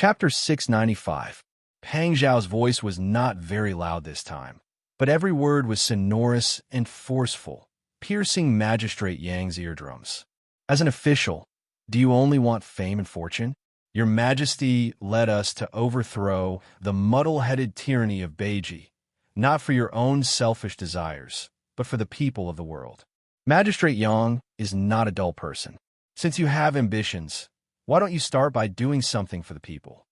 Chapter 695. Pang Zhao's voice was not very loud this time, but every word was sonorous and forceful, piercing Magistrate Yang's eardrums. As an official, do you only want fame and fortune? Your Majesty led us to overthrow the muddle-headed tyranny of Beiji, not for your own selfish desires, but for the people of the world. Magistrate Yang is not a dull person. Since you have ambitions, why don't you start by doing something for the people?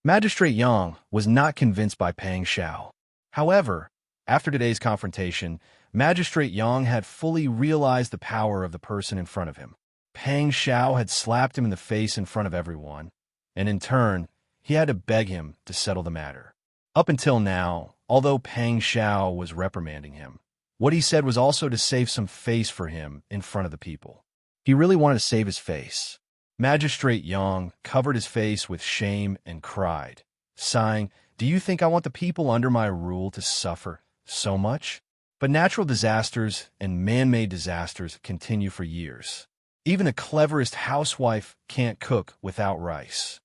Magistrate Yang was not convinced by Pang Zhao. However, after today's confrontation, Magistrate Yang had fully realized the power of the person in front of him. Pang Zhao had slapped him in the face in front of everyone, and in turn, he had to beg him to settle the matter. Up until now, although Pang Zhao was reprimanding him, what he said was also to save some face for him in front of the people. He really wanted to save his face. Magistrate Yang covered his face with shame and cried, sighing, "Do you think I want the people under my rule to suffer so much?" But natural disasters and man-made disasters continue for years. Even the cleverest housewife can't cook without rice.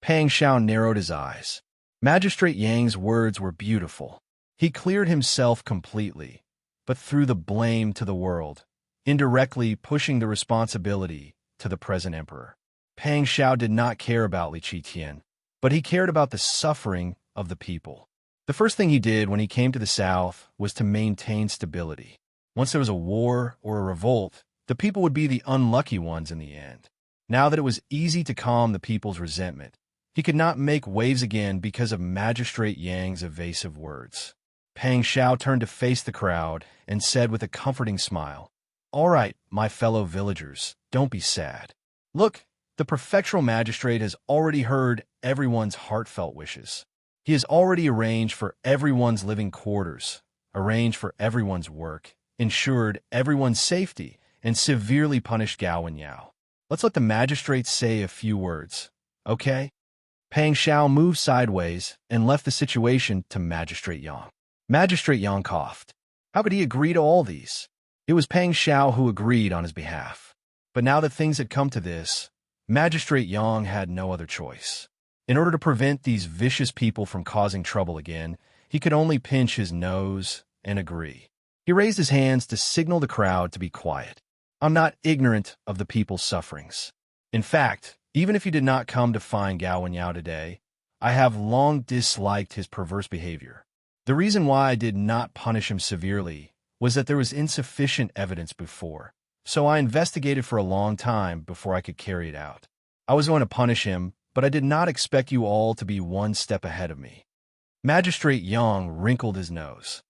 Pang Zhao narrowed his eyes. Magistrate Yang's words were beautiful. He cleared himself completely, but threw the blame to the world, indirectly pushing the responsibility to the present emperor. Pang Zhao did not care about Li Qitian, but he cared about the suffering of the people. The first thing he did when he came to the south was to maintain stability. Once there was a war or a revolt, the people would be the unlucky ones in the end. Now that it was easy to calm the people's resentment, he could not make waves again because of Magistrate Yang's evasive words. Pang Zhao turned to face the crowd and said with a comforting smile, "All right, my fellow villagers, don't be sad. Look, the prefectural magistrate has already heard everyone's heartfelt wishes. He has already arranged for everyone's living quarters, arranged for everyone's work, ensured everyone's safety, and severely punished Gao and Yao. Let's let the magistrate say a few words, okay?" Pang Zhao moved sideways and left the situation to Magistrate Yang. Magistrate Yang coughed. How could he agree to all these? It was Pang Zhao who agreed on his behalf. But now that things had come to this, Magistrate Yang had no other choice. In order to prevent these vicious people from causing trouble again, he could only pinch his nose and agree. He raised his hands to signal the crowd to be quiet. "I'm not ignorant of the people's sufferings. In fact, even if he did not come to find Gao and Yao today, I have long disliked his perverse behavior. The reason why I did not punish him severely was that there was insufficient evidence before, so I investigated for a long time before I could carry it out. I was going to punish him, but I did not expect you all to be one step ahead of me." Magistrate Yang wrinkled his nose.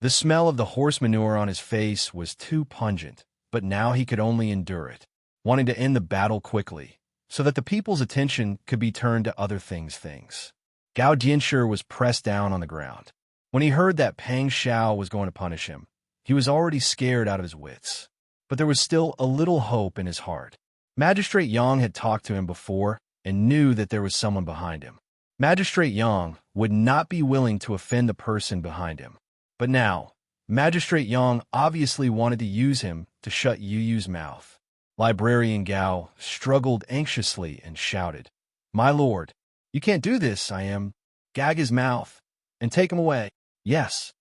The smell of the horse manure on his face was too pungent, but now he could only endure it, wanting to end the battle quickly, so that the people's attention could be turned to other things. Gao Jianshi was pressed down on the ground. When he heard that Pang Zhao was going to punish him, he was already scared out of his wits. But there was still a little hope in his heart. Magistrate Yang had talked to him before and knew that there was someone behind him. Magistrate Yang would not be willing to offend the person behind him. But now, Magistrate Yang obviously wanted to use him to shut Yu Yu's mouth. Librarian Gao struggled anxiously and shouted, "My lord, you can't do this, I am. Gag his mouth and take him away." Yes.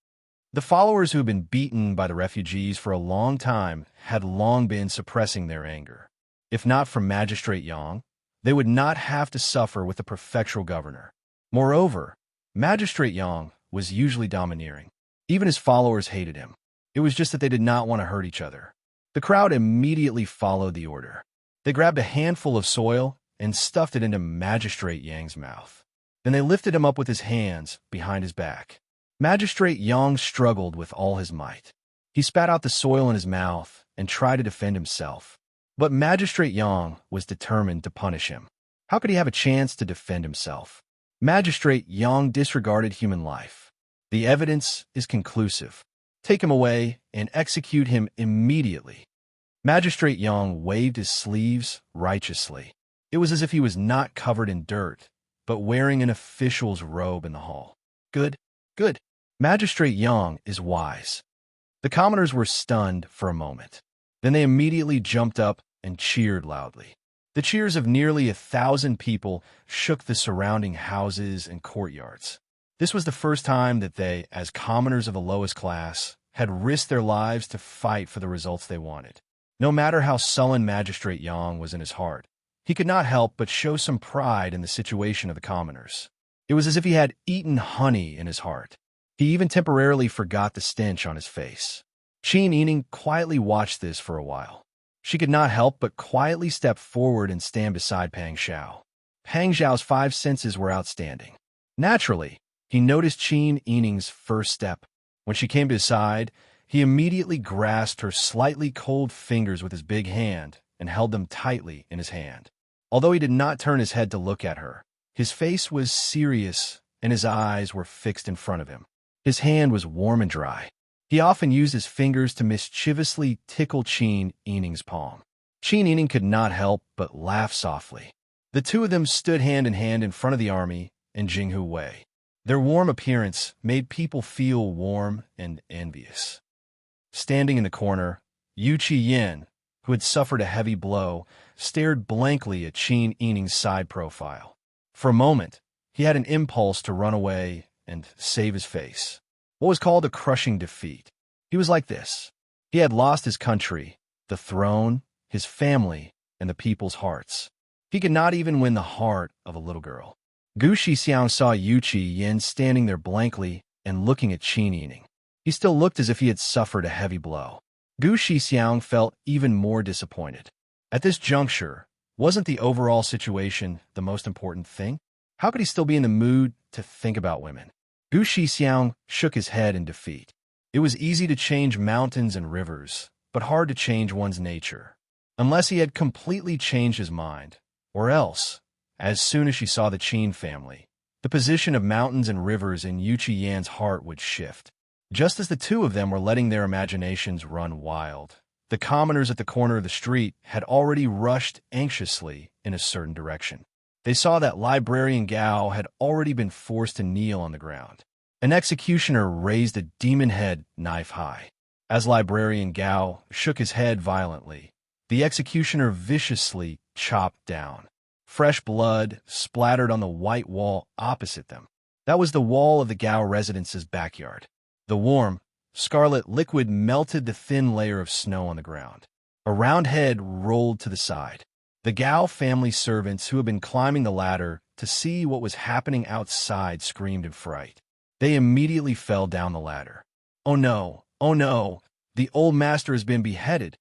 The followers who had been beaten by the refugees for a long time had long been suppressing their anger. If not for Magistrate Yang, they would not have to suffer with the prefectural governor. Moreover, Magistrate Yang was usually domineering. Even his followers hated him. It was just that they did not want to hurt each other. The crowd immediately followed the order. They grabbed a handful of soil and stuffed it into Magistrate Yang's mouth. Then they lifted him up with his hands behind his back. Magistrate Yang struggled with all his might. He spat out the soil in his mouth and tried to defend himself. But Magistrate Yang was determined to punish him. How could he have a chance to defend himself? Magistrate Yang disregarded human life. The evidence is conclusive. Take him away and execute him immediately. Magistrate Yang waved his sleeves righteously. It was as if he was not covered in dirt, but wearing an official's robe in the hall. Good. Magistrate Yang is wise. The commoners were stunned for a moment. Then they immediately jumped up and cheered loudly. The cheers of nearly 1,000 people shook the surrounding houses and courtyards. This was the first time that they, as commoners of the lowest class, had risked their lives to fight for the results they wanted. No matter how sullen Magistrate Yang was in his heart, he could not help but show some pride in the situation of the commoners. It was as if he had eaten honey in his heart. He even temporarily forgot the stench on his face. Qin Yining quietly watched this for a while. She could not help but quietly step forward and stand beside Pang Xiao. Pang Xiao's 5 senses were outstanding. Naturally, he noticed Qin Yining's first step. When she came to his side, he immediately grasped her slightly cold fingers with his big hand and held them tightly in his hand. Although he did not turn his head to look at her, his face was serious and his eyes were fixed in front of him. His hand was warm and dry. He often used his fingers to mischievously tickle Qin Yining's palm. Qin Yining could not help but laugh softly. The two of them stood hand in front of the army and Jinghu Wei. Their warm appearance made people feel warm and envious. Standing in the corner, Yu Qiyin, who had suffered a heavy blow, stared blankly at Qin Yining's side profile. For a moment, he had an impulse to run away and save his face. What was called a crushing defeat. He was like this. He had lost his country, the throne, his family, and the people's hearts. He could not even win the heart of a little girl. Gu Shixiang saw Yu Qiyin standing there blankly and looking at Qin Yining. He still looked as if he had suffered a heavy blow. Gu Shixiang felt even more disappointed. At this juncture, wasn't the overall situation the most important thing? How could he still be in the mood to think about women? Gu Shixiang shook his head in defeat. It was easy to change mountains and rivers, but hard to change one's nature. Unless he had completely changed his mind, or else, as soon as she saw the Qin family, the position of mountains and rivers in Yu Qiyan's heart would shift. Just as the two of them were letting their imaginations run wild, the commoners at the corner of the street had already rushed anxiously in a certain direction. They saw that Librarian Gao had already been forced to kneel on the ground. An executioner raised a demon head knife high. As Librarian Gao shook his head violently, the executioner viciously chopped down. Fresh blood splattered on the white wall opposite them. That was the wall of the Gao residence's backyard. The warm, scarlet liquid melted the thin layer of snow on the ground. A round head rolled to the side. The Gao family servants who had been climbing the ladder to see what was happening outside screamed in fright. They immediately fell down the ladder. Oh no, the old master has been beheaded.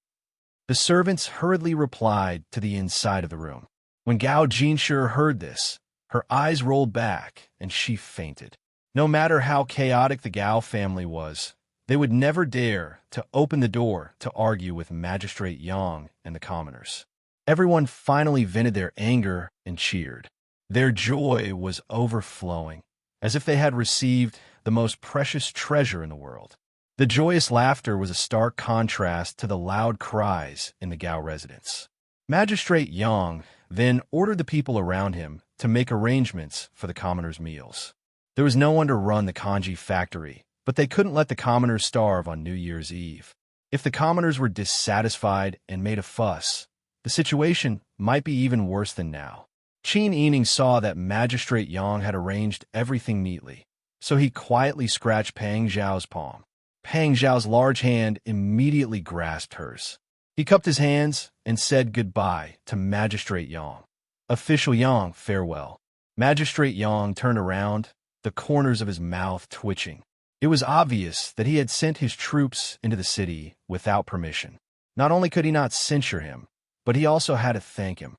The servants hurriedly replied to the inside of the room. When Gao Jinshi heard this, her eyes rolled back and she fainted. No matter how chaotic the Gao family was, they would never dare to open the door to argue with Magistrate Yang and the commoners. Everyone finally vented their anger and cheered. Their joy was overflowing, as if they had received the most precious treasure in the world. The joyous laughter was a stark contrast to the loud cries in the Gao residence. Magistrate Yang then ordered the people around him to make arrangements for the commoners' meals. There was no one to run the kanji factory, but they couldn't let the commoners starve on New Year's Eve. If the commoners were dissatisfied and made a fuss, the situation might be even worse than now. Qin Yining saw that Magistrate Yang had arranged everything neatly, so he quietly scratched Pang Zhao's palm. Pang Zhao's large hand immediately grasped hers. He cupped his hands and said goodbye to Magistrate Yang. Official Yang, farewell. Magistrate Yang turned around, the corners of his mouth twitching. It was obvious that he had sent his troops into the city without permission. Not only could he not censure him, but he also had to thank him.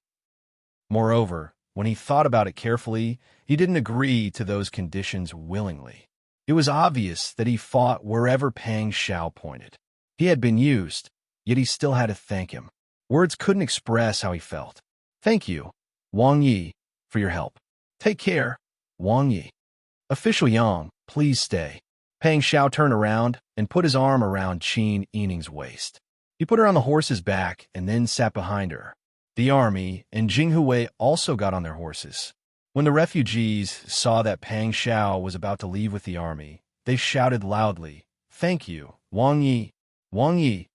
Moreover, when he thought about it carefully, he didn't agree to those conditions willingly. It was obvious that he fought wherever Pang Xiao pointed. He had been used, yet he still had to thank him. Words couldn't express how he felt. Thank you, Wang Yi, for your help. Take care, Wang Yi. Official Yang, please stay. Pang Xiao turned around and put his arm around Qin Yining's waist. He put her on the horse's back and then sat behind her. The army and Jinghu Wei also got on their horses. When the refugees saw that Pang Xiao was about to leave with the army, they shouted loudly, "Thank you, Wang Yi! Wang Yi!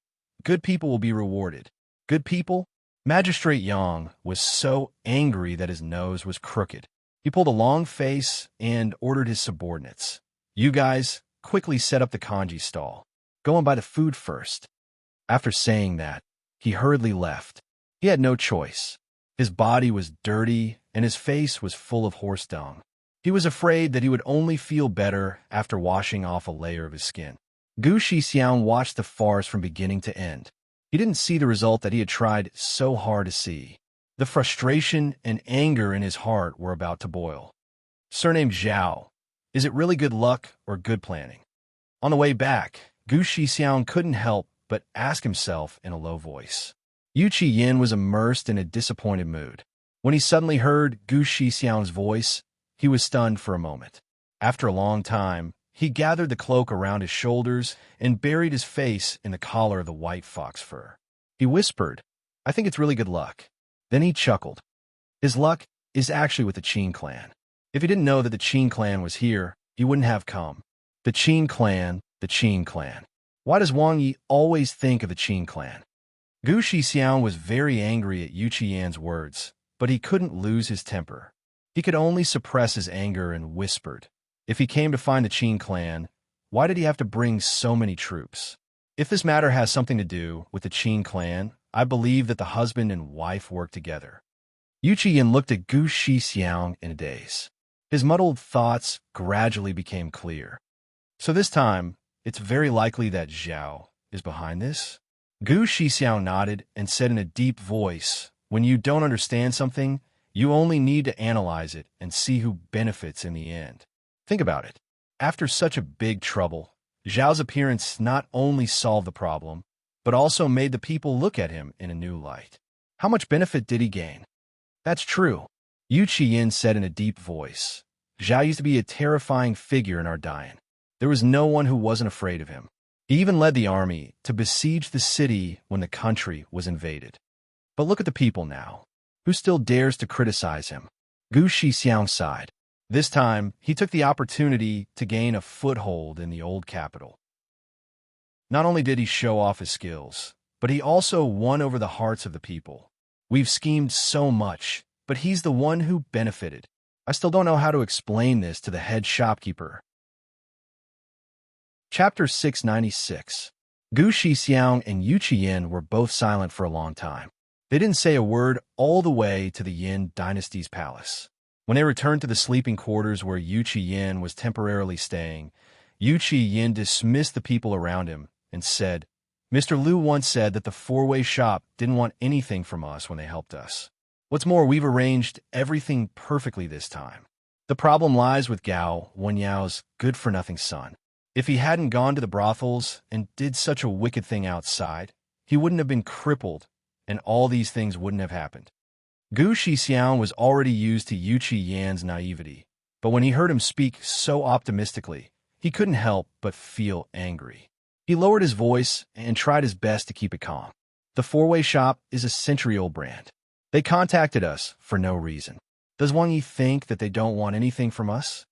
Good people will be rewarded." Good people? Magistrate Yang was so angry that his nose was crooked. He pulled a long face and ordered his subordinates, "You guys, quickly set up the kanji stall. Go and buy the food first." After saying that, he hurriedly left. He had no choice. His body was dirty and his face was full of horse dung. He was afraid that he would only feel better after washing off a layer of his skin. Gu Shixiang watched the farce from beginning to end. He didn't see the result that he had tried so hard to see. The frustration and anger in his heart were about to boil. Surnamed Zhao. Is it really good luck or good planning? On the way back, Gu Shixiang couldn't help but ask himself in a low voice. Yu Yin was immersed in a disappointed mood. When he suddenly heard Gu Shixiang's voice, he was stunned for a moment. After a long time, he gathered the cloak around his shoulders and buried his face in the collar of the white fox fur. He whispered, "I think it's really good luck." Then he chuckled. His luck is actually with the Qin clan. If he didn't know that the Qin clan was here, he wouldn't have come. The Qin clan, the Qin clan. Why does Wang Yi always think of the Qin clan? Gu Shixiang was very angry at Yu Qian's words, but he couldn't lose his temper. He could only suppress his anger and whispered, "If he came to find the Qin clan, why did he have to bring so many troops? If this matter has something to do with the Qin clan, I believe that the husband and wife work together." Yu Qian looked at Gu Shixiang in a daze. His muddled thoughts gradually became clear. So this time, it's very likely that Zhao is behind this? Gu Shixiang nodded and said in a deep voice, "When you don't understand something, you only need to analyze it and see who benefits in the end. Think about it. After such a big trouble, Zhao's appearance not only solved the problem, but also made the people look at him in a new light. How much benefit did he gain?" "That's true," Yu Qian said in a deep voice. "Zhao used to be a terrifying figure in our Dian. There was no one who wasn't afraid of him. He even led the army to besiege the city when the country was invaded. But look at the people now. Who still dares to criticize him?" Gu Shixiang sighed. This time, he took the opportunity to gain a foothold in the old capital. Not only did he show off his skills, but he also won over the hearts of the people. "We've schemed so much, but he's the one who benefited. I still don't know how to explain this to the head shopkeeper." Chapter 696. Gu Shixiang and Yu Qian were both silent for a long time. They didn't say a word all the way to the Yin dynasty's palace. When they returned to the sleeping quarters where Yu Qian was temporarily staying, Yu Qian dismissed the people around him and said, "Mr. Liu once said that the four-way shop didn't want anything from us when they helped us. What's more, we've arranged everything perfectly this time. The problem lies with Gao Wenyao's good-for-nothing son. If he hadn't gone to the brothels and did such a wicked thing outside, he wouldn't have been crippled, and all these things wouldn't have happened." Gu Shixiang was already used to Yu Qian's naivety, but when he heard him speak so optimistically, he couldn't help but feel angry. He lowered his voice and tried his best to keep it calm. "The four-way shop is a century-old brand. They contacted us for no reason. Does Wang Yi think that they don't want anything from us?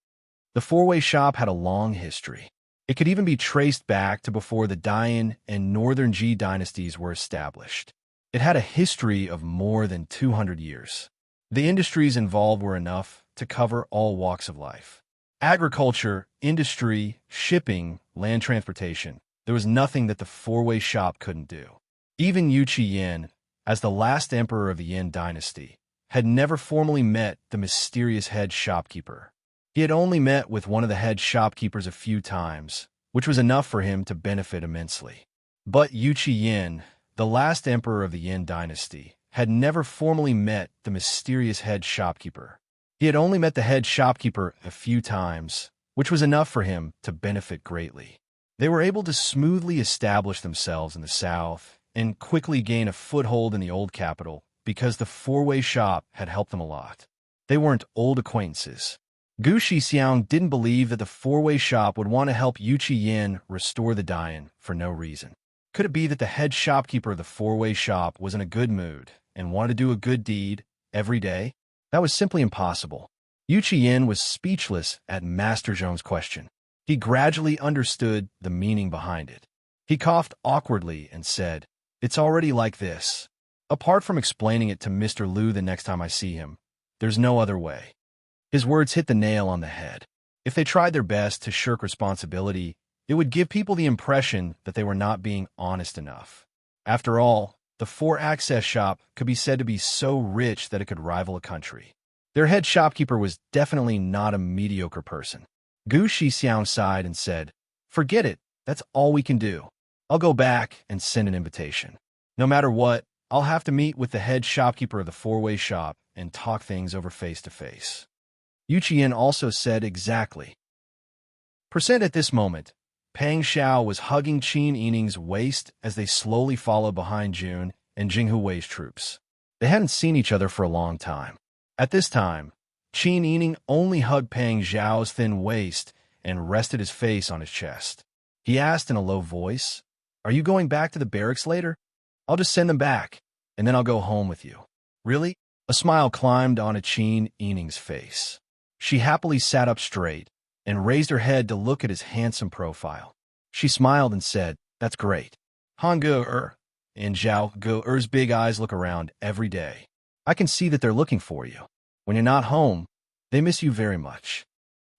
The four-way shop had a long history. It could even be traced back to before the Dian and Northern Ji dynasties were established. It had a history of more than 200 years. The industries involved were enough to cover all walks of life. Agriculture, industry, shipping, land transportation. There was nothing that the four-way shop couldn't do. Even Yu Qian, as the last emperor of the Yin dynasty, had never formally met the mysterious head shopkeeper. He had only met with one of the head shopkeepers a few times, which was enough for him to benefit immensely. But Yu Qian, the last emperor of the Yin dynasty, had never formally met the mysterious head shopkeeper. He had only met the head shopkeeper a few times, which was enough for him to benefit greatly. They were able to smoothly establish themselves in the south and quickly gain a foothold in the old capital because the four-way shop had helped them a lot. They weren't old acquaintances. Gu Shixiang didn't believe that the four-way shop would want to help Yu Qian restore the Dian for no reason. Could it be that the head shopkeeper of the four-way shop was in a good mood and wanted to do a good deed every day? That was simply impossible. Yu Qian was speechless at Master Zhong's question. He gradually understood the meaning behind it. He coughed awkwardly and said, "It's already like this." Apart from explaining it to Mr. Liu the next time I see him, there's no other way. His words hit the nail on the head. If they tried their best to shirk responsibility, it would give people the impression that they were not being honest enough. After all, the 4-access shop could be said to be so rich that it could rival a country. Their head shopkeeper was definitely not a mediocre person. Gu Shixiang sighed and said, "Forget it, that's all we can do. I'll go back and send an invitation. No matter what, I'll have to meet with the head shopkeeper of the 4-way shop and talk things over face-to-face." Yu Qian also said exactly. At this moment, Pang Xiao was hugging Qin Yining's waist as they slowly followed behind Jun and Jinghu Wei's troops. They hadn't seen each other for a long time. At this time, Qin Yining only hugged Pang Xiao's thin waist and rested his face on his chest. He asked in a low voice, "Are you going back to the barracks later? I'll just send them back, and then I'll go home with you." "Really?" A smile climbed onto Qin Yining's face. She happily sat up straight and raised her head to look at his handsome profile. She smiled and said, "That's great. Han Ge-er." And Zhao Ge-er's big eyes look around every day. "I can see that they're looking for you. When you're not home, they miss you very much."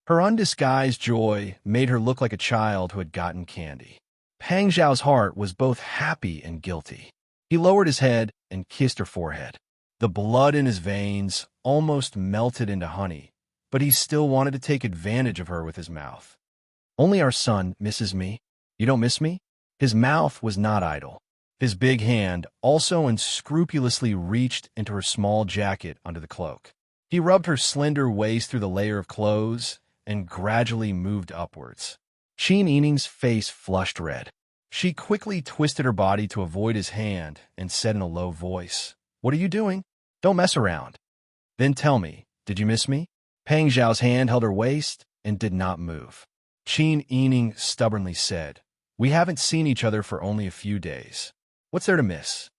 Her undisguised joy made her look like a child who had gotten candy. Pang Zhao's heart was both happy and guilty. He lowered his head and kissed her forehead. The blood in his veins almost melted into honey, but he still wanted to take advantage of her with his mouth. "Only our son misses me. You don't miss me?" His mouth was not idle. His big hand also unscrupulously reached into her small jacket under the cloak. He rubbed her slender waist through the layer of clothes and gradually moved upwards. Qin Yining's face flushed red. She quickly twisted her body to avoid his hand and said in a low voice, "What are you doing? Don't mess around. Then tell me, did you miss me?" Pang Zhao's hand held her waist and did not move. Qin Yining stubbornly said, "We haven't seen each other for only a few days. What's there to miss?"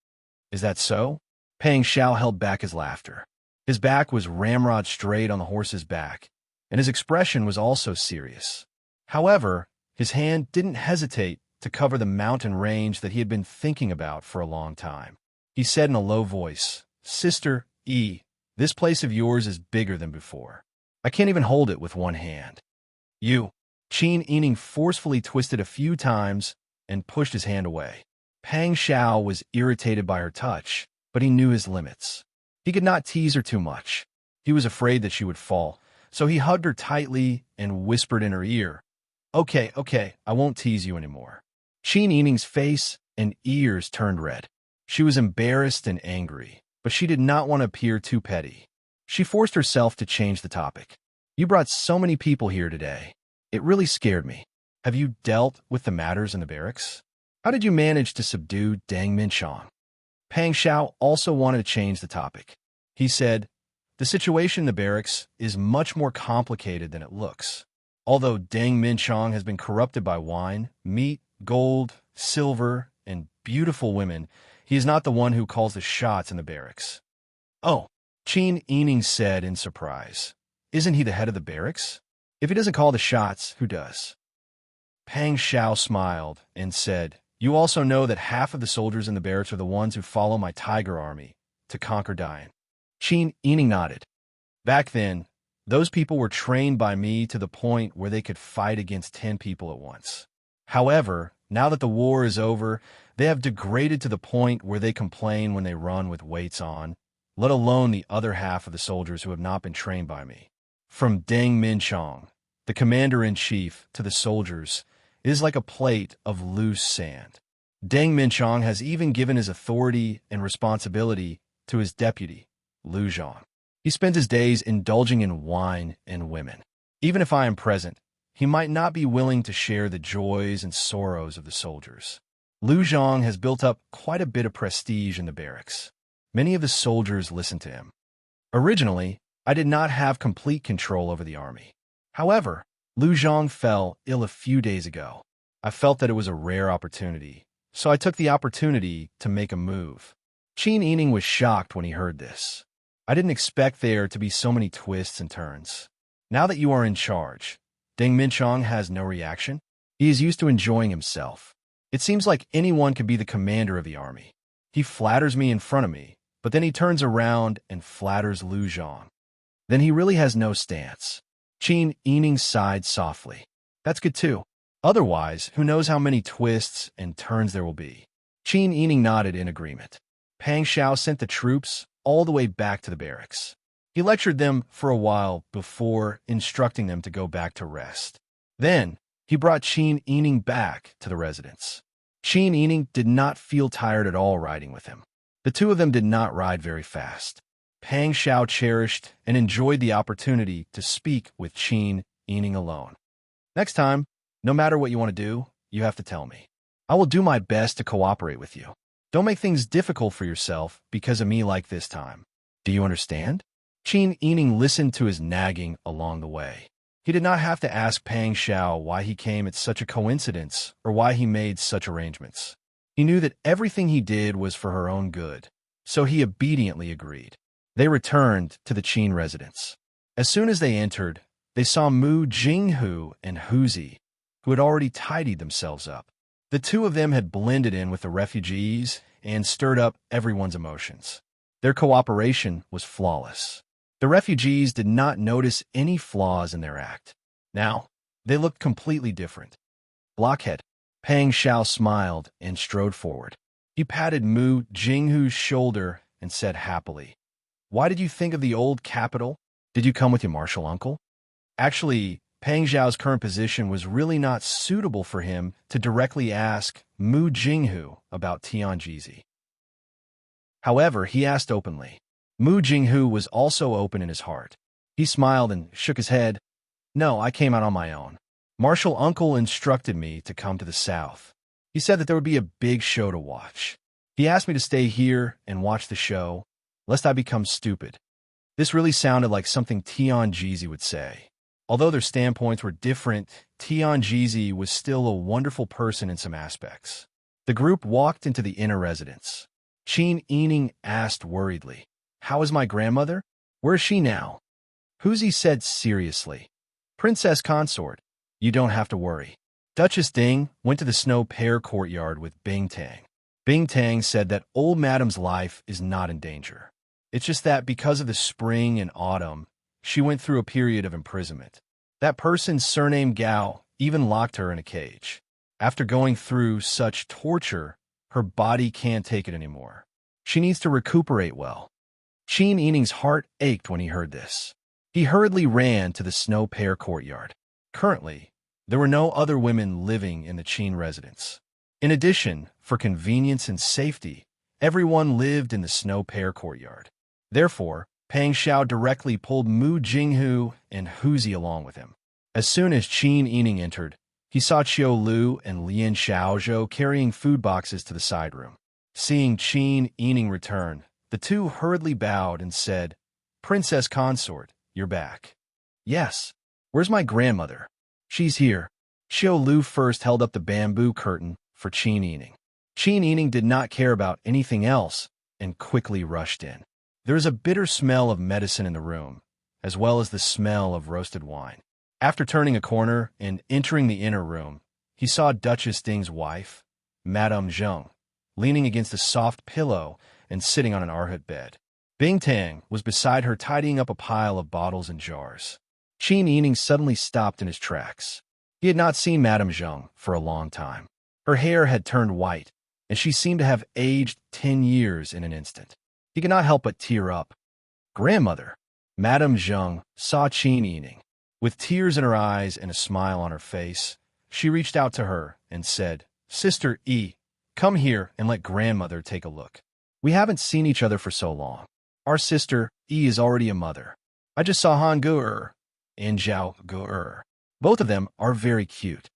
"Is that so?" Pang Zhao held back his laughter. His back was ramrod straight on the horse's back, and his expression was also serious. However, his hand didn't hesitate to cover the mountain range that he had been thinking about for a long time. He said in a low voice, "Sister E, this place of yours is bigger than before. I can't even hold it with one hand." "You." Qin Yining forcefully twisted a few times and pushed his hand away. Pang Xiao was irritated by her touch, but he knew his limits. He could not tease her too much. He was afraid that she would fall, so he hugged her tightly and whispered in her ear, Okay, I won't tease you anymore." Qin Yining's face and ears turned red. She was embarrassed and angry, but she did not want to appear too petty. She forced herself to change the topic. "You brought so many people here today. It really scared me. Have you dealt with the matters in the barracks? How did you manage to subdue Deng Minchong?" Pang Xiao also wanted to change the topic. He said, "The situation in the barracks is much more complicated than it looks. Although Deng Minchong has been corrupted by wine, meat, gold, silver, and beautiful women, he is not the one who calls the shots in the barracks." "Oh," Qin Yining said in surprise. "Isn't he the head of the barracks? If he doesn't call the shots, who does?" Pang Xiao smiled and said, "You also know that half of the soldiers in the barracks are the ones who follow my tiger army to conquer Dian." Qin Yining nodded. "Back then, those people were trained by me to the point where they could fight against 10 people at once. However, now that the war is over, they have degraded to the point where they complain when they run with weights on, let alone the other half of the soldiers who have not been trained by me. From Deng Minchong, the commander-in-chief, to the soldiers, it is like a plate of loose sand. Deng Minchong has even given his authority and responsibility to his deputy, Lu Zhang. He spends his days indulging in wine and women. Even if I am present, he might not be willing to share the joys and sorrows of the soldiers. Lu Zhang has built up quite a bit of prestige in the barracks. Many of the soldiers listen to him. Originally, I did not have complete control over the army. However, Lu Zhang fell ill a few days ago. I felt that it was a rare opportunity, so I took the opportunity to make a move." Qin Yining was shocked when he heard this. "I didn't expect there to be so many twists and turns. Now that you are in charge, Deng Minchong has no reaction? He is used to enjoying himself. It seems like anyone could be the commander of the army. He flatters me in front of me, but then he turns around and flatters Lu Zhang. Then he really has no stance. Qin Yining sighed softly. That's good too. Otherwise, who knows how many twists and turns there will be. Qin Yining nodded in agreement. Pang Xiao sent the troops all the way back to the barracks. He lectured them for a while before instructing them to go back to rest. Then, he brought Qin Yining back to the residence. Qin Yining did not feel tired at all riding with him. The two of them did not ride very fast. Pang Xiao cherished and enjoyed the opportunity to speak with Qin Yining alone. Next time, no matter what you want to do, you have to tell me. I will do my best to cooperate with you. Don't make things difficult for yourself because of me like this time. Do you understand? Qin Yining listened to his nagging along the way. He did not have to ask Pang Xiao why he came at such a coincidence or why he made such arrangements. He knew that everything he did was for her own good, so he obediently agreed. They returned to the Qin residence. As soon as they entered, they saw Mu Jinghu and Huzi, who had already tidied themselves up. The two of them had blended in with the refugees and stirred up everyone's emotions. Their cooperation was flawless. The refugees did not notice any flaws in their act. Now, they looked completely different. Blockhead. Pang Xiao smiled and strode forward. He patted Mu Jinghu's shoulder and said happily, "Why did you think of the old capital? Did you come with your martial uncle?" Actually, Pang Xiao's current position was really not suitable for him to directly ask Mu Jinghu about Tianjizi. However, he asked openly. Mu Jinghu was also open in his heart. He smiled and shook his head. "No, I came out on my own. Martial uncle instructed me to come to the south. He said that there would be a big show to watch. He asked me to stay here and watch the show, lest I become stupid." This really sounded like something Tianjizi would say. Although their standpoints were different, Tianjizi was still a wonderful person in some aspects. The group walked into the inner residence. Qin Yining asked worriedly, "How is my grandmother? Where is she now?" Huzi said seriously, "Princess consort, you don't have to worry." Duchess Ding went to the snow pear courtyard with Bing Tang. Bing Tang said that old madam's life is not in danger. It's just that because of the spring and autumn, she went through a period of imprisonment. That person's surname Gao even locked her in a cage. After going through such torture, her body can't take it anymore. She needs to recuperate well. Qin Yining's heart ached when he heard this. He hurriedly ran to the snow pear courtyard. Currently, there were no other women living in the Qin residence. In addition, for convenience and safety, everyone lived in the snow pear courtyard. Therefore, Pang Xiao directly pulled Mu Jinghu and Huzi along with him. As soon as Qin Yining entered, he saw Qiu Lu and Lian Xiaozhou carrying food boxes to the side room. Seeing Qin Yining return, the two hurriedly bowed and said, "Princess consort, you're back." "Yes. Where's my grandmother?" "She's here." Qiu Lu first held up the bamboo curtain for Qin Yining. Qin Yining did not care about anything else and quickly rushed in. There was a bitter smell of medicine in the room, as well as the smell of roasted wine. After turning a corner and entering the inner room, he saw Duchess Ding's wife, Madame Zheng, leaning against a soft pillow and sitting on an arhat bed. Bing Tang was beside her tidying up a pile of bottles and jars. Qin Yining suddenly stopped in his tracks. He had not seen Madame Zheng for a long time. Her hair had turned white, and she seemed to have aged 10 years in an instant. He could not help but tear up. "Grandmother!" Madame Zheng saw Qin Yining. With tears in her eyes and a smile on her face, she reached out to her and said, "Sister Yi, come here and let grandmother take a look. We haven't seen each other for so long. Our sister Yi is already a mother. I just saw Han Gu'er and Zhao Gu'er. Both of them are very cute."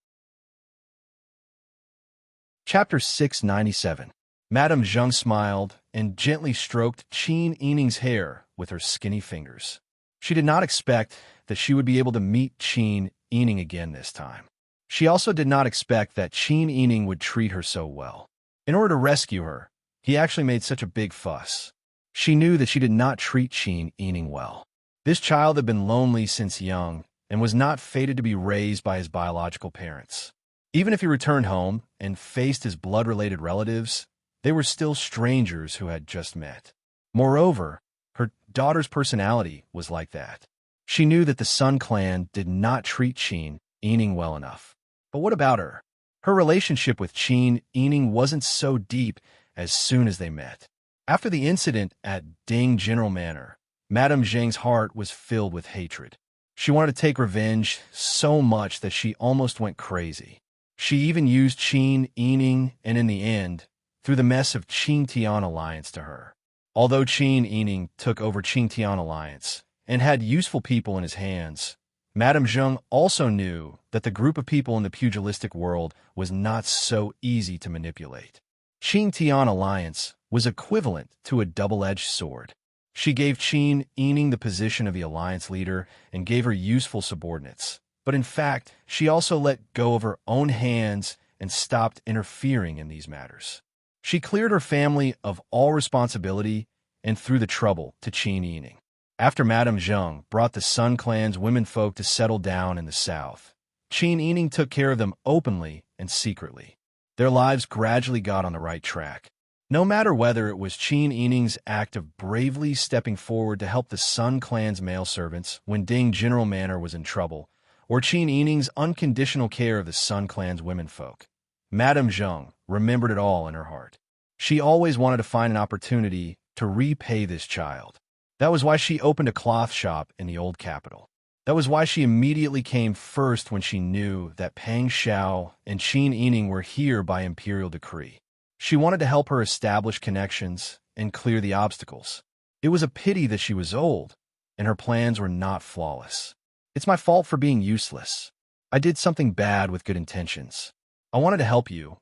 Chapter 697. Madame Zheng smiled and gently stroked Qin Yining's hair with her skinny fingers. She did not expect that she would be able to meet Qin Yining again this time. She also did not expect that Qin Yining would treat her so well. In order to rescue her, he actually made such a big fuss. She knew that she did not treat Qin Yining well. This child had been lonely since young and was not fated to be raised by his biological parents. Even if he returned home and faced his blood-related relatives, They were still strangers who had just met. Moreover, her daughter's personality was like that. She knew that the Sun clan did not treat Qin Yining well enough. But what about her? Her relationship with Qin Yining wasn't so deep as soon as they met. After the incident at Ding General Manor, Madame Zheng's heart was filled with hatred. She wanted to take revenge so much that she almost went crazy. She even used Qin Yining and in the end, threw the mess of Qin Tian alliance to her. Although Qin Yining took over Qin Tian alliance and had useful people in his hands, Madame Zheng also knew that the group of people in the pugilistic world was not so easy to manipulate. Qin Tian alliance was equivalent to a double-edged sword. She gave Qin Yining the position of the alliance leader and gave her useful subordinates. But in fact, she also let go of her own hands and stopped interfering in these matters. She cleared her family of all responsibility and threw the trouble to Qin Yining. After Madame Zheng brought the Sun clan's womenfolk to settle down in the south, Qin Yining took care of them openly and secretly. Their lives gradually got on the right track. No matter whether it was Qin Yining's act of bravely stepping forward to help the Sun clan's male servants when Ding General Manor was in trouble, or Qin Yining's unconditional care of the Sun clan's womenfolk, Madame Zheng remembered it all in her heart. She always wanted to find an opportunity to repay this child. That was why she opened a cloth shop in the old capital. That was why she immediately came first when she knew that Pang Xiao and Qin Yining were here by imperial decree. She wanted to help her establish connections and clear the obstacles. It was a pity that she was old, and her plans were not flawless. It's my fault for being useless. I did something bad with good intentions. I wanted to help you,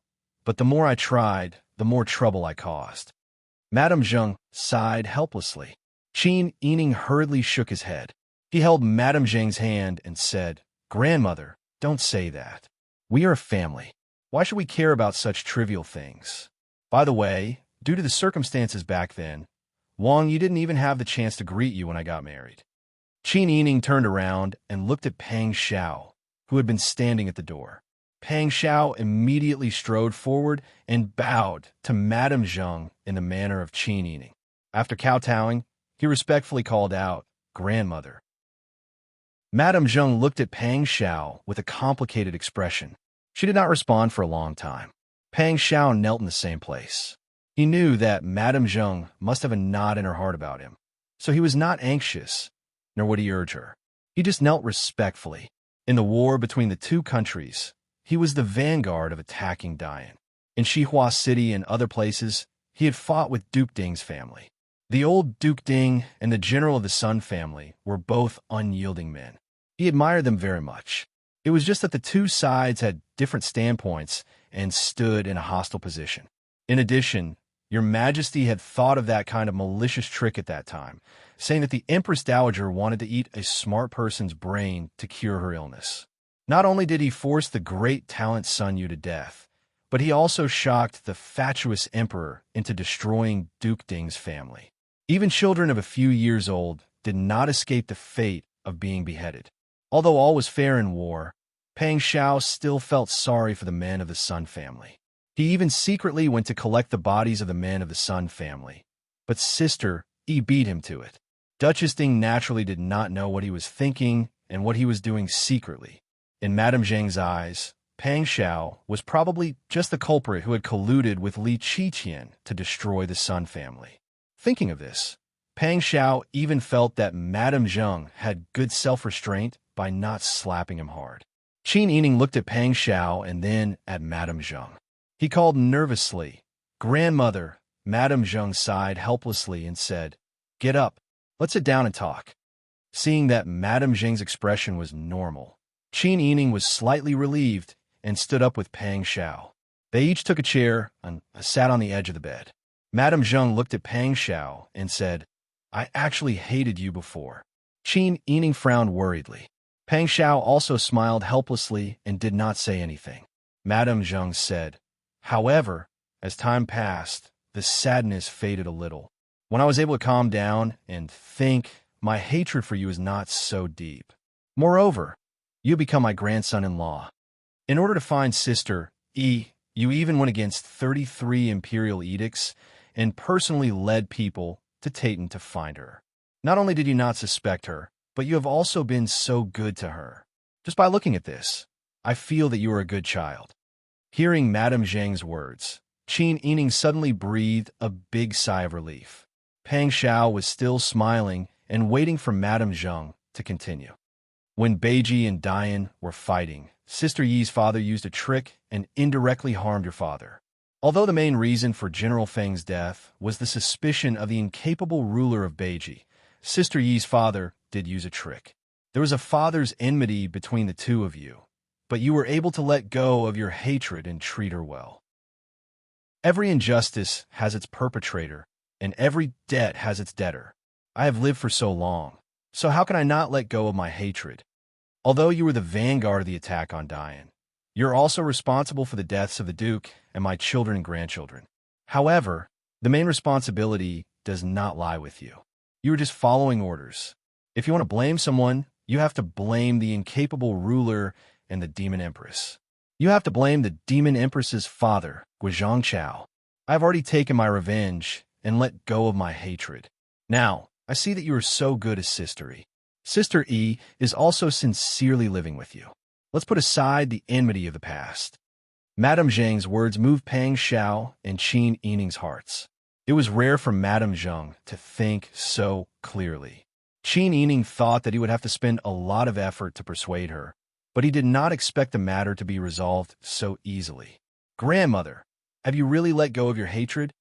but the more I tried, the more trouble I caused. Madame Zheng sighed helplessly. Qin Yining hurriedly shook his head. He held Madame Zheng's hand and said, "Grandmother, don't say that. We are a family. Why should we care about such trivial things? By the way, due to the circumstances back then, Wang, you didn't even have the chance to greet you when I got married." Qin Yining turned around and looked at Pang Xiao, who had been standing at the door. Pang Xiao immediately strode forward and bowed to Madame Zheng in the manner of Qin Yining. After kowtowing, he respectfully called out, "Grandmother." Madame Zheng looked at Pang Xiao with a complicated expression. She did not respond for a long time. Pang Xiao knelt in the same place. He knew that Madame Zheng must have a knot in her heart about him, so he was not anxious, nor would he urge her. He just knelt respectfully. In the war between the two countries, he was the vanguard of attacking Dian. In Xihua City and other places, he had fought with Duke Ding's family. The old Duke Ding and the general of the Sun family were both unyielding men. He admired them very much. It was just that the two sides had different standpoints and stood in a hostile position. In addition, Your Majesty had thought of that kind of malicious trick at that time, saying that the Empress Dowager wanted to eat a smart person's brain to cure her illness. Not only did he force the great talent Sun Yu to death, but he also shocked the fatuous emperor into destroying Duke Ding's family. Even children of a few years old did not escape the fate of being beheaded. Although all was fair in war, Pang Xiao still felt sorry for the men of the Sun family. He even secretly went to collect the bodies of the men of the Sun family, but Sister Yi beat him to it. Duchess Ding naturally did not know what he was thinking and what he was doing secretly. In Madame Zheng's eyes, Pang Xiao was probably just the culprit who had colluded with Li Qiqian to destroy the Sun family. Thinking of this, Pang Xiao even felt that Madame Zheng had good self-restraint by not slapping him hard. Qin Yining looked at Pang Xiao and then at Madame Zheng. He called nervously, "Grandmother." Madame Zheng sighed helplessly and said, "Get up. Let's sit down and talk." Seeing that Madame Zheng's expression was normal, Qin Yining was slightly relieved and stood up with Pang Xiao. They each took a chair and sat on the edge of the bed. Madame Zheng looked at Pang Xiao and said, "I actually hated you before." Qin Yining frowned worriedly. Pang Xiao also smiled helplessly and did not say anything. Madame Zheng said, "However, as time passed, the sadness faded a little. When I was able to calm down and think, my hatred for you is not so deep. Moreover, you become my grandson-in-law. In order to find Sister Yi, You even went against 33 imperial edicts and personally led people to Tayton to find her. Not only did you not suspect her, but you have also been so good to her. Just by looking at this, I feel that you are a good child. Hearing Madame Zhang's words, Qin Yining suddenly breathed a big sigh of relief. Pang Xiao was still smiling and waiting for Madame Zhang to continue. When Beiji and Dian were fighting, Sister Yi's father used a trick and indirectly harmed your father. Although the main reason for General Feng's death was the suspicion of the incapable ruler of Beiji, Sister Yi's father did use a trick. There was a father's enmity between the two of you, but you were able to let go of your hatred and treat her well. Every injustice has its perpetrator, and every debt has its debtor. I have lived for so long, so how can I not let go of my hatred? Although you were the vanguard of the attack on Dian, you're also responsible for the deaths of the Duke and my children and grandchildren. However, the main responsibility does not lie with you. You were just following orders. If you want to blame someone, you have to blame the incapable ruler and the Demon Empress. You have to blame the Demon Empress's father, Guizhong Chao. I have already taken my revenge and let go of my hatred. Now, I see that you are so good as Sister Yi. Sister Yi is also sincerely living with you. Let's put aside the enmity of the past. Madame Zhang's words moved Pang Xiao and Qin Yining's hearts. It was rare for Madame Zhang to think so clearly. Qin Yining thought that he would have to spend a lot of effort to persuade her, but he did not expect the matter to be resolved so easily. Grandmother, have you really let go of your hatred?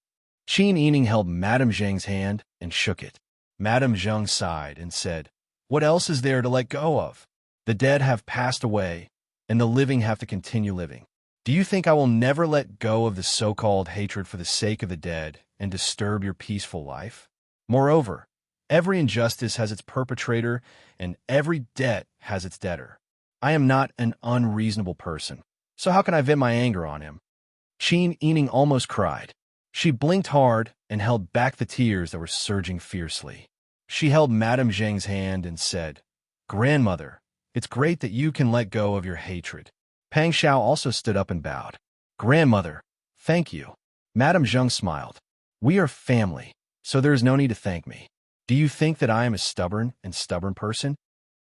Qin Yining held Madame Zhang's hand and shook it. Madame Zhang sighed and said, "What else is there to let go of? The dead have passed away, and the living have to continue living. Do you think I will never let go of the so-called hatred for the sake of the dead and disturb your peaceful life? Moreover, every injustice has its perpetrator, and every debt has its debtor. I am not an unreasonable person, so how can I vent my anger on him?" Qin Yining almost cried. She blinked hard and held back the tears that were surging fiercely. She held Madame Zhang's hand and said, "Grandmother, it's great that you can let go of your hatred." Pang Xiao also stood up and bowed. "Grandmother, thank you." Madame Zhang smiled. "We are family, so there is no need to thank me. Do you think that I am a stubborn person?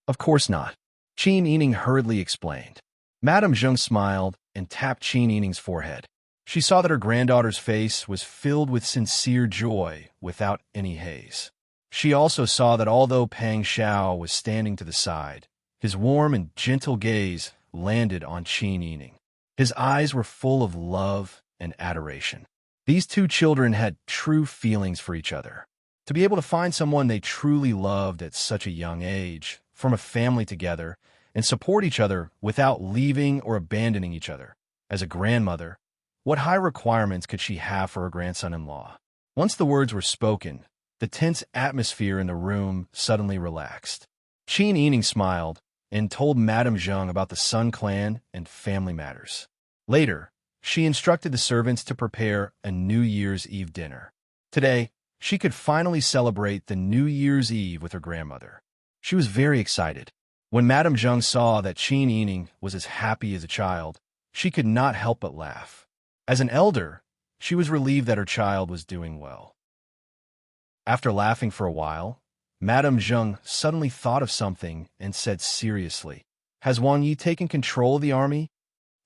Of course not." Qin Yining hurriedly explained. Madame Zhang smiled and tapped Qin Yining's forehead. She saw that her granddaughter's face was filled with sincere joy without any haze. She also saw that although Pang Xiao was standing to the side, his warm and gentle gaze landed on Qin Yining. His eyes were full of love and adoration. These two children had true feelings for each other. To be able to find someone they truly loved at such a young age, form a family together, and support each other without leaving or abandoning each other. As a grandmother, what high requirements could she have for her grandson-in-law? Once the words were spoken, the tense atmosphere in the room suddenly relaxed. Qin Yining smiled and told Madame Zhang about the Sun clan and family matters. Later, she instructed the servants to prepare a New Year's Eve dinner. Today, she could finally celebrate the New Year's Eve with her grandmother. She was very excited. When Madame Zhang saw that Qin Yining was as happy as a child, she could not help but laugh. As an elder, she was relieved that her child was doing well. After laughing for a while, Madame Zhang suddenly thought of something and said seriously, "Has Wang Yi taken control of the army?"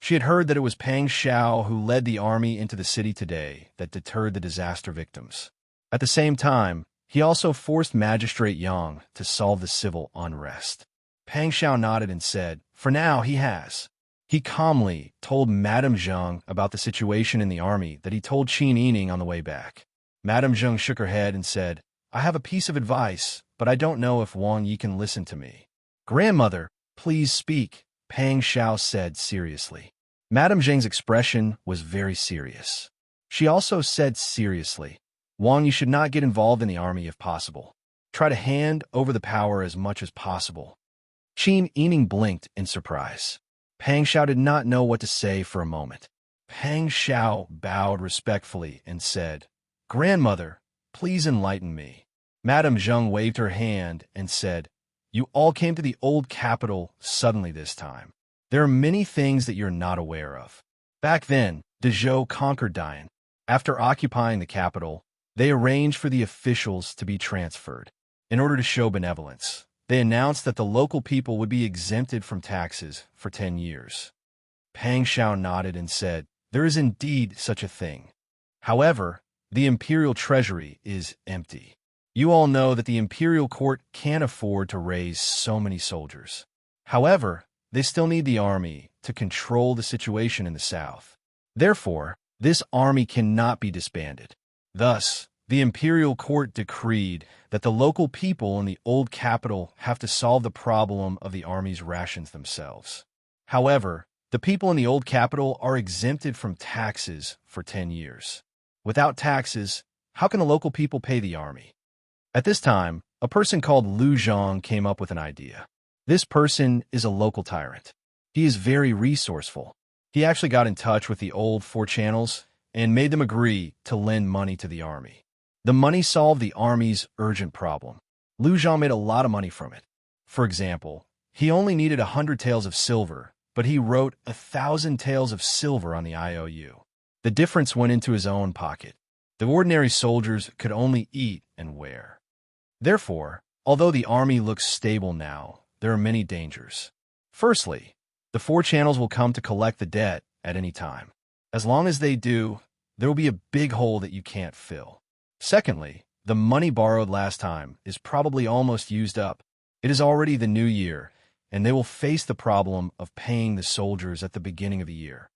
She had heard that it was Pang Xiao who led the army into the city today that deterred the disaster victims. At the same time, he also forced Magistrate Yang to solve the civil unrest. Pang Xiao nodded and said, "For now, he has." He calmly told Madame Zhang about the situation in the army that he told Qin Yining on the way back. Madame Zhang shook her head and said, "I have a piece of advice, but I don't know if Wang Yi can listen to me." "Grandmother, please speak," Pang Xiao said seriously. Madame Zhang's expression was very serious. She also said seriously, "Wang Yi should not get involved in the army if possible. Try to hand over the power as much as possible." Qin Yining blinked in surprise. Pang Xiao did not know what to say for a moment. Pang Xiao bowed respectfully and said, "Grandmother, please enlighten me." Madame Zhang waved her hand and said, "You all came to the old capital suddenly this time. There are many things that you're not aware of. Back then, De Zhou conquered Dian. After occupying the capital, they arranged for the officials to be transferred. In order to show benevolence, they announced that the local people would be exempted from taxes for 10 years. Pang Xiao nodded and said, "There is indeed such a thing. However, the imperial treasury is empty. You all know that the imperial court can't afford to raise so many soldiers. However, they still need the army to control the situation in the south. Therefore, this army cannot be disbanded. Thus, the imperial court decreed that the local people in the old capital have to solve the problem of the army's rations themselves. However, the people in the old capital are exempted from taxes for 10 years. Without taxes, how can the local people pay the army?" At this time, a person called Lu Zhang came up with an idea. This person is a local tyrant. He is very resourceful. He actually got in touch with the old four channels and made them agree to lend money to the army. The money solved the army's urgent problem. Lu Zhang made a lot of money from it. For example, he only needed 100 taels of silver, but he wrote 1,000 taels of silver on the IOU. The difference went into his own pocket. The ordinary soldiers could only eat and wear. Therefore, although the army looks stable now, there are many dangers. Firstly, the four channels will come to collect the debt at any time. As long as they do, there will be a big hole that you can't fill. Secondly, the money borrowed last time is probably almost used up. It is already the new year, and they will face the problem of paying the soldiers at the beginning of the year.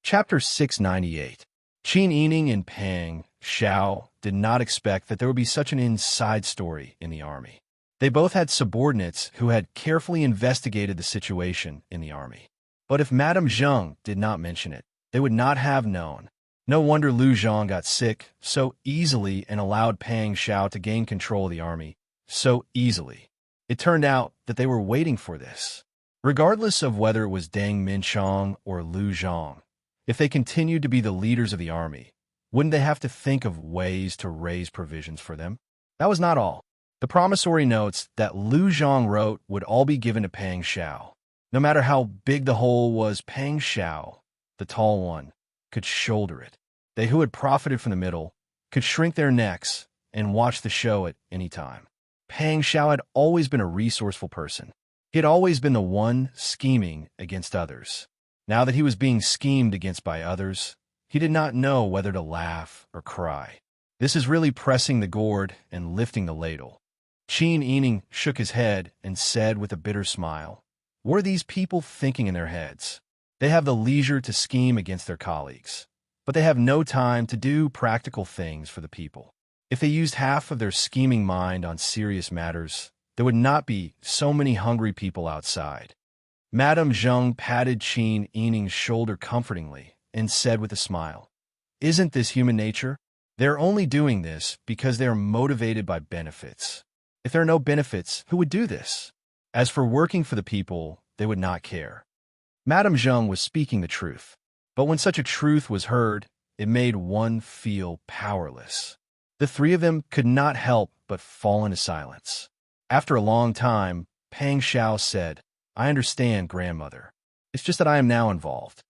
Chapter 698. Qin Yining and Pang Xiao did not expect that there would be such an inside story in the army. They both had subordinates who had carefully investigated the situation in the army. But if Madame Zheng did not mention it, they would not have known. No wonder Lu Zhang got sick so easily and allowed Pang Xiao to gain control of the army so easily. It turned out that they were waiting for this. Regardless of whether it was Deng Minchong or Lu Zhang, if they continued to be the leaders of the army, wouldn't they have to think of ways to raise provisions for them? That was not all. The promissory notes that Lu Zhang wrote would all be given to Pang Xiao. No matter how big the hole was, Pang Xiao, the tall one, could shoulder it. They who had profited from the middle could shrink their necks and watch the show at any time. Pang Xiao had always been a resourceful person. He had always been the one scheming against others. Now that he was being schemed against by others, he did not know whether to laugh or cry. This is really pressing the gourd and lifting the ladle. Qin Yining shook his head and said with a bitter smile, "What are these people thinking in their heads? They have the leisure to scheme against their colleagues, but they have no time to do practical things for the people. If they used half of their scheming mind on serious matters, there would not be so many hungry people outside." Madame Zheng patted Qin Yining's shoulder comfortingly and said with a smile, "Isn't this human nature? They're only doing this because they are motivated by benefits. If there are no benefits, who would do this? As for working for the people, they would not care." Madame Zheng was speaking the truth, but when such a truth was heard, it made one feel powerless. The three of them could not help but fall into silence. After a long time, Pang Xiao said, "I understand, grandmother. It's just that I am now involved."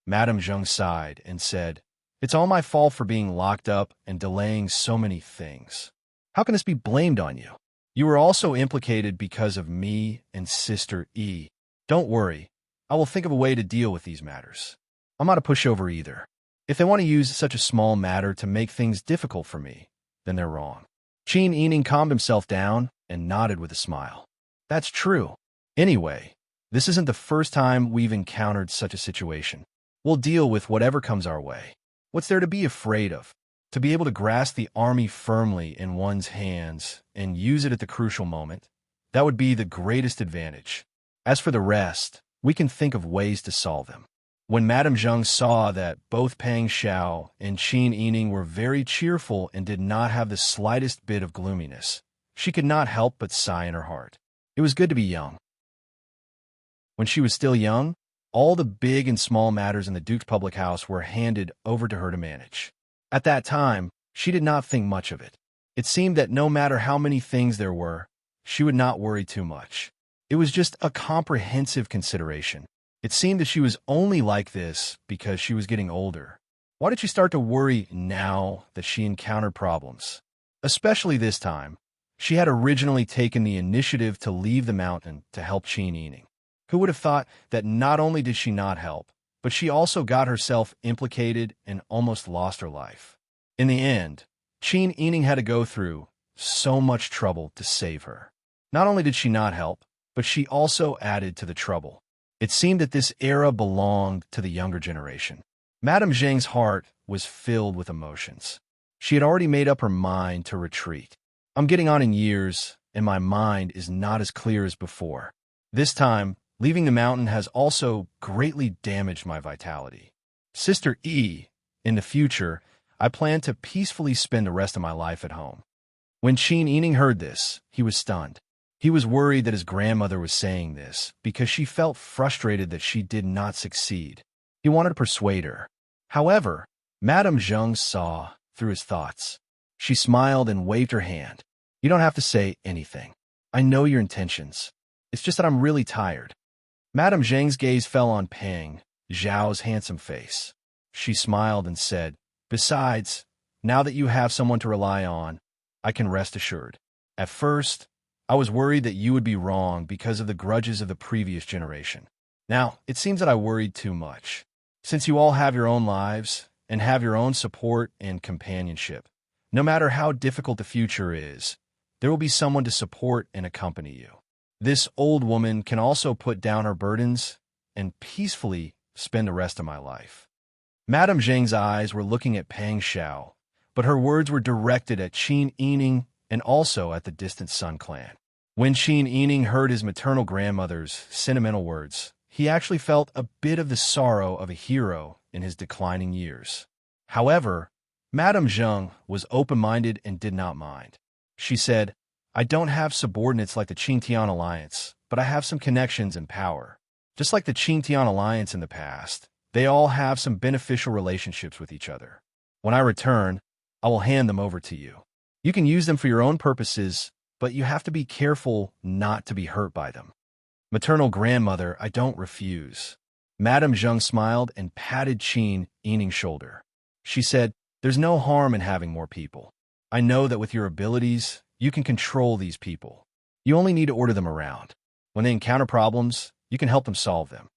Madame Zheng sighed and said, "It's all my fault for being locked up and delaying so many things. How can this be blamed on you? You were also implicated because of me and Sister E. Don't worry, I will think of a way to deal with these matters. I'm not a pushover either. If they want to use such a small matter to make things difficult for me, then they're wrong." Qin Yining calmed himself down and nodded with a smile. "That's true. Anyway, this isn't the first time we've encountered such a situation. We'll deal with whatever comes our way. What's there to be afraid of? To be able to grasp the army firmly in one's hands and use it at the crucial moment, that would be the greatest advantage. As for the rest, we can think of ways to solve them." When Madame Zheng saw that both Pang Xiao and Qin Yining were very cheerful and did not have the slightest bit of gloominess, she could not help but sigh in her heart. It was good to be young. When she was still young, all the big and small matters in the Duke's public house were handed over to her to manage. At that time, she did not think much of it. It seemed that no matter how many things there were, she would not worry too much. It was just a comprehensive consideration. It seemed that she was only like this because she was getting older. Why did she start to worry now that she encountered problems? Especially this time. She had originally taken the initiative to leave the mountain to help Qin Yining. Who would have thought that not only did she not help, but she also got herself implicated and almost lost her life. In the end, Qin Yining had to go through so much trouble to save her. Not only did she not help, but she also added to the trouble. It seemed that this era belonged to the younger generation. Madame Zheng's heart was filled with emotions. She had already made up her mind to retreat. I'm getting on in years, and my mind is not as clear as before. This time, leaving the mountain has also greatly damaged my vitality. Sister E, in the future, I plan to peacefully spend the rest of my life at home. When Qin Yining heard this, he was stunned. He was worried that his grandmother was saying this because she felt frustrated that she did not succeed. He wanted to persuade her. However, Madame Zheng saw through his thoughts. She smiled and waved her hand. You don't have to say anything. I know your intentions. It's just that I'm really tired. Madame Zheng's gaze fell on Peng Zhao's handsome face. She smiled and said, Besides, now that you have someone to rely on, I can rest assured. At first, I was worried that you would be wrong because of the grudges of the previous generation. Now, it seems that I worried too much. Since you all have your own lives and have your own support and companionship, no matter how difficult the future is, there will be someone to support and accompany you. This old woman can also put down her burdens and peacefully spend the rest of my life. Madame Zheng's eyes were looking at Peng Zhao, but her words were directed at Qin Yining and also at the distant Sun clan. When Qin Yining heard his maternal grandmother's sentimental words, he actually felt a bit of the sorrow of a hero in his declining years. However, Madame Zheng was open-minded and did not mind. She said, I don't have subordinates like the Qingtian Alliance, but I have some connections and power. Just like the Qingtian Alliance in the past, they all have some beneficial relationships with each other. When I return, I will hand them over to you. You can use them for your own purposes, but you have to be careful not to be hurt by them. Maternal grandmother, I don't refuse. Madame Zheng smiled and patted Qin Yining's shoulder. She said, There's no harm in having more people. I know that with your abilities, you can control these people. You only need to order them around. When they encounter problems, you can help them solve them.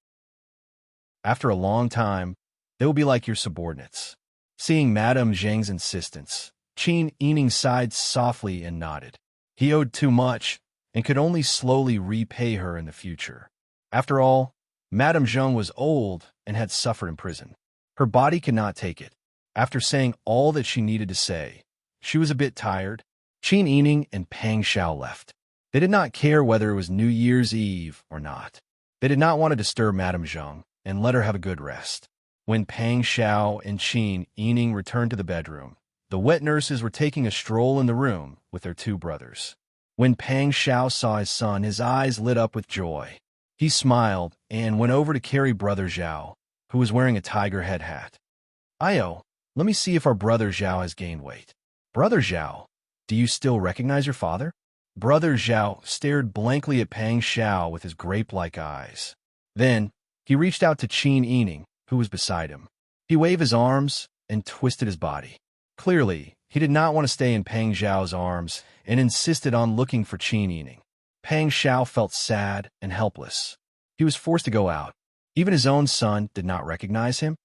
After a long time, they will be like your subordinates. Seeing Madame Zheng's insistence, Qin Yining sighed softly and nodded. He owed too much and could only slowly repay her in the future. After all, Madame Zheng was old and had suffered in prison. Her body could not take it. After saying all that she needed to say, she was a bit tired. Qin Yining and Peng Zhao left. They did not care whether it was New Year's Eve or not. They did not want to disturb Madame Zheng and let her have a good rest. When Peng Zhao and Qin Yining returned to the bedroom, the wet nurses were taking a stroll in the room with their two brothers. When Peng Zhao saw his son, his eyes lit up with joy. He smiled and went over to carry Brother Zhao, who was wearing a tiger head hat. Io, let me see if our Brother Zhao has gained weight. Brother Zhao, do you still recognize your father? Brother Zhao stared blankly at Peng Zhao with his grape-like eyes. Then, he reached out to Qin Yining, who was beside him. He waved his arms and twisted his body. Clearly, he did not want to stay in Peng Zhao's arms and insisted on looking for Qin Yining. Peng Zhao felt sad and helpless. He was forced to go out. Even his own son did not recognize him.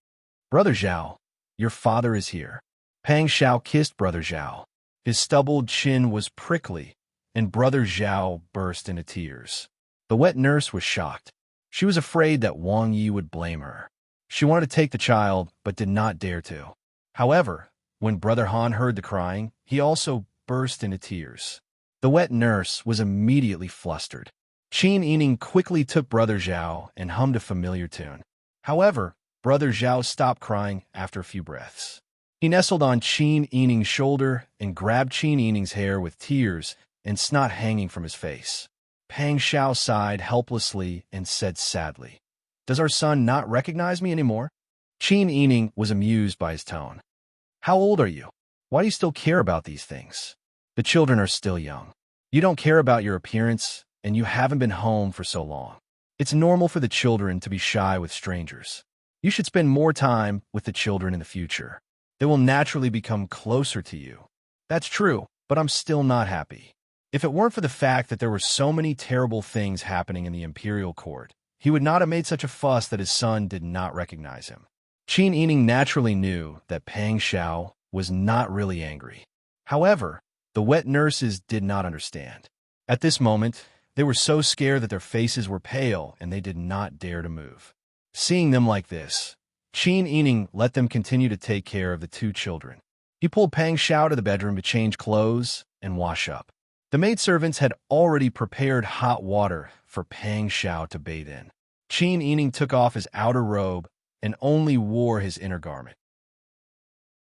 Brother Zhao, your father is here. Peng Zhao kissed Brother Zhao. His stubbled chin was prickly, and Brother Zhao burst into tears. The wet nurse was shocked. She was afraid that Wang Yi would blame her. She wanted to take the child, but did not dare to. However, when Brother Han heard the crying, he also burst into tears. The wet nurse was immediately flustered. Qin Yining quickly took Brother Zhao and hummed a familiar tune. However, Brother Zhao stopped crying after a few breaths. He nestled on Qin Yining's shoulder and grabbed Qin Yining's hair with tears and snot hanging from his face. Peng Zhao sighed helplessly and said sadly, Does our son not recognize me anymore? Qin Yining was amused by his tone. How old are you? Why do you still care about these things? The children are still young. You don't care about your appearance, and you haven't been home for so long. It's normal for the children to be shy with strangers. You should spend more time with the children in the future. They will naturally become closer to you. That's true, but I'm still not happy. If it weren't for the fact that there were so many terrible things happening in the imperial court, he would not have made such a fuss that his son did not recognize him. Qin Yining naturally knew that Pang Xiao was not really angry. However, the wet nurses did not understand. At this moment, they were so scared that their faces were pale and they did not dare to move. Seeing them like this, Qin Yining let them continue to take care of the two children. He pulled Pang Xiao to the bedroom to change clothes and wash up. The maidservants had already prepared hot water for Pang Xiao to bathe in. Qin Yining took off his outer robe and only wore his inner garment.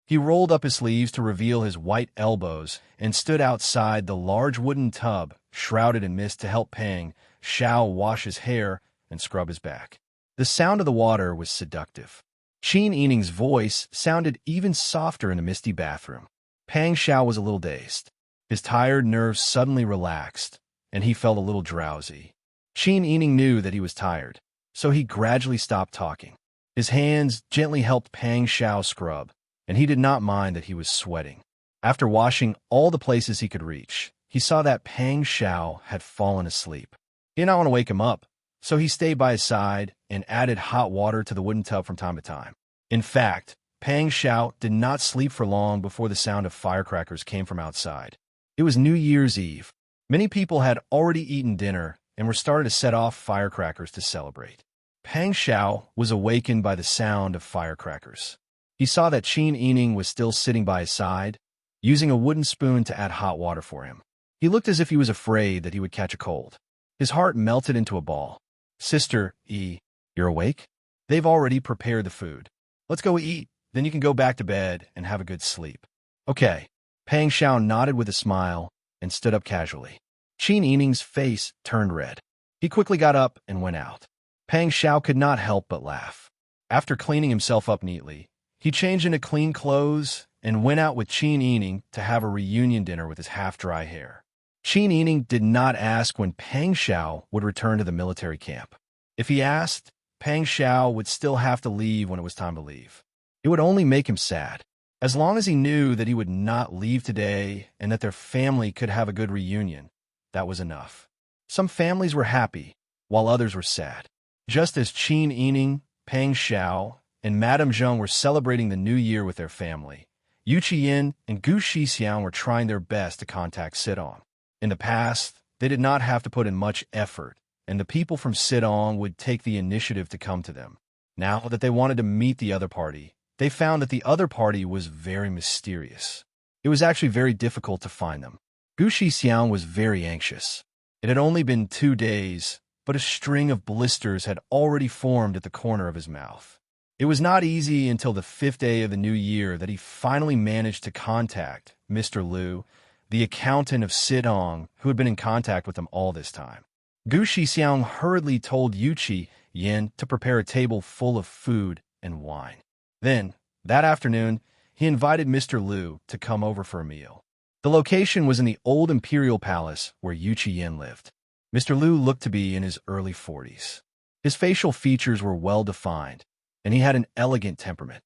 He rolled up his sleeves to reveal his white elbows and stood outside the large wooden tub shrouded in mist to help Pang Xiao wash his hair and scrub his back. The sound of the water was seductive. Qin Yining's voice sounded even softer in the misty bathroom. Pang Xiao was a little dazed. His tired nerves suddenly relaxed, and he felt a little drowsy. Qin Yining knew that he was tired, so he gradually stopped talking. His hands gently helped Pang Xiao scrub, and he did not mind that he was sweating. After washing all the places he could reach, he saw that Pang Xiao had fallen asleep. He did not want to wake him up, so he stayed by his side and added hot water to the wooden tub from time to time. In fact, Pang Xiao did not sleep for long before the sound of firecrackers came from outside. It was New Year's Eve. Many people had already eaten dinner and were starting to set off firecrackers to celebrate. Pang Xiao was awakened by the sound of firecrackers. He saw that Qin Yining was still sitting by his side, using a wooden spoon to add hot water for him. He looked as if he was afraid that he would catch a cold. His heart melted into a ball. "Sister Yi, you're awake? They've already prepared the food. Let's go eat, then you can go back to bed and have a good sleep." "Okay." Pang Xiao nodded with a smile and stood up casually. Qin Yining's face turned red. He quickly got up and went out. Pang Xiao could not help but laugh. After cleaning himself up neatly, he changed into clean clothes and went out with Qin Yining to have a reunion dinner with his half-dry hair. Qin Yining did not ask when Pang Xiao would return to the military camp. If he asked, Pang Xiao would still have to leave when it was time to leave. It would only make him sad. As long as he knew that he would not leave today and that their family could have a good reunion, that was enough. Some families were happy, while others were sad. Just as Qin Yining, Pang Xiao, and Madame Zheng were celebrating the new year with their family, Yu Qiyin and Gu Shixiang were trying their best to contact Sidong. In the past, they did not have to put in much effort, and the people from Sidong would take the initiative to come to them. Now that they wanted to meet the other party, they found that the other party was very mysterious. It was actually very difficult to find them. Gu Shixiang was very anxious. It had only been 2 days, but a string of blisters had already formed at the corner of his mouth. It was not easy until the 5th day of the new year that he finally managed to contact Mr. Liu, the accountant of Sidong, who had been in contact with him all this time. Gu Shixiang hurriedly told Yu Qiyin to prepare a table full of food and wine. Then, that afternoon, he invited Mr. Liu to come over for a meal. The location was in the old imperial palace where Yu Qiyin lived. Mr. Liu looked to be in his early 40s. His facial features were well-defined, and he had an elegant temperament.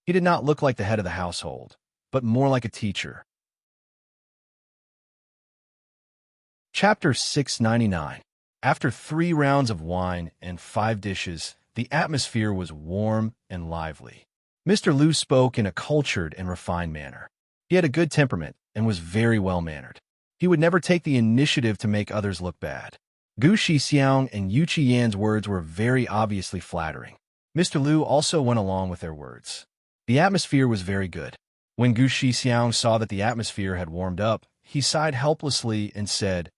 He did not look like the head of the household, but more like a teacher. Chapter 699. After 3 rounds of wine and 5 dishes, the atmosphere was warm and lively. Mr. Liu spoke in a cultured and refined manner. He had a good temperament and was very well-mannered. He would never take the initiative to make others look bad. Gu Shixiang and Yu Qiyan's words were very obviously flattering. Mr. Liu also went along with their words. The atmosphere was very good. When Gu Shixiang saw that the atmosphere had warmed up, he sighed helplessly and said,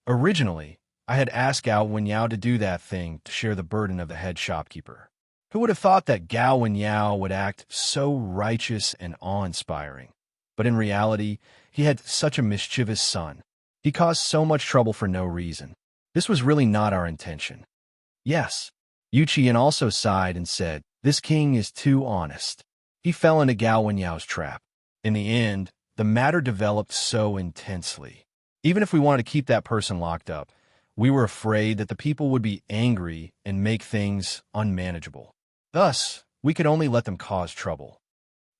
"Originally, I had asked Gao Wenyao to do that thing to share the burden of the head shopkeeper. Who would have thought that Gao Wenyao would act so righteous and awe-inspiring? But in reality, he had such a mischievous son. He caused so much trouble for no reason. This was really not our intention." "Yes." Yu Qiyin also sighed and said, "This king is too honest." He fell into Gao Wenyao's trap. In the end, the matter developed so intensely. Even if we wanted to keep that person locked up, We were afraid that the people would be angry and make things unmanageable. Thus, we could only let them cause trouble.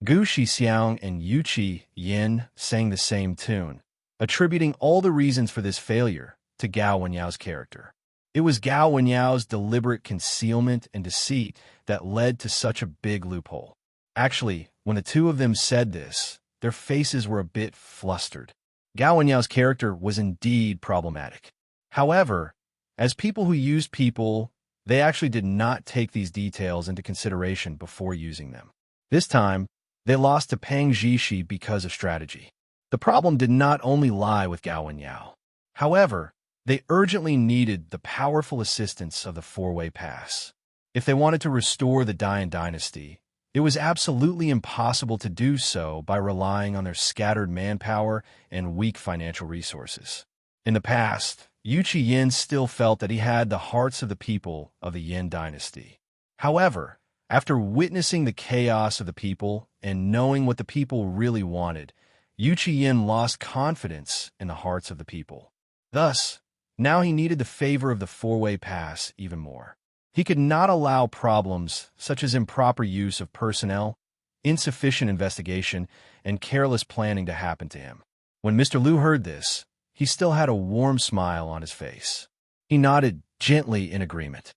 Gu Shixiang and Yu Qi Yin sang the same tune, attributing all the reasons for this failure to Gao Wenyao's character. It was Gao Wenyao's deliberate concealment and deceit that led to such a big loophole. Actually, when the two of them said this, their faces were a bit flustered. Gao Wenyao's character was indeed problematic. However, as people who used people, they actually did not take these details into consideration before using them. This time, they lost to Pang Zhishi because of strategy. The problem did not only lie with Gao Wenyao. However, they urgently needed the powerful assistance of the four-way pass. If they wanted to restore the Dian dynasty, it was absolutely impossible to do so by relying on their scattered manpower and weak financial resources. In the past, Yu Yin still felt that he had the hearts of the people of the Yin dynasty. However, after witnessing the chaos of the people and knowing what the people really wanted, Yu Yin lost confidence in the hearts of the people. Thus, now he needed the favor of the four-way pass even more. He could not allow problems such as improper use of personnel, insufficient investigation, and careless planning to happen to him. When Mr. Liu heard this, he still had a warm smile on his face. He nodded gently in agreement.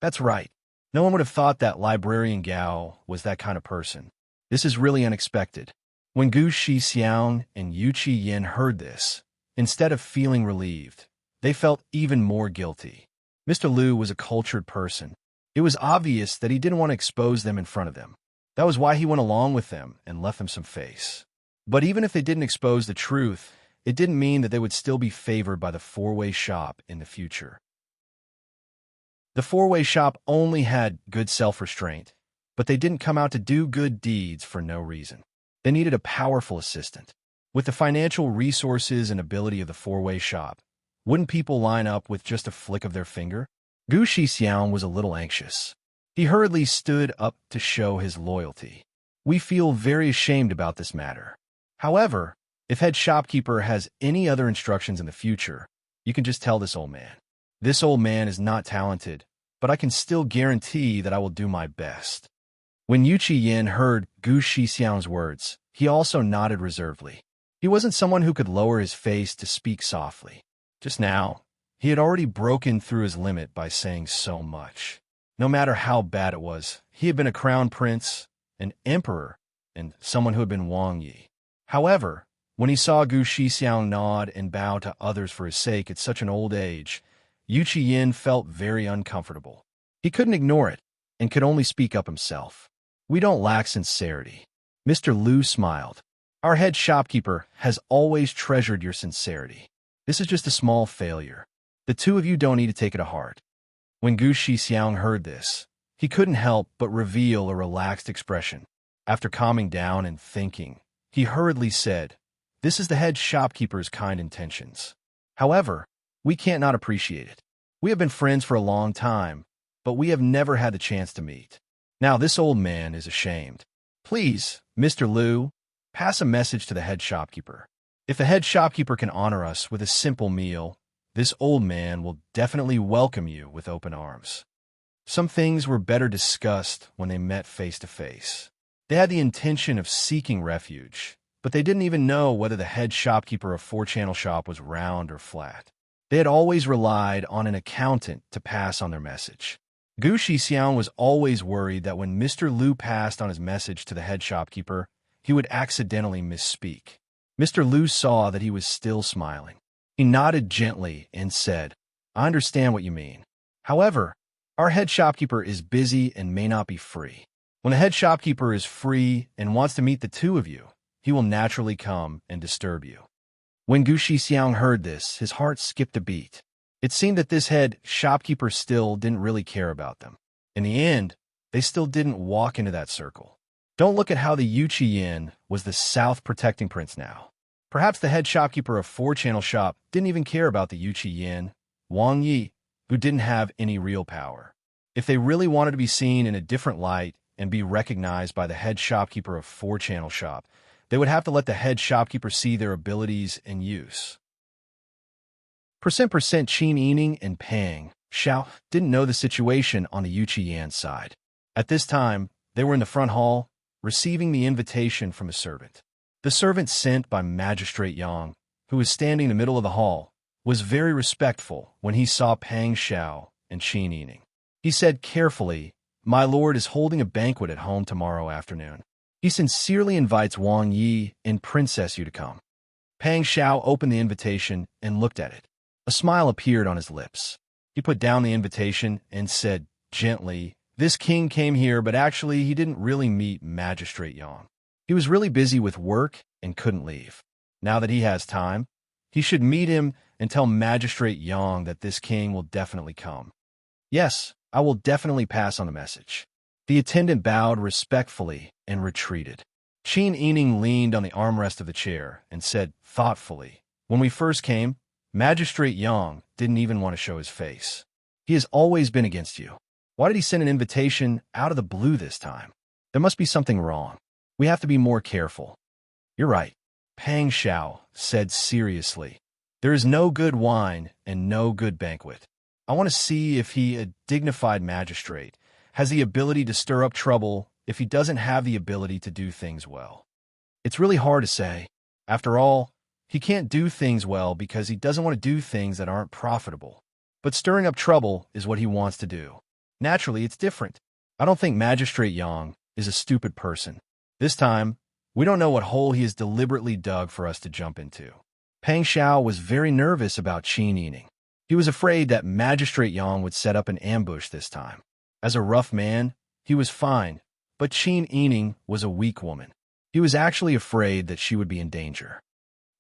That's right. No one would have thought that Librarian Gao was that kind of person. This is really unexpected. When Gu Shixiang and Yu Qi Yin heard this, instead of feeling relieved, they felt even more guilty. Mr. Liu was a cultured person. It was obvious that he didn't want to expose them in front of them. That was why he went along with them and left them some face. But even if they didn't expose the truth, it didn't mean that they would still be favored by the four-way shop in the future. The four-way shop only had good self-restraint, but they didn't come out to do good deeds for no reason. They needed a powerful assistant. With the financial resources and ability of the four-way shop, wouldn't people line up with just a flick of their finger? Gu Shixiang was a little anxious. He hurriedly stood up to show his loyalty. We feel very ashamed about this matter. However, if head shopkeeper has any other instructions in the future, you can just tell this old man. This old man is not talented, but I can still guarantee that I will do my best. When Yu Qi Yin heard Gu Shixiang's words, he also nodded reservedly. He wasn't someone who could lower his face to speak softly. Just now, he had already broken through his limit by saying so much. No matter how bad it was, he had been a crown prince, an emperor, and someone who had been Wang Yi. However, when he saw Gu Shixiang nod and bow to others for his sake at such an old age, Yu Qi Yin felt very uncomfortable. He couldn't ignore it and could only speak up himself. We don't lack sincerity. Mr. Liu smiled. Our head shopkeeper has always treasured your sincerity. This is just a small failure. The two of you don't need to take it to heart. When Gu Shixiang heard this, he couldn't help but reveal a relaxed expression. After calming down and thinking, he hurriedly said, "This is the head shopkeeper's kind intentions. However, we can't not appreciate it. We have been friends for a long time, but we have never had the chance to meet. Now this old man is ashamed. Please, Mr. Liu, pass a message to the head shopkeeper. If the head shopkeeper can honor us with a simple meal, this old man will definitely welcome you with open arms." Some things were better discussed when they met face to face. They had the intention of seeking refuge, but they didn't even know whether the head shopkeeper of four-channel shop was round or flat. They had always relied on an accountant to pass on their message. Gu Shixiang was always worried that when Mr. Liu passed on his message to the head shopkeeper, he would accidentally misspeak. Mr. Liu saw that he was still smiling. He nodded gently and said, "I understand what you mean. However, our head shopkeeper is busy and may not be free. When the head shopkeeper is free and wants to meet the two of you, he will naturally come and disturb you." When Gu Shixiang heard this, his heart skipped a beat. It seemed that this head shopkeeper still didn't really care about them. In the end, they still didn't walk into that circle. Don't look at how the Yu Qi Yin was the South protecting prince now. Perhaps the head shopkeeper of four-channel shop didn't even care about the Yu Qi Yin, Wang Yi, who didn't have any real power. If they really wanted to be seen in a different light and be recognized by the head shopkeeper of four-channel shop, they would have to let the head shopkeeper see their abilities and use. Qin Yining and Pang Xiao didn't know the situation on the Yuchi Yan side. At this time, they were in the front hall, receiving the invitation from a servant. The servant sent by Magistrate Yang, who was standing in the middle of the hall, was very respectful when he saw Pang Xiao and Qin Yining. He said carefully, "My lord is holding a banquet at home tomorrow afternoon. He sincerely invites Wang Yi and Princess Yu to come." Pang Xiao opened the invitation and looked at it. A smile appeared on his lips. He put down the invitation and said gently, "This king came here, but actually he didn't really meet Magistrate Yang. He was really busy with work and couldn't leave. Now that he has time, he should meet him and tell Magistrate Yang that this king will definitely come." "Yes, I will definitely pass on the message." The attendant bowed respectfully and retreated. Qin Yining leaned on the armrest of the chair and said thoughtfully, "When we first came, Magistrate Yang didn't even want to show his face. He has always been against you. Why did he send an invitation out of the blue this time? There must be something wrong. We have to be more careful." "You're right," Pang Xiao said seriously. "There is no good wine and no good banquet. I want to see if he, a dignified magistrate, has the ability to stir up trouble if he doesn't have the ability to do things well. It's really hard to say. After all, he can't do things well because he doesn't want to do things that aren't profitable. But stirring up trouble is what he wants to do. Naturally, it's different. I don't think Magistrate Yang is a stupid person. This time, we don't know what hole he has deliberately dug for us to jump into." Pang Xiao was very nervous about Qin Yining. He was afraid that Magistrate Yang would set up an ambush this time. As a rough man, he was fine, but Qin Yining was a weak woman. He was actually afraid that she would be in danger.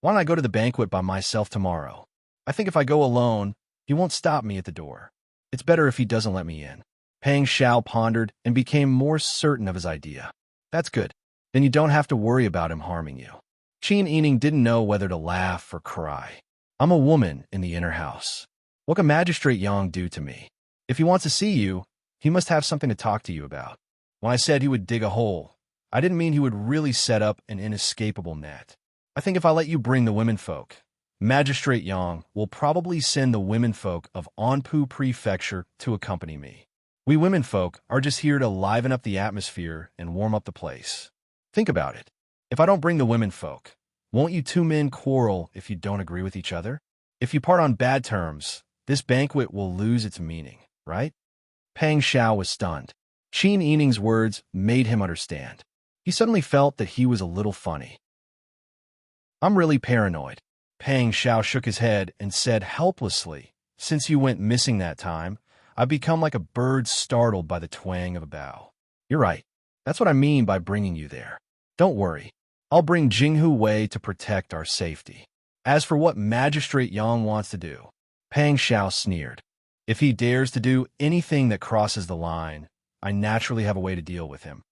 "Why don't I go to the banquet by myself tomorrow? I think if I go alone, he won't stop me at the door. It's better if he doesn't let me in." Pang Xiao pondered and became more certain of his idea. "That's good. Then you don't have to worry about him harming you." Qin Yining didn't know whether to laugh or cry. "I'm a woman in the inner house. What can Magistrate Yang do to me? If he wants to see you, he must have something to talk to you about. When I said he would dig a hole, I didn't mean he would really set up an inescapable net. I think if I let you bring the womenfolk, Magistrate Yang will probably send the womenfolk of Anpu Prefecture to accompany me. We womenfolk are just here to liven up the atmosphere and warm up the place. Think about it. If I don't bring the womenfolk, won't you two men quarrel if you don't agree with each other? If you part on bad terms, this banquet will lose its meaning, right?" Pang Xiao was stunned. Qin Yining's words made him understand. He suddenly felt that he was a little funny. "I'm really paranoid." Pang Xiao shook his head and said helplessly, "Since you went missing that time, I've become like a bird startled by the twang of a bow." "You're right. That's what I mean by bringing you there. Don't worry. I'll bring Jinghu Wei to protect our safety. As for what Magistrate Yang wants to do," Pang Xiao sneered, "if he dares to do anything that crosses the line, I naturally have a way to deal with him."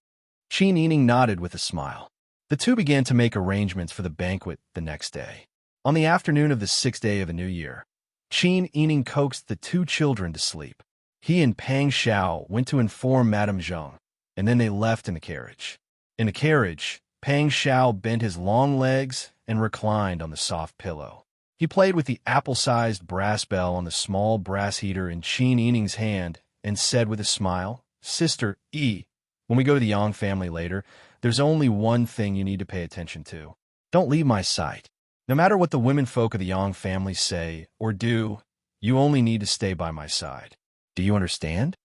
Qin Yining nodded with a smile. The two began to make arrangements for the banquet the next day. On the afternoon of the 6th day of the new year, Qin Yining coaxed the two children to sleep. He and Pang Xiao went to inform Madame Zheng, and then they left in the carriage. In the carriage, Pang Xiao bent his long legs and reclined on the soft pillow. He played with the apple-sized brass bell on the small brass heater in Qin Yining's hand and said with a smile, "Sister E, when we go to the Yang family later, there's only one thing you need to pay attention to. Don't leave my sight. No matter what the womenfolk of the Yang family say or do, you only need to stay by my side. Do you understand?"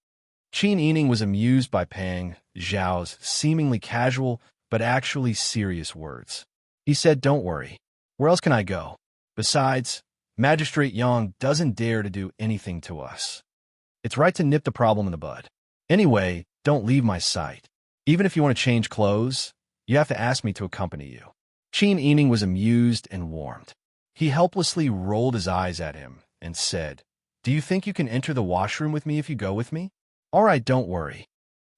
Qin Yining was amused by Pang Xiao's seemingly casual but actually serious words. He said, "Don't worry. Where else can I go? Besides, Magistrate Yang doesn't dare to do anything to us. It's right to nip the problem in the bud. Anyway, don't leave my sight. Even if you want to change clothes, you have to ask me to accompany you." Qin Yining was amused and warmed. He helplessly rolled his eyes at him and said, "Do you think you can enter the washroom with me if you go with me?" "All right, don't worry."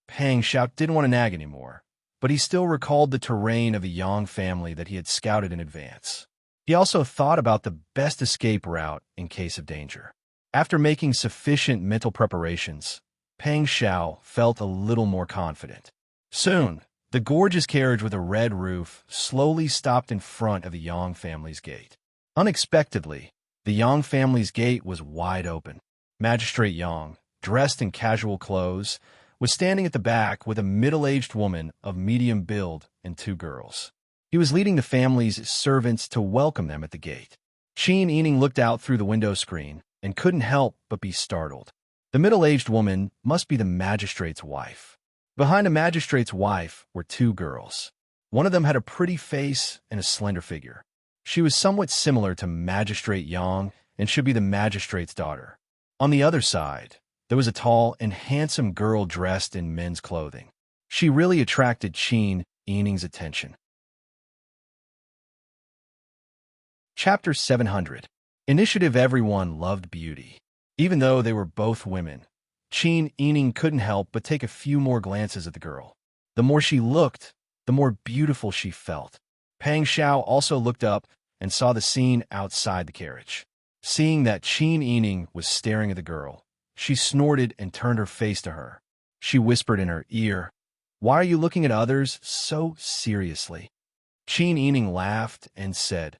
Pang Xiao didn't want to nag anymore, but he still recalled the terrain of the Yang family that he had scouted in advance. He also thought about the best escape route in case of danger. After making sufficient mental preparations, Pang Xiao felt a little more confident. Soon, the gorgeous carriage with a red roof slowly stopped in front of the Yang family's gate. Unexpectedly, The Yang family's gate was wide open. Magistrate Yang, dressed in casual clothes, was standing at the back with a middle-aged woman of medium build and two girls. He was leading the family's servants to welcome them at the gate. Qin Yining looked out through the window screen and couldn't help but be startled. The middle-aged woman must be the magistrate's wife. Behind the magistrate's wife were two girls. One of them had a pretty face and a slender figure. She was somewhat similar to Magistrate Yang and should be the magistrate's daughter. On the other side, there was a tall and handsome girl dressed in men's clothing. She really attracted Qin Yining's attention. Chapter 700. Initiative. Everyone loved beauty. Even though they were both women, Qin Yining couldn't help but take a few more glances at the girl. The more she looked, the more beautiful she felt. Pang Xiao also looked up and saw the scene outside the carriage. Seeing that Qin Yining was staring at the girl, she snorted and turned her face to her. She whispered in her ear, "Why are you looking at others so seriously?" Qin Yining laughed and said,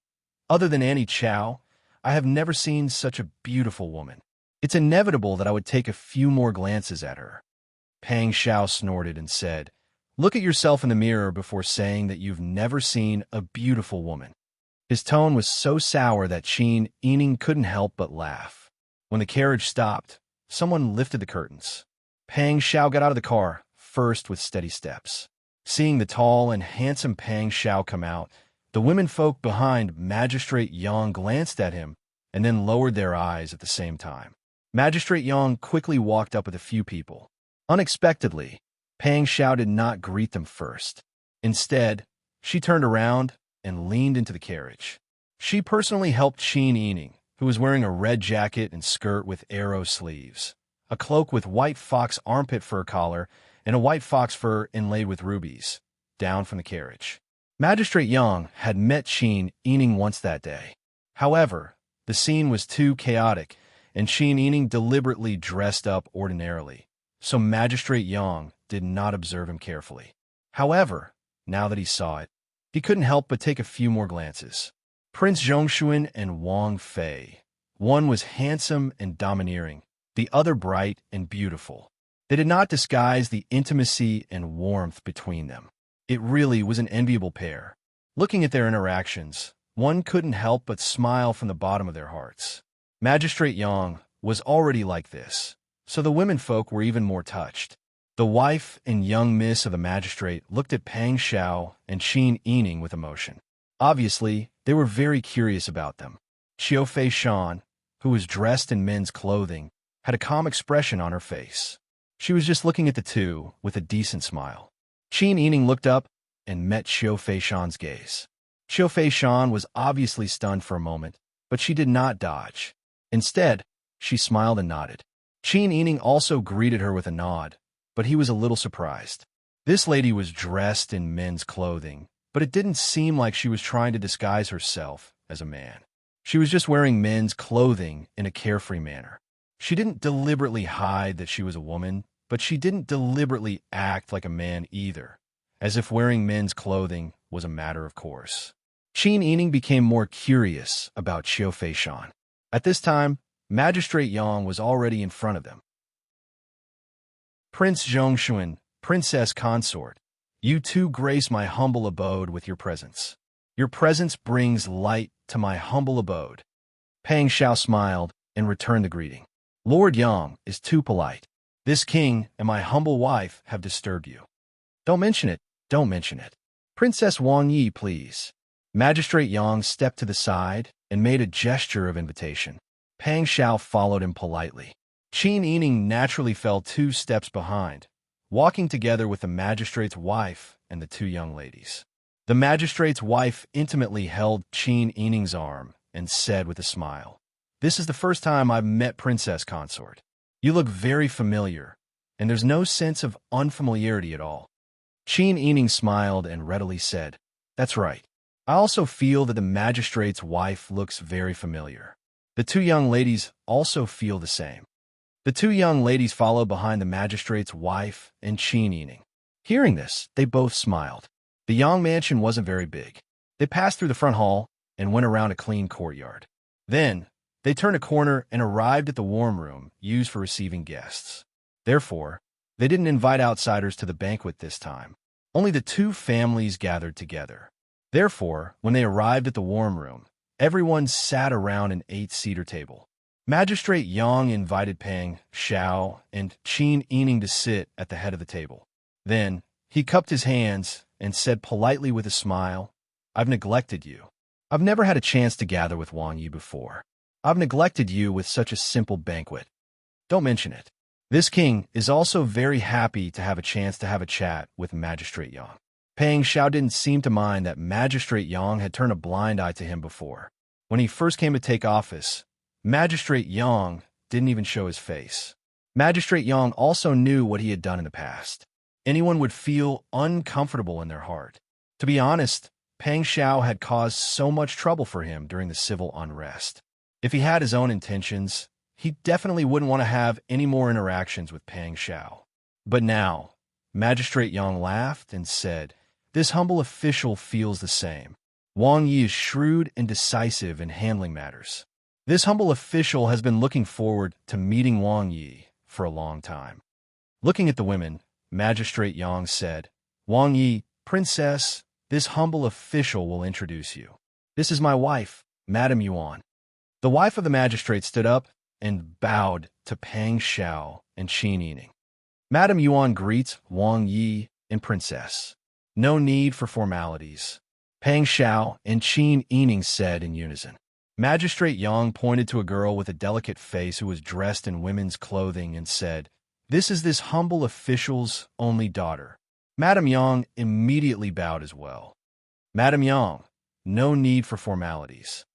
"Other than Annie Chow, I have never seen such a beautiful woman. It's inevitable that I would take a few more glances at her." Pang Xiao snorted and said, "Look at yourself in the mirror before saying that you've never seen a beautiful woman." His tone was so sour that Qin Yining couldn't help but laugh. When the carriage stopped, someone lifted the curtains. Pang Xiao got out of the car, first with steady steps. Seeing the tall and handsome Pang Xiao come out, the womenfolk behind Magistrate Yang glanced at him and then lowered their eyes at the same time. Magistrate Yang quickly walked up with a few people. Unexpectedly, Pang Xiao did not greet them first. Instead, she turned around and leaned into the carriage. She personally helped Qin Yining, who was wearing a red jacket and skirt with arrow sleeves, a cloak with white fox armpit fur collar, and a white fox fur inlaid with rubies, down from the carriage. Magistrate Yang had met Qin Yining once that day. However, the scene was too chaotic, and Qin Yining deliberately dressed up ordinarily, so Magistrate Yang did not observe him carefully. However, now that he saw it, he couldn't help but take a few more glances. Prince Zhongshuan and Wang Fei. One was handsome and domineering, the other bright and beautiful. They did not disguise the intimacy and warmth between them. It really was an enviable pair. Looking at their interactions, one couldn't help but smile from the bottom of their hearts. Magistrate Yang was already like this, so the womenfolk were even more touched. The wife and young miss of the magistrate looked at Pang Xiao and Qin Yining with emotion. Obviously, they were very curious about them. Xiao Fei Shan, who was dressed in men's clothing, had a calm expression on her face. She was just looking at the two with a decent smile. Qin Yining looked up and met Xiao Fei Shan's gaze. Xiao Fei Shan was obviously stunned for a moment, but she did not dodge. Instead, she smiled and nodded. Qin Yining also greeted her with a nod, but he was a little surprised. This lady was dressed in men's clothing, but it didn't seem like she was trying to disguise herself as a man. She was just wearing men's clothing in a carefree manner. She didn't deliberately hide that she was a woman, but she didn't deliberately act like a man either, as if wearing men's clothing was a matter of course. Qin Yining became more curious about Xiao Fei Shan. At this time, Magistrate Yang was already in front of them. "Prince Zhongshuan, Princess Consort, you two grace my humble abode with your presence. Your presence brings light to my humble abode." Pang Xiao smiled and returned the greeting. "Lord Yang is too polite. This king and my humble wife have disturbed you." "Don't mention it, don't mention it. Princess Wang Yi, please." Magistrate Yang stepped to the side and made a gesture of invitation. Pang Xiao followed him politely. Qin Yining naturally fell 2 steps behind, walking together with the magistrate's wife and the 2 young ladies. The magistrate's wife intimately held Qin Yining's arm and said with a smile, "This is the first time I've met Princess Consort. You look very familiar, and there's no sense of unfamiliarity at all." Qin Yining smiled and readily said, "That's right. I also feel that the magistrate's wife looks very familiar." The 2 young ladies also feel the same. The 2 young ladies followed behind the magistrate's wife and Qin Yining. Hearing this, they both smiled. The Yang mansion wasn't very big. They passed through the front hall and went around a clean courtyard. Then, They turned a corner and arrived at the warm room used for receiving guests. Therefore, they didn't invite outsiders to the banquet this time. Only the two families gathered together. Therefore, when they arrived at the warm room, everyone sat around an 8-seater table. Magistrate Yang invited Peng, Xiao, and Qin Yining to sit at the head of the table. Then, he cupped his hands and said politely with a smile, "I've neglected you. I've never had a chance to gather with Wang Yi before. I've neglected you with such a simple banquet. Don't mention it." This king is also very happy to have a chance to have a chat with Magistrate Yang. Peng Xiao didn't seem to mind that Magistrate Yang had turned a blind eye to him before. When he first came to take office, Magistrate Yang didn't even show his face. Magistrate Yang also knew what he had done in the past. Anyone would feel uncomfortable in their heart. To be honest, Peng Xiao had caused so much trouble for him during the civil unrest. If he had his own intentions, he definitely wouldn't want to have any more interactions with Peng Xiao. But now, Magistrate Yang laughed and said, "This humble official feels the same. Wang Yi is shrewd and decisive in handling matters. This humble official has been looking forward to meeting Wang Yi for a long time." Looking at the women, Magistrate Yang said, "Wang Yi, princess, this humble official will introduce you. This is my wife, Madame Yuan." The wife of the magistrate stood up and bowed to Peng Xiao and Qin Yining. "Madame Yuan greets Wang Yi and princess. No need for formalities," Peng Xiao and Qin Yining said in unison. Magistrate Yang pointed to a girl with a delicate face who was dressed in women's clothing and said, "This is this humble official's only daughter." Madame Yang immediately bowed as well. "Madame Yang, no need for formalities."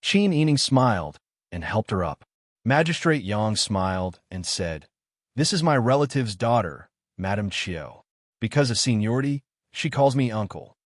Qin Yining smiled and helped her up. Magistrate Yang smiled and said, "This is my relative's daughter, Madame Qiu. Because of seniority, she calls me uncle."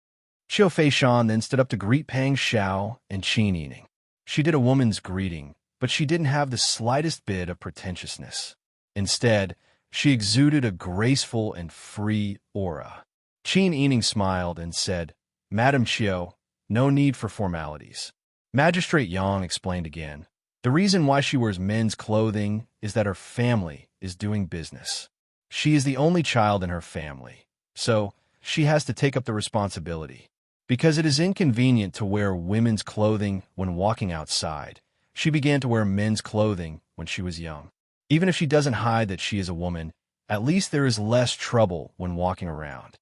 Qiu Feishan then stood up to greet Peng Xiao and Qin Yining. She did a woman's greeting, but she didn't have the slightest bit of pretentiousness. Instead, she exuded a graceful and free aura. Qin Yining smiled and said, "Madame Qiu, no need for formalities." Magistrate Yang explained again, "The reason why she wears men's clothing is that her family is doing business. She is the only child in her family, so she has to take up the responsibility. Because it is inconvenient to wear women's clothing when walking outside, she began to wear men's clothing when she was young. Even if she doesn't hide that she is a woman, at least there is less trouble when walking around."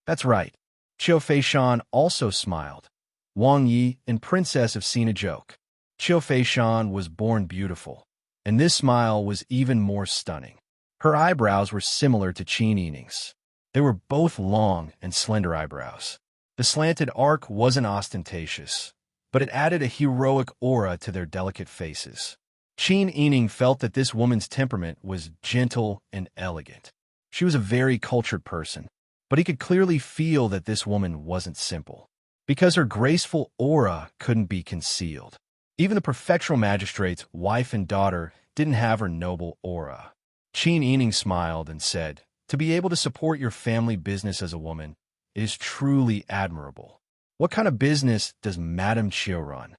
"That's right." Qiu Feishan also smiled. "Wang Yi and princess have seen a joke." Qiu Feishan was born beautiful, and this smile was even more stunning. Her eyebrows were similar to Qin Yining's. They were both long and slender eyebrows. The slanted arc wasn't ostentatious, but it added a heroic aura to their delicate faces. Qin Yining felt that this woman's temperament was gentle and elegant. She was a very cultured person, but he could clearly feel that this woman wasn't simple, because her graceful aura couldn't be concealed. Even the prefectural magistrate's wife and daughter didn't have her noble aura. Qin Yining smiled and said, "To be able to support your family business as a woman, it is truly admirable. What kind of business does Madame Qiu run?"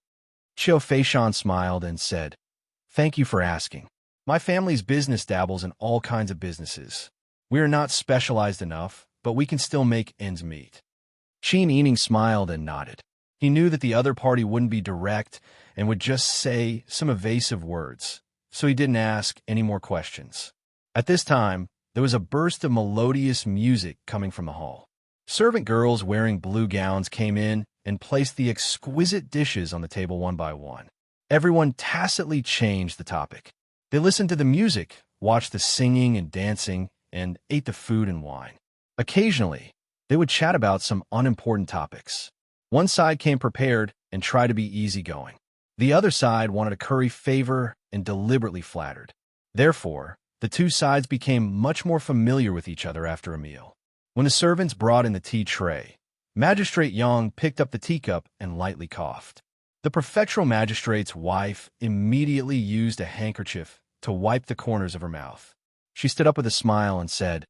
Qiu Feishan smiled and said, "Thank you for asking. My family's business dabbles in all kinds of businesses. We are not specialized enough, but we can still make ends meet." Qin Yining smiled and nodded. He knew that the other party wouldn't be direct and would just say some evasive words, so he didn't ask any more questions. At this time, there was a burst of melodious music coming from the hall. Servant girls wearing blue gowns came in and placed the exquisite dishes on the table one by one. Everyone tacitly changed the topic. They listened to the music, watched the singing and dancing, and ate the food and wine. Occasionally, they would chat about some unimportant topics. One side came prepared and tried to be easygoing. The other side wanted to curry favor and deliberately flattered. Therefore, the two sides became much more familiar with each other after a meal. When the servants brought in the tea tray, Magistrate Yang picked up the teacup and lightly coughed. The prefectural magistrate's wife immediately used a handkerchief to wipe the corners of her mouth. She stood up with a smile and said,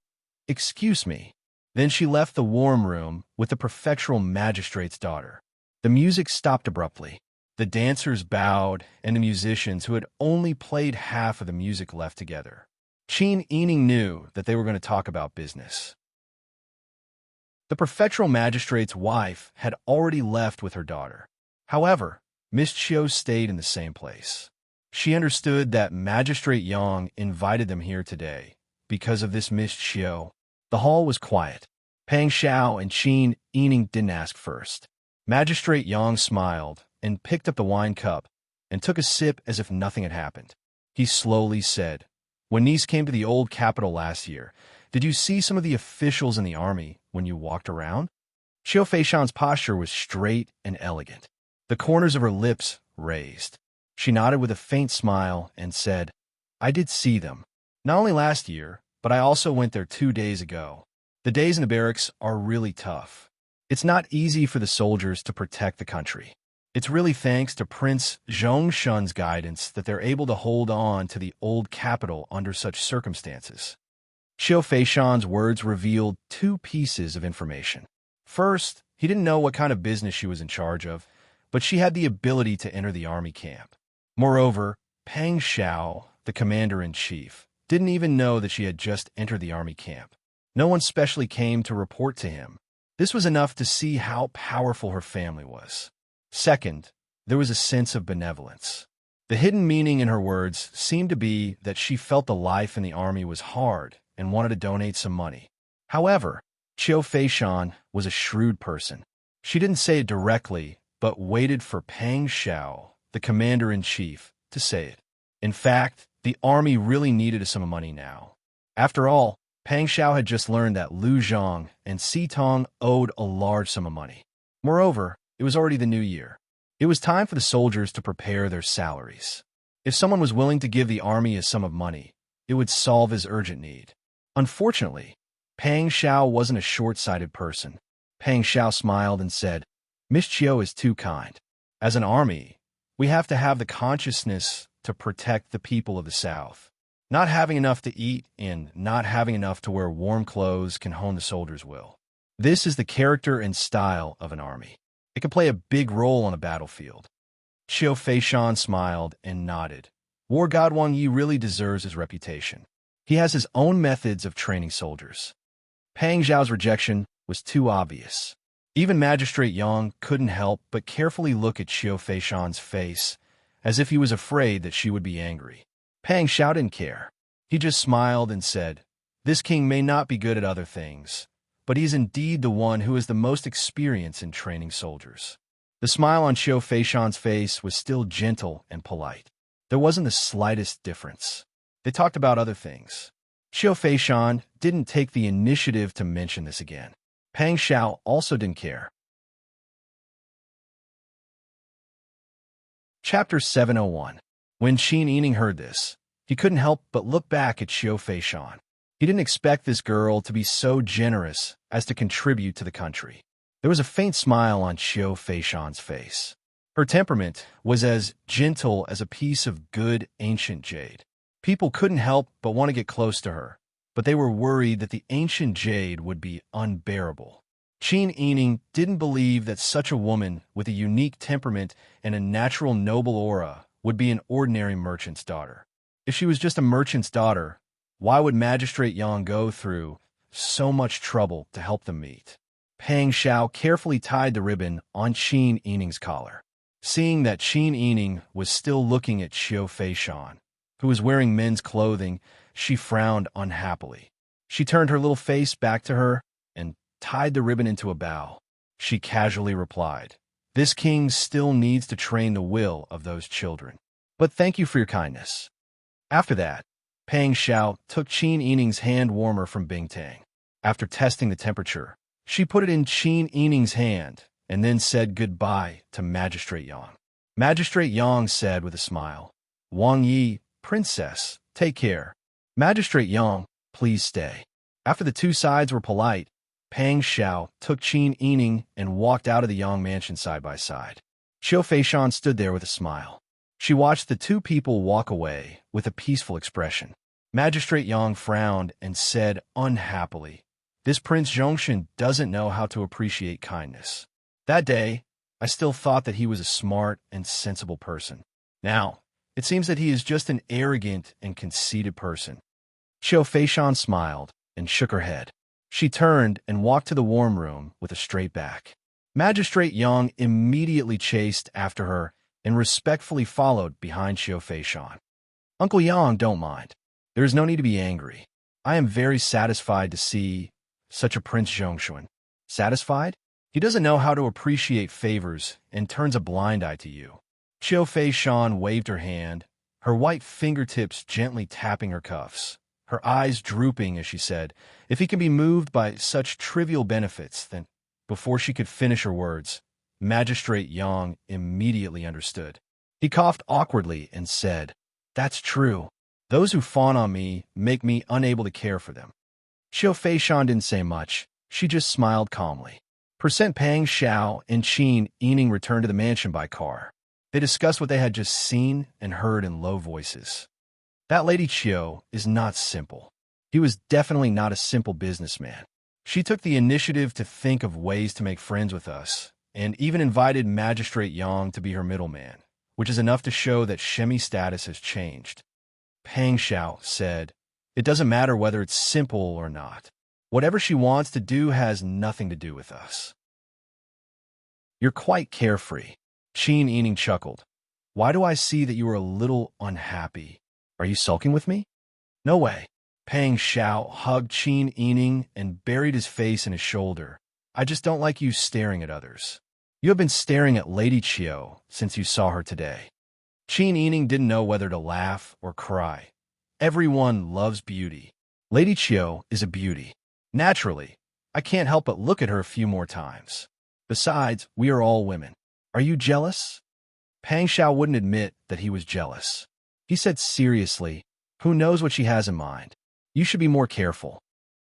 "Excuse me." Then she left the warm room with the prefectural magistrate's daughter. The music stopped abruptly. The dancers bowed, and the musicians, who had only played half of the music, left together. Qin Yining knew that they were going to talk about business. The prefectural magistrate's wife had already left with her daughter. However, Miss Chiu stayed in the same place. She understood that Magistrate Yang invited them here today. Because of this Miss Chiu, the hall was quiet. Pang Xiao and Qin Yining didn't ask first. Magistrate Yang smiled and picked up the wine cup and took a sip as if nothing had happened. He slowly said, "When Nice came to the old capital last year, did you see some of the officials in the army when you walked around?" Xiu Feishan's posture was straight and elegant. The corners of her lips raised. She nodded with a faint smile and said, "I did see them. Not only last year, but I also went there 2 days ago. The days in the barracks are really tough. It's not easy for the soldiers to protect the country. It's really thanks to Prince Zhongshan's guidance that they're able to hold on to the old capital under such circumstances." Xiu Feishan's words revealed 2 pieces of information. First, he didn't know what kind of business she was in charge of, but she had the ability to enter the army camp. Moreover, Pang Xiao, the commander-in-chief, didn't even know that she had just entered the army camp. No one specially came to report to him. This was enough to see how powerful her family was. Second, there was a sense of benevolence. The hidden meaning in her words seemed to be that she felt the life in the army was hard and wanted to donate some money. However, Xiu Feishan was a shrewd person. She didn't say it directly, but waited for Pang Xiao, the commander-in-chief, to say it. In fact, the army really needed some money now. After all, Pang Xiao had just learned that Lu Zhang and Si Tong owed a large sum of money. Moreover, it was already the new year. It was time for the soldiers to prepare their salaries. If someone was willing to give the army a sum of money, it would solve his urgent need. Unfortunately, Pang Xiao wasn't a short-sighted person. Pang Xiao smiled and said, "Miss Chiu is too kind. As an army, we have to have the consciousness to protect the people of the South. Not having enough to eat and not having enough to wear warm clothes can hone the soldiers' will. This is the character and style of an army. It can play a big role on a battlefield." Xiu Feishan smiled and nodded. War God Wang Yi really deserves his reputation. He has his own methods of training soldiers. Pang Zhao's rejection was too obvious. Even Magistrate Yang couldn't help but carefully look at Xiu Feishan's face, as if he was afraid that she would be angry. Pang Xiao didn't care. He just smiled and said, "This king may not be good at other things, but he's indeed the one who has the most experience in training soldiers." The smile on Xiu Feishan's face was still gentle and polite. There wasn't the slightest difference. They talked about other things. Xiu Feishan didn't take the initiative to mention this again. Pang Xiao also didn't care. Chapter 701. When Qin Yining heard this, he couldn't help but look back at Xiu Feishan. He didn't expect this girl to be so generous as to contribute to the country. There was a faint smile on Xiu Feishan's face. Her temperament was as gentle as a piece of good ancient jade. People couldn't help but want to get close to her, but they were worried that the ancient jade would be unbearable. Qin Yining didn't believe that such a woman with a unique temperament and a natural noble aura would be an ordinary merchant's daughter. If she was just a merchant's daughter, why would Magistrate Yang go through so much trouble to help them meet? Pang Xiao carefully tied the ribbon on Qin Yining's collar. Seeing that Qin Yining was still looking at Xiu Feishan, who was wearing men's clothing, she frowned unhappily. She turned her little face back to her and tied the ribbon into a bow. She casually replied, "This king still needs to train the will of those children. But thank you for your kindness." After that, Pang Xiao took Qin Yining's hand warmer from Bingtang. After testing the temperature, she put it in Qin Yining's hand and then said goodbye to Magistrate Yang. Magistrate Yang said with a smile, "Wang Yi, Princess, take care. Magistrate Yang, please stay." After the two sides were polite, Pang Xiao took Qin Yining and walked out of the Yang mansion side by side. Xiu Feishan stood there with a smile. She watched the two people walk away with a peaceful expression. Magistrate Yang frowned and said unhappily, "This Prince Zhongshan doesn't know how to appreciate kindness." That day, I still thought that he was a smart and sensible person. Now, it seems that he is just an arrogant and conceited person. Xiao Feishan smiled and shook her head. She turned and walked to the warm room with a straight back. Magistrate Yang immediately chased after her and respectfully followed behind Xiao Feishan. Uncle Yang, don't mind. There is no need to be angry. I am very satisfied to see such a Prince Zhongshuan. Satisfied? He doesn't know how to appreciate favors and turns a blind eye to you. Xiao Feishan waved her hand, her white fingertips gently tapping her cuffs, her eyes drooping as she said, if he can be moved by such trivial benefits, then, before she could finish her words, Magistrate Yang immediately understood. He coughed awkwardly and said, "That's true. Those who fawn on me make me unable to care for them." Xiao Feishan didn't say much. She just smiled calmly. Percent Pang Xiao and Qin Yining returned to the mansion by car. They discussed what they had just seen and heard in low voices. That Lady Qiu is not simple. He was definitely not a simple businessman. She took the initiative to think of ways to make friends with us, and even invited Magistrate Yang to be her middleman, which is enough to show that Shemi's status has changed. Pang Xiao said, "It doesn't matter whether it's simple or not. Whatever she wants to do has nothing to do with us." "You're quite carefree." Qin Yining chuckled. "Why do I see that you are a little unhappy? Are you sulking with me?" "No way." Pang Xiao hugged Qin Yining and buried his face in his shoulder. "I just don't like you staring at others. You have been staring at Lady Qiu since you saw her today." Qin Yining didn't know whether to laugh or cry. Everyone loves beauty. Lady Qiu is a beauty. Naturally, I can't help but look at her a few more times. Besides, we are all women. Are you jealous? Pang Xiao wouldn't admit that he was jealous. He said seriously, "Who knows what she has in mind? You should be more careful."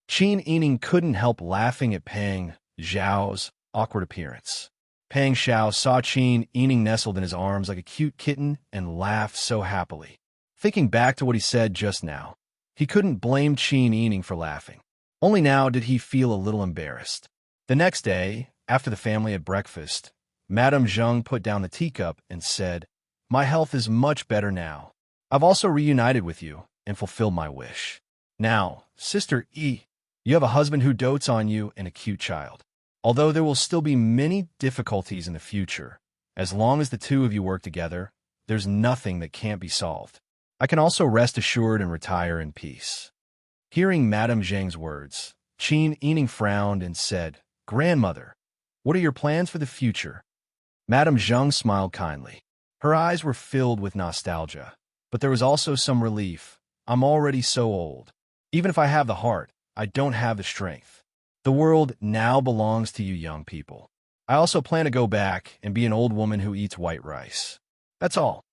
Qin Yining couldn't help laughing at Pang Xiao's awkward appearance. Pang Xiao saw Qin Yining nestled in his arms like a cute kitten and laughed so happily. Thinking back to what he said just now, he couldn't blame Qin Yining for laughing. Only now did he feel a little embarrassed. The next day, after the family had breakfast, Madame Zheng put down the teacup and said, "My health is much better now. I've also reunited with you and fulfilled my wish. Now, Sister Yi, you have a husband who dotes on you and a cute child. Although there will still be many difficulties in the future, as long as the two of you work together, there's nothing that can't be solved. I can also rest assured and retire in peace." Hearing Madame Zheng's words, Qin Yining frowned and said, "Grandmother, what are your plans for the future?" Madame Zheng smiled kindly. Her eyes were filled with nostalgia, but there was also some relief. "I'm already so old. Even if I have the heart, I don't have the strength. The world now belongs to you young people. I also plan to go back and be an old woman who eats white rice. That's all."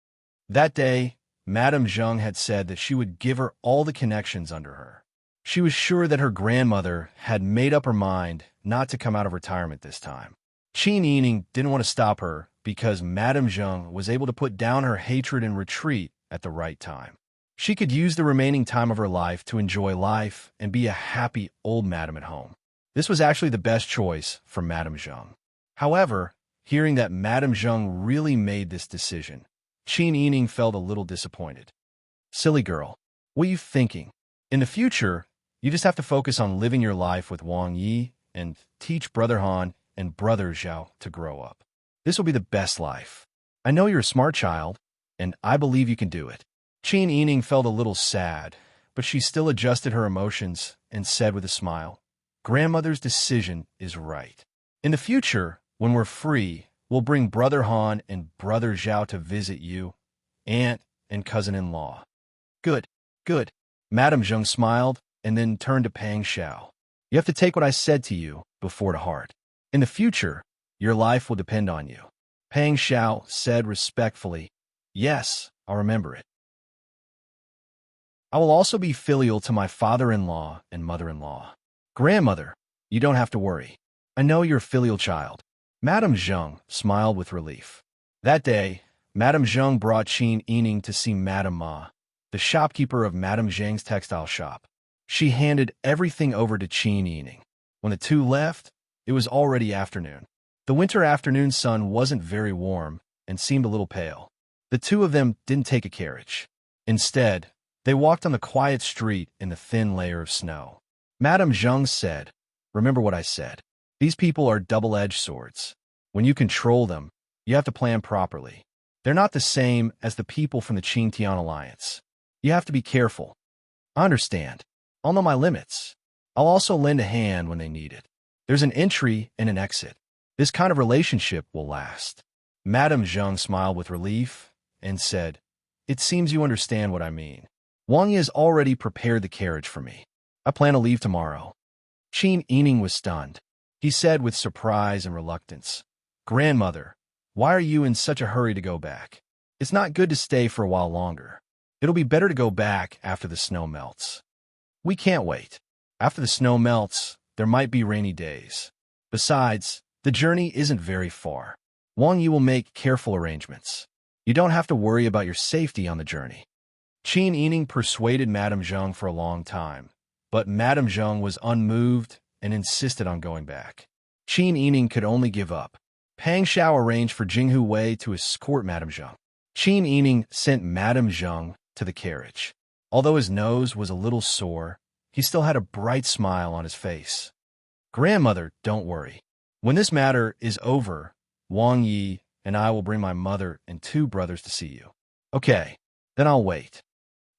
That day, Madame Zheng had said that she would give her all the connections under her. She was sure that her grandmother had made up her mind not to come out of retirement this time. Qin Yining didn't want to stop her because Madame Zheng was able to put down her hatred and retreat at the right time. She could use the remaining time of her life to enjoy life and be a happy old madam at home. This was actually the best choice for Madame Zheng. However, hearing that Madame Zheng really made this decision, Qin Yining felt a little disappointed. "Silly girl, what are you thinking? In the future, you just have to focus on living your life with Wang Yi and teach Brother Han and Brother Zhao to grow up. This will be the best life. I know you're a smart child, and I believe you can do it." Qin Yining felt a little sad, but she still adjusted her emotions and said with a smile, "Grandmother's decision is right. In the future, when we're free, we'll bring Brother Han and Brother Zhao to visit you, aunt and cousin-in-law." "Good, good." Madame Zheng smiled and then turned to Pang Xiao. "You have to take what I said to you before to heart. In the future, your life will depend on you." Pang Xiao said respectfully, "Yes, I'll remember it. I will also be filial to my father-in-law and mother-in-law." "Grandmother, you don't have to worry. I know you're a filial child." Madame Zheng smiled with relief. That day, Madame Zheng brought Qin Yining to see Madame Ma, the shopkeeper of Madame Zheng's textile shop. She handed everything over to Qin Yining. When the two left, it was already afternoon. The winter afternoon sun wasn't very warm and seemed a little pale. The two of them didn't take a carriage. Instead, they walked on the quiet street in the thin layer of snow. Madame Zheng said, "Remember what I said. These people are double-edged swords. When you control them, you have to plan properly. They're not the same as the people from the Qingtian Alliance. You have to be careful." "I understand. I'll know my limits. I'll also lend a hand when they need it. There's an entry and an exit. This kind of relationship will last." Madame Zheng smiled with relief and said, "It seems you understand what I mean. Wang Yi has already prepared the carriage for me. I plan to leave tomorrow." Qin Yining was stunned. He said with surprise and reluctance, "Grandmother, why are you in such a hurry to go back? It's not good to stay for a while longer. It'll be better to go back after the snow melts." "We can't wait. After the snow melts, there might be rainy days. Besides, the journey isn't very far. Wang Yi will make careful arrangements. You don't have to worry about your safety on the journey." Qin Yining persuaded Madame Zheng for a long time, but Madame Zheng was unmoved and insisted on going back. Qin Yining could only give up. Pang Xiao arranged for Jinghu Wei to escort Madame Zheng. Qin Yining sent Madame Zheng to the carriage. Although his nose was a little sore, he still had a bright smile on his face. "Grandmother, don't worry. When this matter is over, Wang Yi and I will bring my mother and 2 brothers to see you." "Okay, then I'll wait."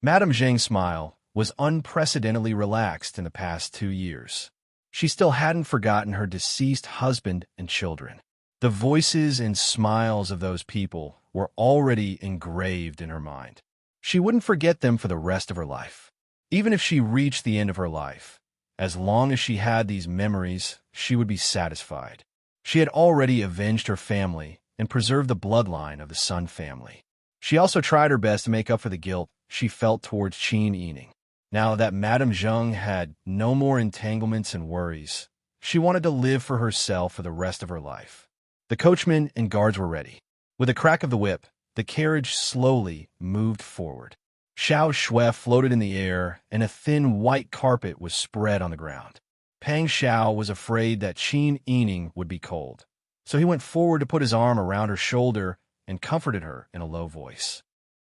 Madame Zheng's smile was unprecedentedly relaxed in the past 2 years. She still hadn't forgotten her deceased husband and children. The voices and smiles of those people were already engraved in her mind. She wouldn't forget them for the rest of her life. Even if she reached the end of her life, as long as she had these memories, she would be satisfied. She had already avenged her family and preserved the bloodline of the Sun family. She also tried her best to make up for the guilt she felt towards Qin Yining. Now that Madame Zheng had no more entanglements and worries, she wanted to live for herself for the rest of her life. The coachman and guards were ready. With a crack of the whip, the carriage slowly moved forward. Xiao Shui floated in the air, and a thin white carpet was spread on the ground. Pang Xiao was afraid that Qin Yining would be cold, so he went forward to put his arm around her shoulder and comforted her in a low voice.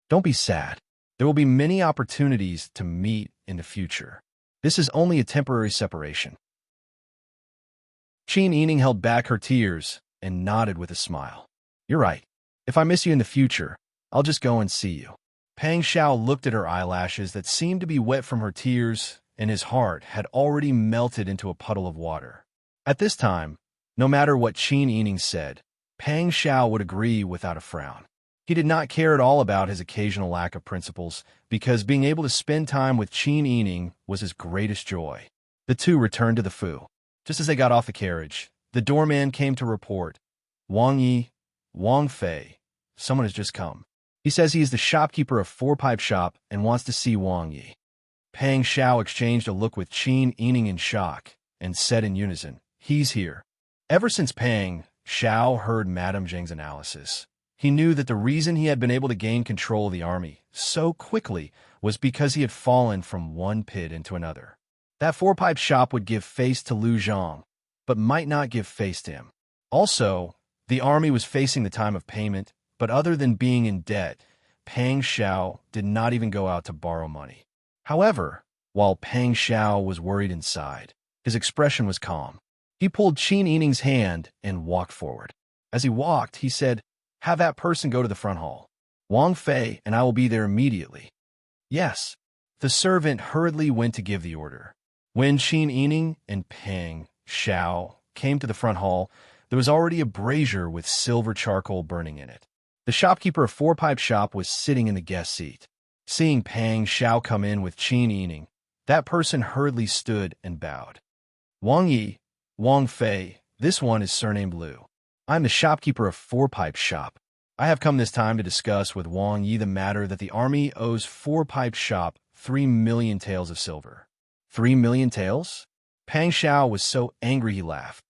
"Don't be sad. There will be many opportunities to meet in the future. This is only a temporary separation." Qin Yining held back her tears and nodded with a smile. "You're right. If I miss you in the future, I'll just go and see you." Pang Xiao looked at her eyelashes that seemed to be wet from her tears, and his heart had already melted into a puddle of water. At this time, no matter what Qin Yining said, Pang Xiao would agree without a frown. He did not care at all about his occasional lack of principles, because being able to spend time with Qin Yining was his greatest joy. The two returned to the Fu. Just as they got off the carriage, the doorman came to report, "Wang Yi, Wang Fei, someone has just come. He says he is the shopkeeper of Four Pipe Shop and wants to see Wang Yi." Pang Xiao exchanged a look with Qin Yining in shock and said in unison, "He's here." Ever since Pang Xiao heard Madame Zheng's analysis, he knew that the reason he had been able to gain control of the army so quickly was because he had fallen from one pit into another. That four-pipe shop would give face to Lu Zhang, but might not give face to him. Also, the army was facing the time of payment, but other than being in debt, Pang Xiao did not even go out to borrow money. However, while Pang Xiao was worried inside, his expression was calm. He pulled Qin Yining's hand and walked forward. As he walked, he said, "Have that person go to the front hall. Wang Fei and I will be there immediately." "Yes." The servant hurriedly went to give the order. When Qin Yining and Pang Xiao came to the front hall, there was already a brazier with silver charcoal burning in it. The shopkeeper of Four Pipe Shop was sitting in the guest seat. Seeing Pang Xiao come in with Qin Yining, that person hurriedly stood and bowed. "Wang Yi, Wang Fei, this one is surnamed Lu. I am the shopkeeper of Four Pipe Shop. I have come this time to discuss with Wang Yi the matter that the army owes Four Pipe Shop 3 million taels of silver." 3 million taels? Pang Xiao was so angry he laughed.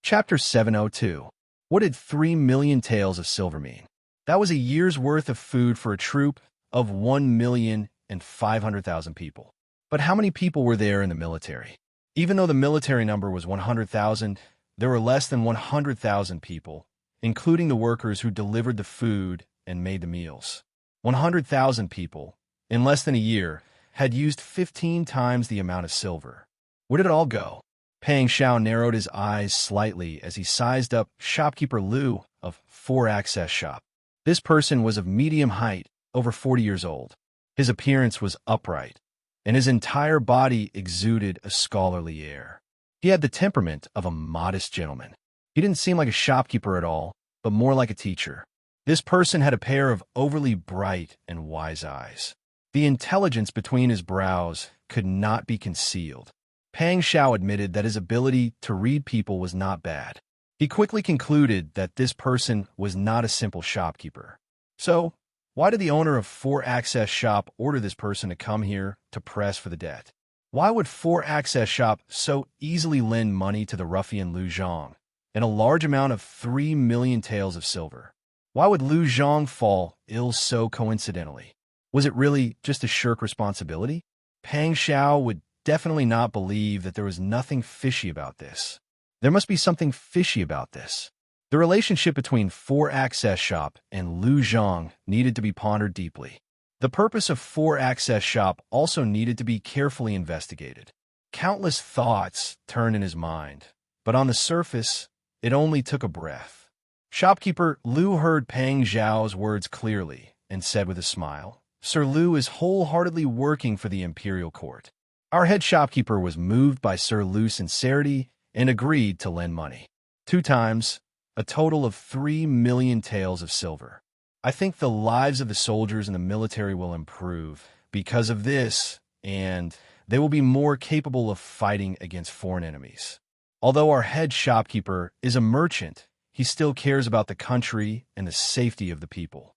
Chapter 702. What did 3 million taels of silver mean? That was a year's worth of food for a troop of 1,500,000 people. But how many people were there in the military? Even though the military number was 100,000, there were less than 100,000 people, including the workers who delivered the food and made the meals. 100,000 people, in less than a year, had used 15 times the amount of silver. Where did it all go? Pang Xiao narrowed his eyes slightly as he sized up shopkeeper Lu of 4 Access Shop. This person was of medium height, over 40 years old. His appearance was upright, and his entire body exuded a scholarly air. He had the temperament of a modest gentleman. He didn't seem like a shopkeeper at all, but more like a teacher. This person had a pair of overly bright and wise eyes. The intelligence between his brows could not be concealed. Pang Xiao admitted that his ability to read people was not bad. He quickly concluded that this person was not a simple shopkeeper. So, why did the owner of 4 Access Shop order this person to come here to press for the debt? Why would 4 Access Shop so easily lend money to the ruffian Lu Zhang and a large amount of 3 million taels of silver? Why would Lu Zhang fall ill so coincidentally? Was it really just a shirk responsibility? Pang Xiao would definitely not believe that there was nothing fishy about this. There must be something fishy about this. The relationship between 4 Access Shop and Lu Zhang needed to be pondered deeply. The purpose of 4 Access Shop also needed to be carefully investigated. Countless thoughts turned in his mind, but on the surface, it only took a breath. Shopkeeper Lu heard Pang Xiao's words clearly and said with a smile, "Sir Lu is wholeheartedly working for the imperial court." Our head shopkeeper was moved by Sir Lu's sincerity and agreed to lend money. 2 times, a total of 3 million taels of silver. I think the lives of the soldiers in the military will improve because of this, and they will be more capable of fighting against foreign enemies. Although our head shopkeeper is a merchant, he still cares about the country and the safety of the people.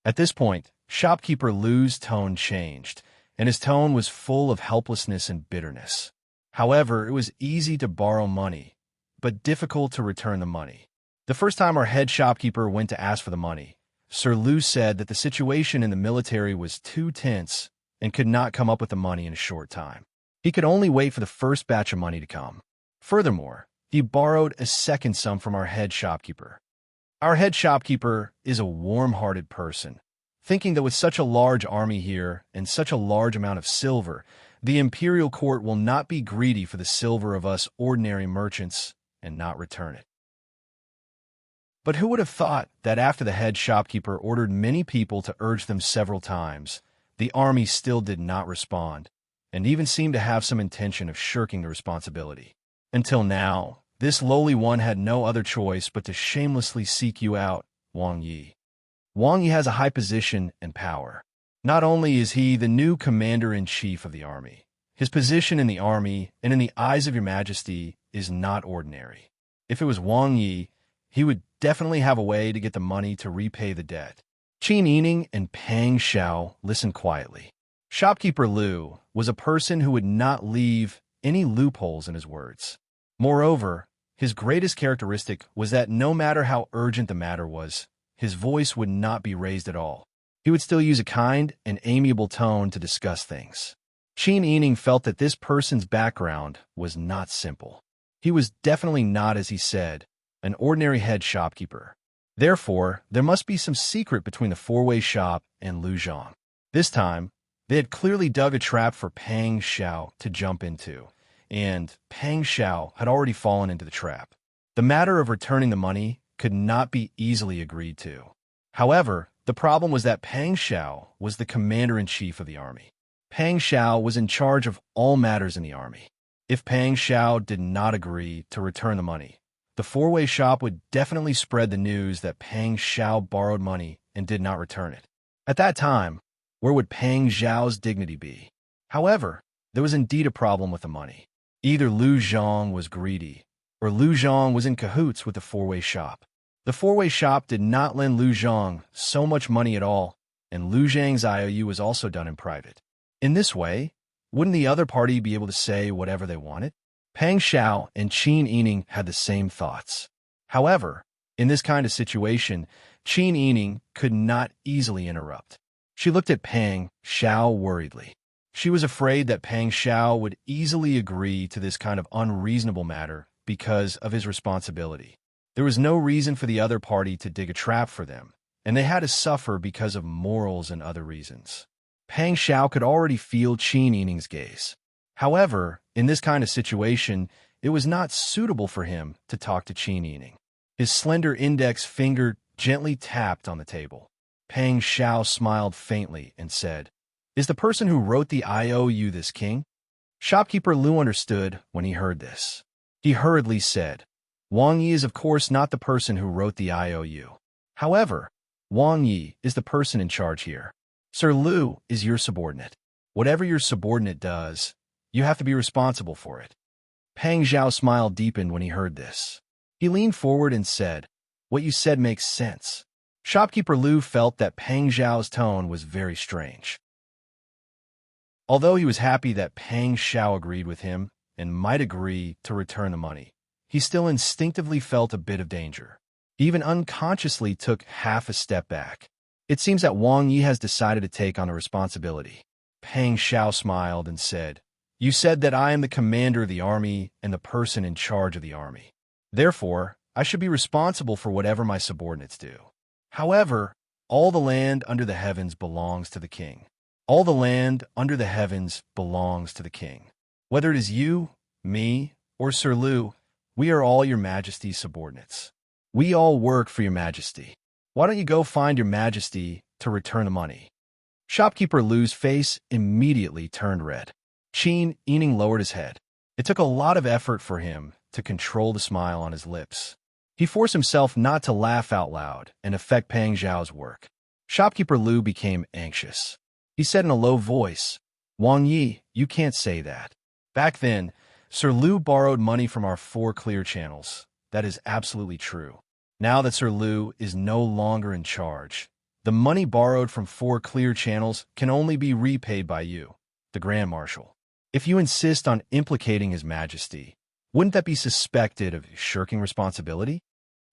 At this point, shopkeeper Lu's tone changed, and his tone was full of helplessness and bitterness. However, it was easy to borrow money, but difficult to return the money. The first time our head shopkeeper went to ask for the money, Sir Lu said that the situation in the military was too tense and could not come up with the money in a short time. He could only wait for the first batch of money to come. Furthermore, he borrowed a second sum from our head shopkeeper. Our head shopkeeper is a warm-hearted person, thinking that with such a large army here and such a large amount of silver, the imperial court will not be greedy for the silver of us ordinary merchants and not return it. But who would have thought that after the head shopkeeper ordered many people to urge them several times, the army still did not respond, and even seemed to have some intention of shirking the responsibility. Until now, this lowly one had no other choice but to shamelessly seek you out, Wang Yi. Wang Yi has a high position and power. Not only is he the new commander-in-chief of the army, his position in the army and in the eyes of your majesty is not ordinary. If it was Wang Yi, he would definitely have a way to get the money to repay the debt. Qin Yining and Pang Xiao listened quietly. Shopkeeper Lu was a person who would not leave any loopholes in his words. Moreover, his greatest characteristic was that no matter how urgent the matter was, his voice would not be raised at all. He would still use a kind and amiable tone to discuss things. Qin Yining felt that this person's background was not simple. He was definitely not, as he said, an ordinary head shopkeeper. Therefore, there must be some secret between the 4-way shop and Lu Zhang. This time, they had clearly dug a trap for Pang Xiao to jump into, and Pang Xiao had already fallen into the trap. The matter of returning the money could not be easily agreed to. However, the problem was that Pang Xiao was the commander-in-chief of the army. Pang Xiao was in charge of all matters in the army. If Pang Xiao did not agree to return the money, the 4-way shop would definitely spread the news that Pang Xiao borrowed money and did not return it. At that time, where would Pang Xiao's dignity be? However, there was indeed a problem with the money. Either Lu Zhang was greedy, or Lu Zhang was in cahoots with the 4-way shop. The 4-way shop did not lend Lu Zhang so much money at all, and Lu Zhang's IOU was also done in private. In this way, wouldn't the other party be able to say whatever they wanted? Pang Xiao and Qin Yining had the same thoughts. However, in this kind of situation, Qin Yining could not easily interrupt. She looked at Pang Xiao worriedly. She was afraid that Pang Xiao would easily agree to this kind of unreasonable matter because of his responsibility. There was no reason for the other party to dig a trap for them, and they had to suffer because of morals and other reasons. Pang Xiao could already feel Qin Yining's gaze. However, in this kind of situation, it was not suitable for him to talk to Qin Yining. His slender index finger gently tapped on the table. Pang Xiao smiled faintly and said, "Is the person who wrote the IOU this king?" Shopkeeper Lu understood when he heard this. He hurriedly said, "Wang Yi is of course not the person who wrote the IOU. However, Wang Yi is the person in charge here. Sir Lu is your subordinate. Whatever your subordinate does, you have to be responsible for it." Pang Xiao's smile deepened when he heard this. He leaned forward and said, "What you said makes sense." Shopkeeper Lu felt that Pang Xiao's tone was very strange. Although he was happy that Pang Xiao agreed with him and might agree to return the money, he still instinctively felt a bit of danger. He even unconsciously took half a step back. It seems that Wang Yi has decided to take on the responsibility. Pang Xiao smiled and said, "You said that I am the commander of the army and the person in charge of the army. Therefore, I should be responsible for whatever my subordinates do. However, all the land under the heavens belongs to the king. All the land under the heavens belongs to the king. Whether it is you, me, or Sir Lu, we are all your majesty's subordinates. We all work for your majesty. Why don't you go find your majesty to return the money?" Shopkeeper Lu's face immediately turned red. Qin Yining lowered his head. It took a lot of effort for him to control the smile on his lips. He forced himself not to laugh out loud and affect Pang Xiao's work. Shopkeeper Lu became anxious. He said in a low voice, "Wang Yi, you can't say that. Back then, Sir Lu borrowed money from our 4 clear channels. That is absolutely true. Now that Sir Lu is no longer in charge, the money borrowed from 4 clear channels can only be repaid by you, the Grand Marshal. If you insist on implicating His Majesty, wouldn't that be suspected of shirking responsibility?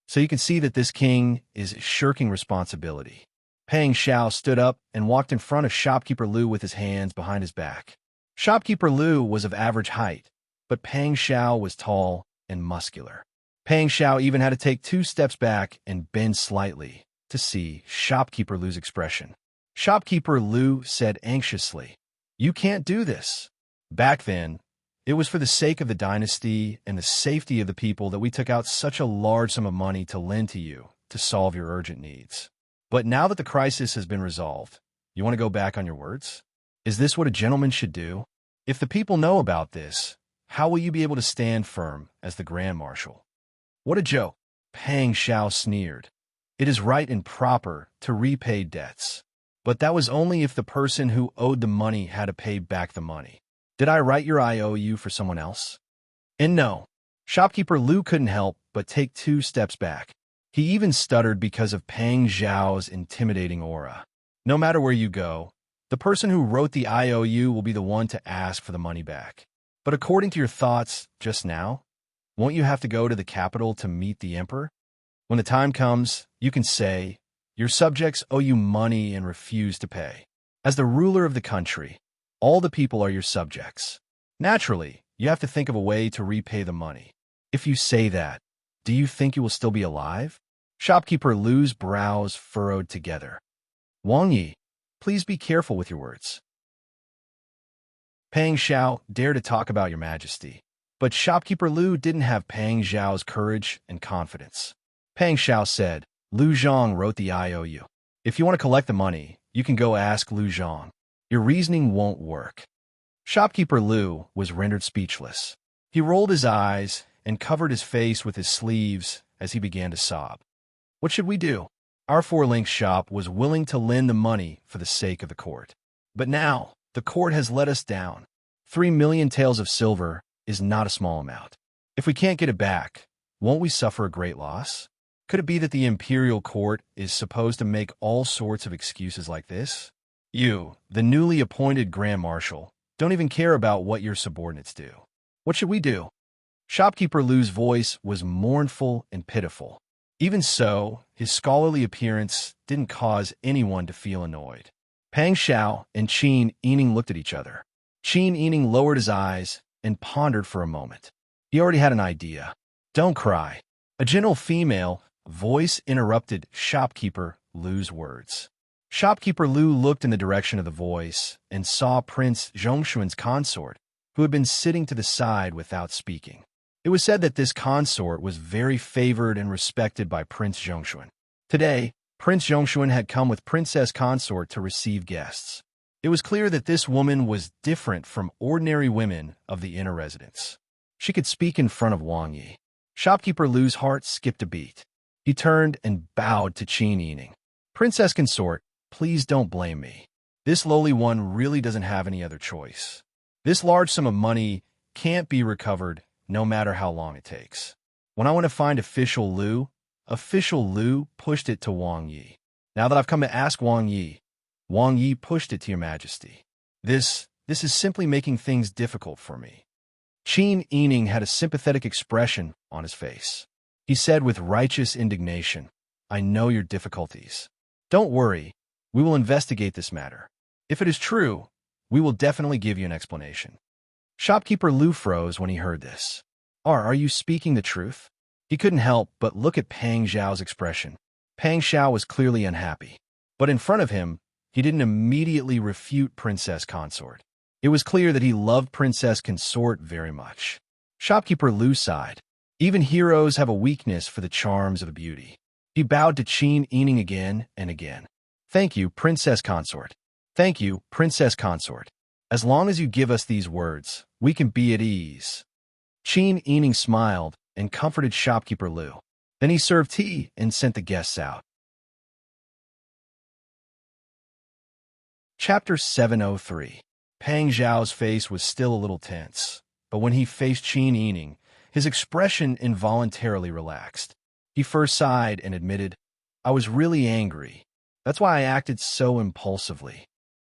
So you can see that this king is shirking responsibility." Pang Xiao stood up and walked in front of Shopkeeper Lu with his hands behind his back. Shopkeeper Lu was of average height, but Pang Xiao was tall and muscular. Pang Xiao even had to take 2 steps back and bend slightly to see Shopkeeper Lu's expression. Shopkeeper Lu said anxiously, "You can't do this. Back then, it was for the sake of the dynasty and the safety of the people that we took out such a large sum of money to lend to you to solve your urgent needs. But now that the crisis has been resolved, you want to go back on your words? Is this what a gentleman should do? If the people know about this, how will you be able to stand firm as the Grand Marshal?" "What a joke!" Pang Xiao sneered. "It is right and proper to repay debts. But that was only if the person who owed the money had to pay back the money. Did I write your IOU for someone else?" And no, Shopkeeper Lu couldn't help but take 2 steps back. He even stuttered because of Pang Xiao's intimidating aura. No matter where you go, the person who wrote the IOU will be the one to ask for the money back. But according to your thoughts just now, won't you have to go to the capital to meet the emperor? When the time comes, you can say, your subjects owe you money and refuse to pay. As the ruler of the country, all the people are your subjects. Naturally, you have to think of a way to repay the money. If you say that, do you think you will still be alive?" Shopkeeper Lu's brows furrowed together. "Wang Yi, please be careful with your words." Pang Xiao dared to talk about your majesty, but Shopkeeper Lu didn't have Pang Xiao's courage and confidence. Pang Xiao said, "Lu Zhang wrote the IOU. If you want to collect the money, you can go ask Lu Zhang. Your reasoning won't work." Shopkeeper Lu was rendered speechless. He rolled his eyes and covered his face with his sleeves as he began to sob. "What should we do? Our 4-link shop was willing to lend the money for the sake of the court. But now, the court has let us down. 3 million taels of silver is not a small amount. If we can't get it back, won't we suffer a great loss? Could it be that the imperial court is supposed to make all sorts of excuses like this? You, the newly appointed Grand Marshal, don't even care about what your subordinates do. What should we do?" Shopkeeper Lu's voice was mournful and pitiful. Even so, his scholarly appearance didn't cause anyone to feel annoyed. Pang Xiao and Qin Yining looked at each other. Qin Yining lowered his eyes and pondered for a moment. He already had an idea. Don't cry. A gentle female voice interrupted shopkeeper Lu's words. Shopkeeper Lu looked in the direction of the voice and saw Prince Zhongshuan's consort, who had been sitting to the side without speaking. It was said that this consort was very favored and respected by Prince Zhongshuan. Today, Prince Zhongshuan had come with Princess Consort to receive guests. It was clear that this woman was different from ordinary women of the inner residence. She could speak in front of Wang Yi. Shopkeeper Lu's heart skipped a beat. He turned and bowed to Qin Yining. Princess Consort, please don't blame me. This lowly one really doesn't have any other choice. This large sum of money can't be recovered no matter how long it takes. When I want to find Official Lu pushed it to Wang Yi. Now that I've come to ask Wang Yi pushed it to your majesty. This is simply making things difficult for me. Qin Yining had a sympathetic expression on his face. He said with righteous indignation, I know your difficulties. Don't worry, we will investigate this matter. If it is true, we will definitely give you an explanation. Shopkeeper Lu froze when he heard this. Are you speaking the truth? He couldn't help but look at Pang Zhao's expression. Pang Zhao was clearly unhappy. But in front of him, he didn't immediately refute Princess Consort. It was clear that he loved Princess Consort very much. Shopkeeper Lu sighed. Even heroes have a weakness for the charms of a beauty. He bowed to Qin Yining again and again. Thank you, Princess Consort. Thank you, Princess Consort. As long as you give us these words, we can be at ease. Qin Yining smiled and comforted Shopkeeper Lu. Then he served tea and sent the guests out. Chapter 703. Pang Zhao's face was still a little tense, but when he faced Qin Yining, his expression involuntarily relaxed. He first sighed and admitted, I was really angry. That's why I acted so impulsively.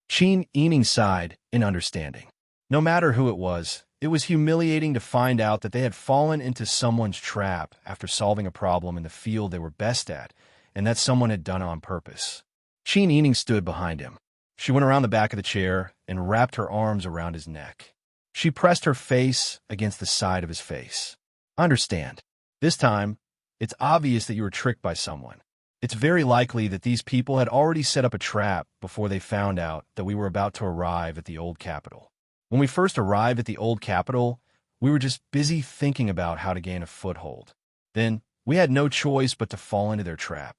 Qin Yining sighed in understanding. No matter who it was humiliating to find out that they had fallen into someone's trap after solving a problem in the field they were best at, and that someone had done it on purpose. Qin Yining stood behind him. She went around the back of the chair and wrapped her arms around his neck. She pressed her face against the side of his face. Understand. This time, it's obvious that you were tricked by someone. It's very likely that these people had already set up a trap before they found out that we were about to arrive at the old capital. When we first arrived at the old capital, we were just busy thinking about how to gain a foothold. Then, we had no choice but to fall into their trap.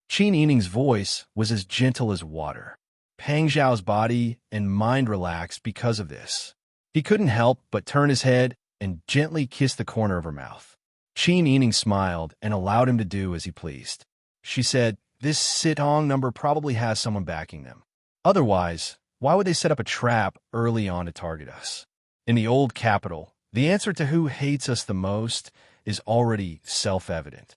Qin Yining's voice was as gentle as water. Pang Zhao's body and mind relaxed because of this. He couldn't help but turn his head and gently kiss the corner of her mouth. Qin Yining smiled and allowed him to do as he pleased. She said, this Sitong number probably has someone backing them. Otherwise, why would they set up a trap early on to target us? In the old capital, the answer to who hates us the most is already self-evident.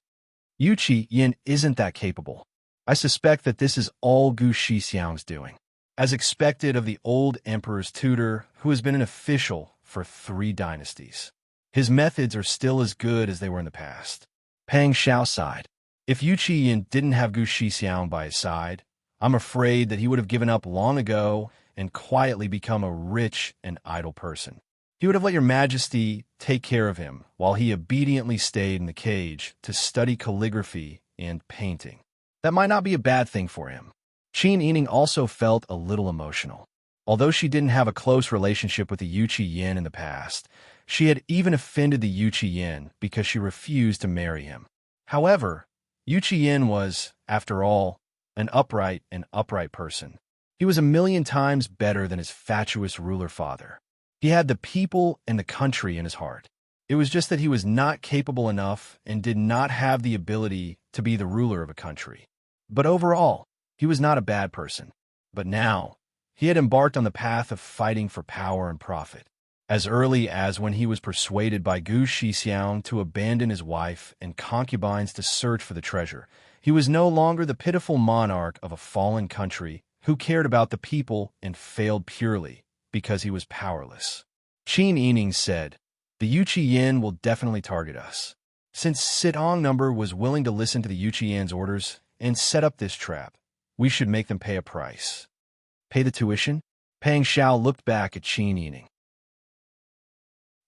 Yu Qi isn't that capable. I suspect that this is all Gu Shixiang's doing. As expected of the old emperor's tutor, who has been an official for 3 dynasties. His methods are still as good as they were in the past. Pang Zhao sighed. If Yu Qi didn't have Gu Shixiang by his side, I'm afraid that he would have given up long ago and quietly become a rich and idle person. He would have let your majesty take care of him while he obediently stayed in the cage to study calligraphy and painting. That might not be a bad thing for him. Qin Yining also felt a little emotional. Although she didn't have a close relationship with the Yu Qi in the past, she had even offended the Yu Qi because she refused to marry him. However, Yu Qi was, after all, an upright person. He was 1,000,000 times better than his fatuous ruler father. He had the people and the country in his heart. It was just that he was not capable enough and did not have the ability to be the ruler of a country. But overall, he was not a bad person. But now, he had embarked on the path of fighting for power and profit. As early as when he was persuaded by Gu Shixiang to abandon his wife and concubines to search for the treasure, he was no longer the pitiful monarch of a fallen country who cared about the people and failed purely because he was powerless. Qin Yining said, the Yu Qi will definitely target us. Since Sitong number was willing to listen to the Yu Qi orders and set up this trap, we should make them pay a price. Pay the tuition? Pang Xiao looked back at Qin Yining.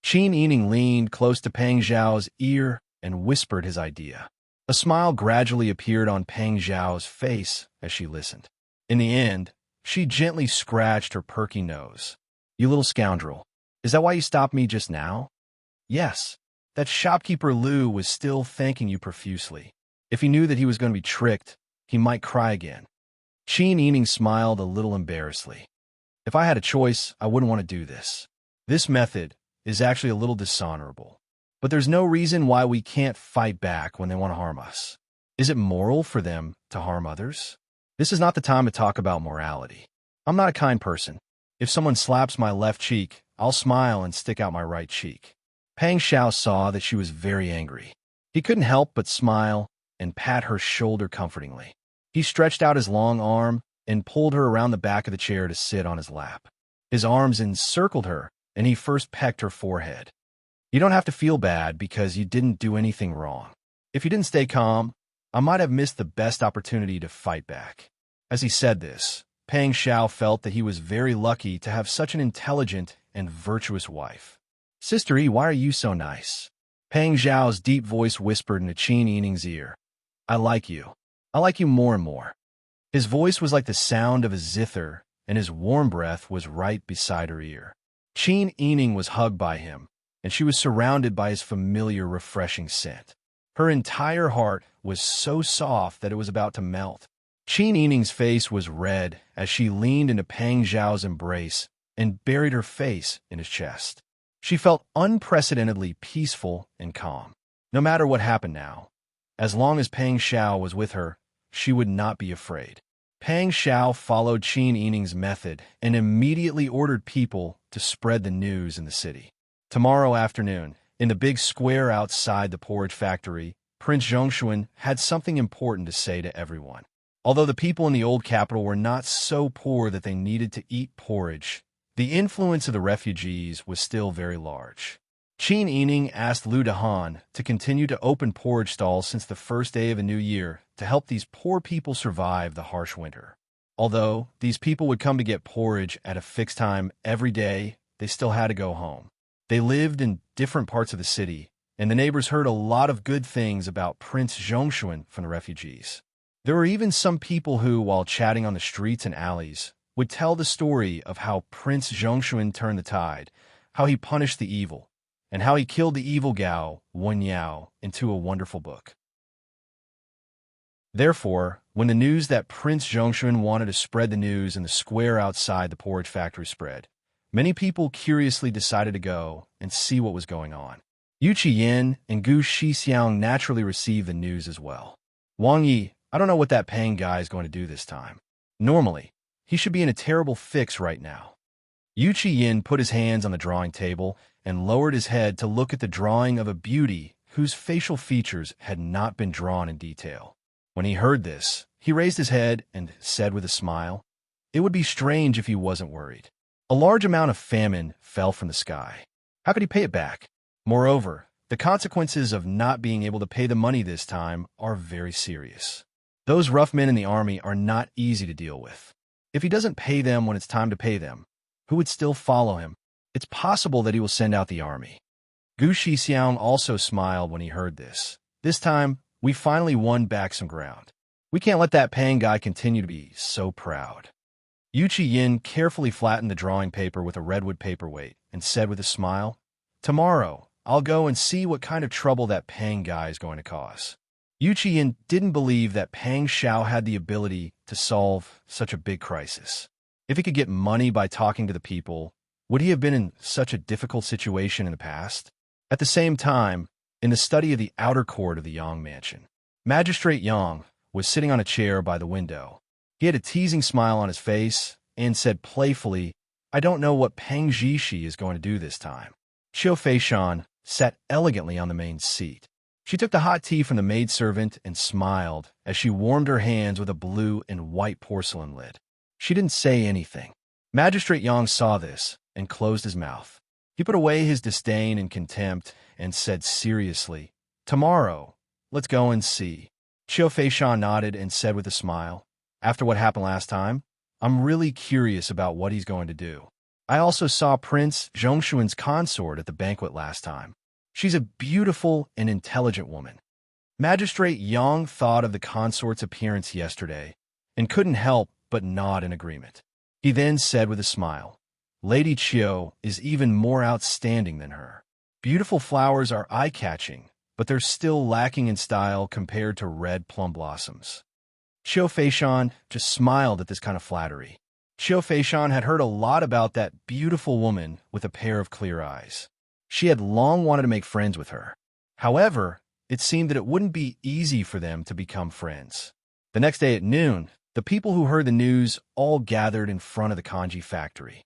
Qin Yining leaned close to Pang Xiao's ear and whispered his idea. A smile gradually appeared on Pang Xiao's face as she listened. In the end, she gently scratched her perky nose. "You little scoundrel, is that why you stopped me just now?" "Yes. That shopkeeper Liu was still thanking you profusely. If he knew that he was going to be tricked, he might cry again." Qin Yining smiled a little embarrassedly. "If I had a choice, I wouldn't want to do this. This method is actually a little dishonorable. But there's no reason why we can't fight back when they want to harm us. Is it moral for them to harm others? This is not the time to talk about morality. I'm not a kind person. If someone slaps my left cheek, I'll smile and stick out my right cheek." Pang Xiao saw that she was very angry. He couldn't help but smile and pat her shoulder comfortingly. He stretched out his long arm and pulled her around the back of the chair to sit on his lap. His arms encircled her, and he first pecked her forehead. "You don't have to feel bad because you didn't do anything wrong. If you didn't stay calm, I might have missed the best opportunity to fight back." As he said this, Pang Xiao felt that he was very lucky to have such an intelligent and virtuous wife. "Sister Yi, why are you so nice?" Pang Xiao's deep voice whispered into Qin Yining's ear. "I like you. I like you more and more." His voice was like the sound of a zither, and his warm breath was right beside her ear. Qin Yining was hugged by him, and she was surrounded by his familiar, refreshing scent. Her entire heart was so soft that it was about to melt. Qin Yining's face was red as she leaned into Pang Xiao's embrace and buried her face in his chest. She felt unprecedentedly peaceful and calm. No matter what happened now, as long as Pang Xiao was with her, she would not be afraid. Pang Xiao followed Qin Yining's method and immediately ordered people to spread the news in the city. Tomorrow afternoon, in the big square outside the porridge factory, Prince Zhongshuan had something important to say to everyone. Although the people in the old capital were not so poor that they needed to eat porridge, the influence of the refugees was still very large. Qin Yining asked Liu Dehan to continue to open porridge stalls since the first day of a new year to help these poor people survive the harsh winter. Although these people would come to get porridge at a fixed time every day, they still had to go home. They lived in different parts of the city, and the neighbors heard a lot of good things about Prince Zhongshuan from the refugees. There were even some people who, while chatting on the streets and alleys, would tell the story of how Prince Zhongshuan turned the tide, how he punished the evil, and how he killed the evil Gao, Wen Yao, into a wonderful book. Therefore, when the news that Prince Zhongshuan wanted to spread the news in the square outside the porridge factory spread, many people curiously decided to go and see what was going on. Yu Qiyin and Gu Shixiang naturally received the news as well. "Wang Yi, I don't know what that Pang guy is going to do this time. Normally, he should be in a terrible fix right now." Yu Qiyin put his hands on the drawing table and lowered his head to look at the drawing of a beauty whose facial features had not been drawn in detail. When he heard this, he raised his head and said with a smile, "It would be strange if he wasn't worried. A large amount of famine fell from the sky. How could he pay it back? Moreover, the consequences of not being able to pay the money this time are very serious. Those rough men in the army are not easy to deal with. If he doesn't pay them when it's time to pay them, who would still follow him? It's possible that he will send out the army." Gu Shixiang also smiled when he heard this. "This time, we finally won back some ground. We can't let that Pang guy continue to be so proud." Yu Qiyin carefully flattened the drawing paper with a redwood paperweight and said with a smile, "Tomorrow, I'll go and see what kind of trouble that Pang guy is going to cause." Yu Qiyin didn't believe that Pang Xiao had the ability to solve such a big crisis. If he could get money by talking to the people, would he have been in such a difficult situation in the past? At the same time, in the study of the outer court of the Yang mansion, Magistrate Yang was sitting on a chair by the window. He had a teasing smile on his face and said playfully, "I don't know what Pang Zhishi is going to do this time." Qiu Feishan sat elegantly on the main seat. She took the hot tea from the maidservant and smiled as she warmed her hands with a blue and white porcelain lid. She didn't say anything. Magistrate Yang saw this and closed his mouth. He put away his disdain and contempt and said seriously, "Tomorrow, let's go and see." Qiu Feishan nodded and said with a smile, "After what happened last time, I'm really curious about what he's going to do. I also saw Prince Zhongshuan's consort at the banquet last time. She's a beautiful and intelligent woman. Magistrate Yang thought of the consort's appearance yesterday and couldn't help but nod in agreement. He then said with a smile, Lady Qiu is even more outstanding than her. Beautiful flowers are eye-catching, but they're still lacking in style compared to red plum blossoms. Qiu Feishan just smiled at this kind of flattery. Qiu Feishan had heard a lot about that beautiful woman with a pair of clear eyes. She had long wanted to make friends with her. However, it seemed that it wouldn't be easy for them to become friends. The next day at noon, the people who heard the news all gathered in front of the kanji factory.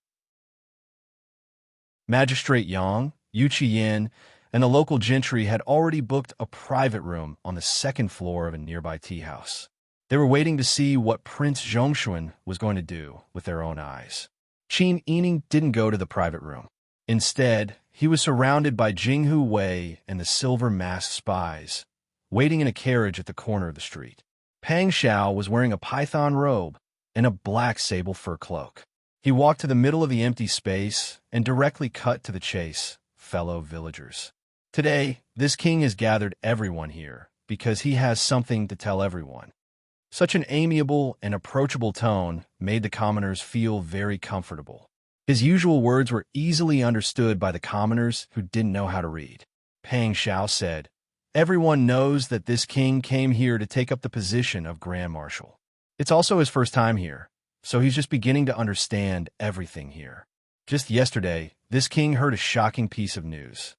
Magistrate Yang, Yu Qiyin, and the local gentry had already booked a private room on the second floor of a nearby tea house. They were waiting to see what Prince Zhongshuan was going to do with their own eyes. Qin Yining didn't go to the private room. Instead, he was surrounded by Jinghu Wei and the silver-masked spies, waiting in a carriage at the corner of the street. Pang Xiao was wearing a python robe and a black sable fur cloak. He walked to the middle of the empty space and directly cut to the chase, fellow villagers. Today, this king has gathered everyone here because he has something to tell everyone. Such an amiable and approachable tone made the commoners feel very comfortable. His usual words were easily understood by the commoners who didn't know how to read. Pang Xiao said, Everyone knows that this king came here to take up the position of Grand Marshal. It's also his first time here, so he's just beginning to understand everything here. Just yesterday, this king heard a shocking piece of news.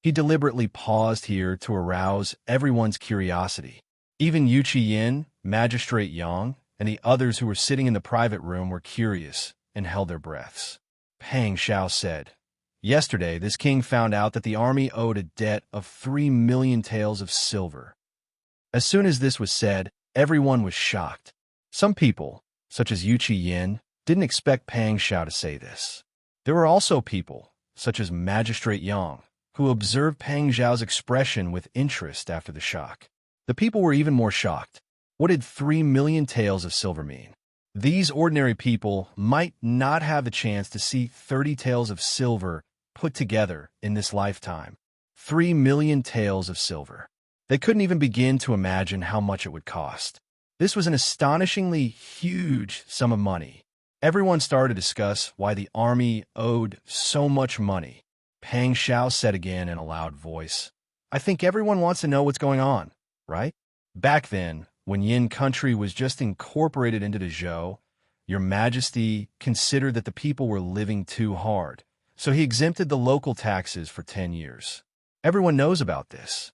He deliberately paused here to arouse everyone's curiosity. Even Yu Qiyin, Magistrate Yang, and the others who were sitting in the private room were curious and held their breaths. Pang Xiao said, Yesterday, this king found out that the army owed a debt of 3 million taels of silver. As soon as this was said, everyone was shocked. Some people, such as Yu Qiyin, didn't expect Pang Xiao to say this. There were also people, such as Magistrate Yang, who observed Pang Xiao's expression with interest after the shock. The people were even more shocked. What did 3 million taels of silver mean? These ordinary people might not have the chance to see 30 taels of silver put together in this lifetime. 3 million taels of silver. They couldn't even begin to imagine how much it would cost. This was an astonishingly huge sum of money. Everyone started to discuss why the army owed so much money. Pang Xiao said again in a loud voice, I think everyone wants to know what's going on, right? Back then, when Yin country was just incorporated into the Zhou, Your Majesty considered that the people were living too hard, so he exempted the local taxes for 10 years. Everyone knows about this.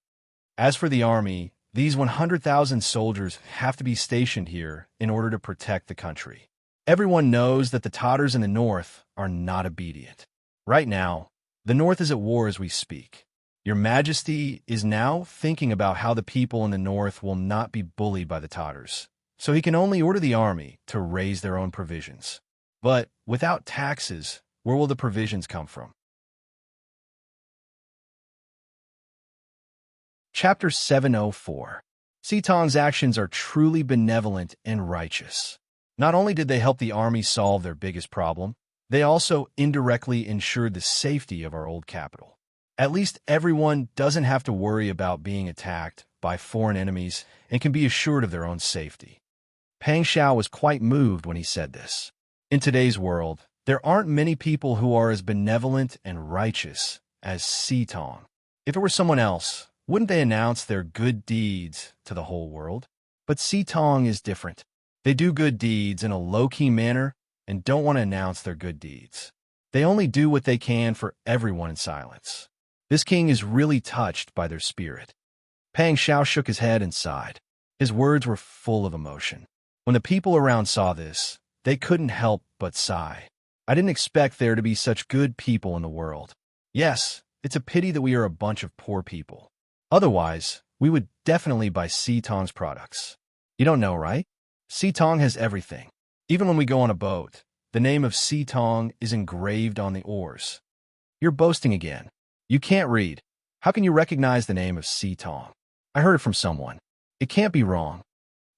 As for the army, these 100,000 soldiers have to be stationed here in order to protect the country. Everyone knows that the Tatars in the north are not obedient. Right now, the north is at war as we speak. Your Majesty is now thinking about how the people in the north will not be bullied by the Tatars, so he can only order the army to raise their own provisions. But without taxes, where will the provisions come from? Chapter 704. Sitong's actions are truly benevolent and righteous. Not only did they help the army solve their biggest problem, they also indirectly ensured the safety of our old capital. At least everyone doesn't have to worry about being attacked by foreign enemies and can be assured of their own safety. Pang Xiao was quite moved when he said this. In today's world, there aren't many people who are as benevolent and righteous as Sitong. If it were someone else, wouldn't they announce their good deeds to the whole world? But Sitong is different. They do good deeds in a low-key manner and don't want to announce their good deeds. They only do what they can for everyone in silence. This king is really touched by their spirit. Pang Xiao shook his head and sighed. His words were full of emotion. When the people around saw this, they couldn't help but sigh. I didn't expect there to be such good people in the world. Yes, it's a pity that we are a bunch of poor people. Otherwise, we would definitely buy Sitong's products. You don't know, right? Sitong has everything. Even when we go on a boat, the name of Sitong is engraved on the oars. You're boasting again. You can't read. How can you recognize the name of Sitong? I heard it from someone. It can't be wrong.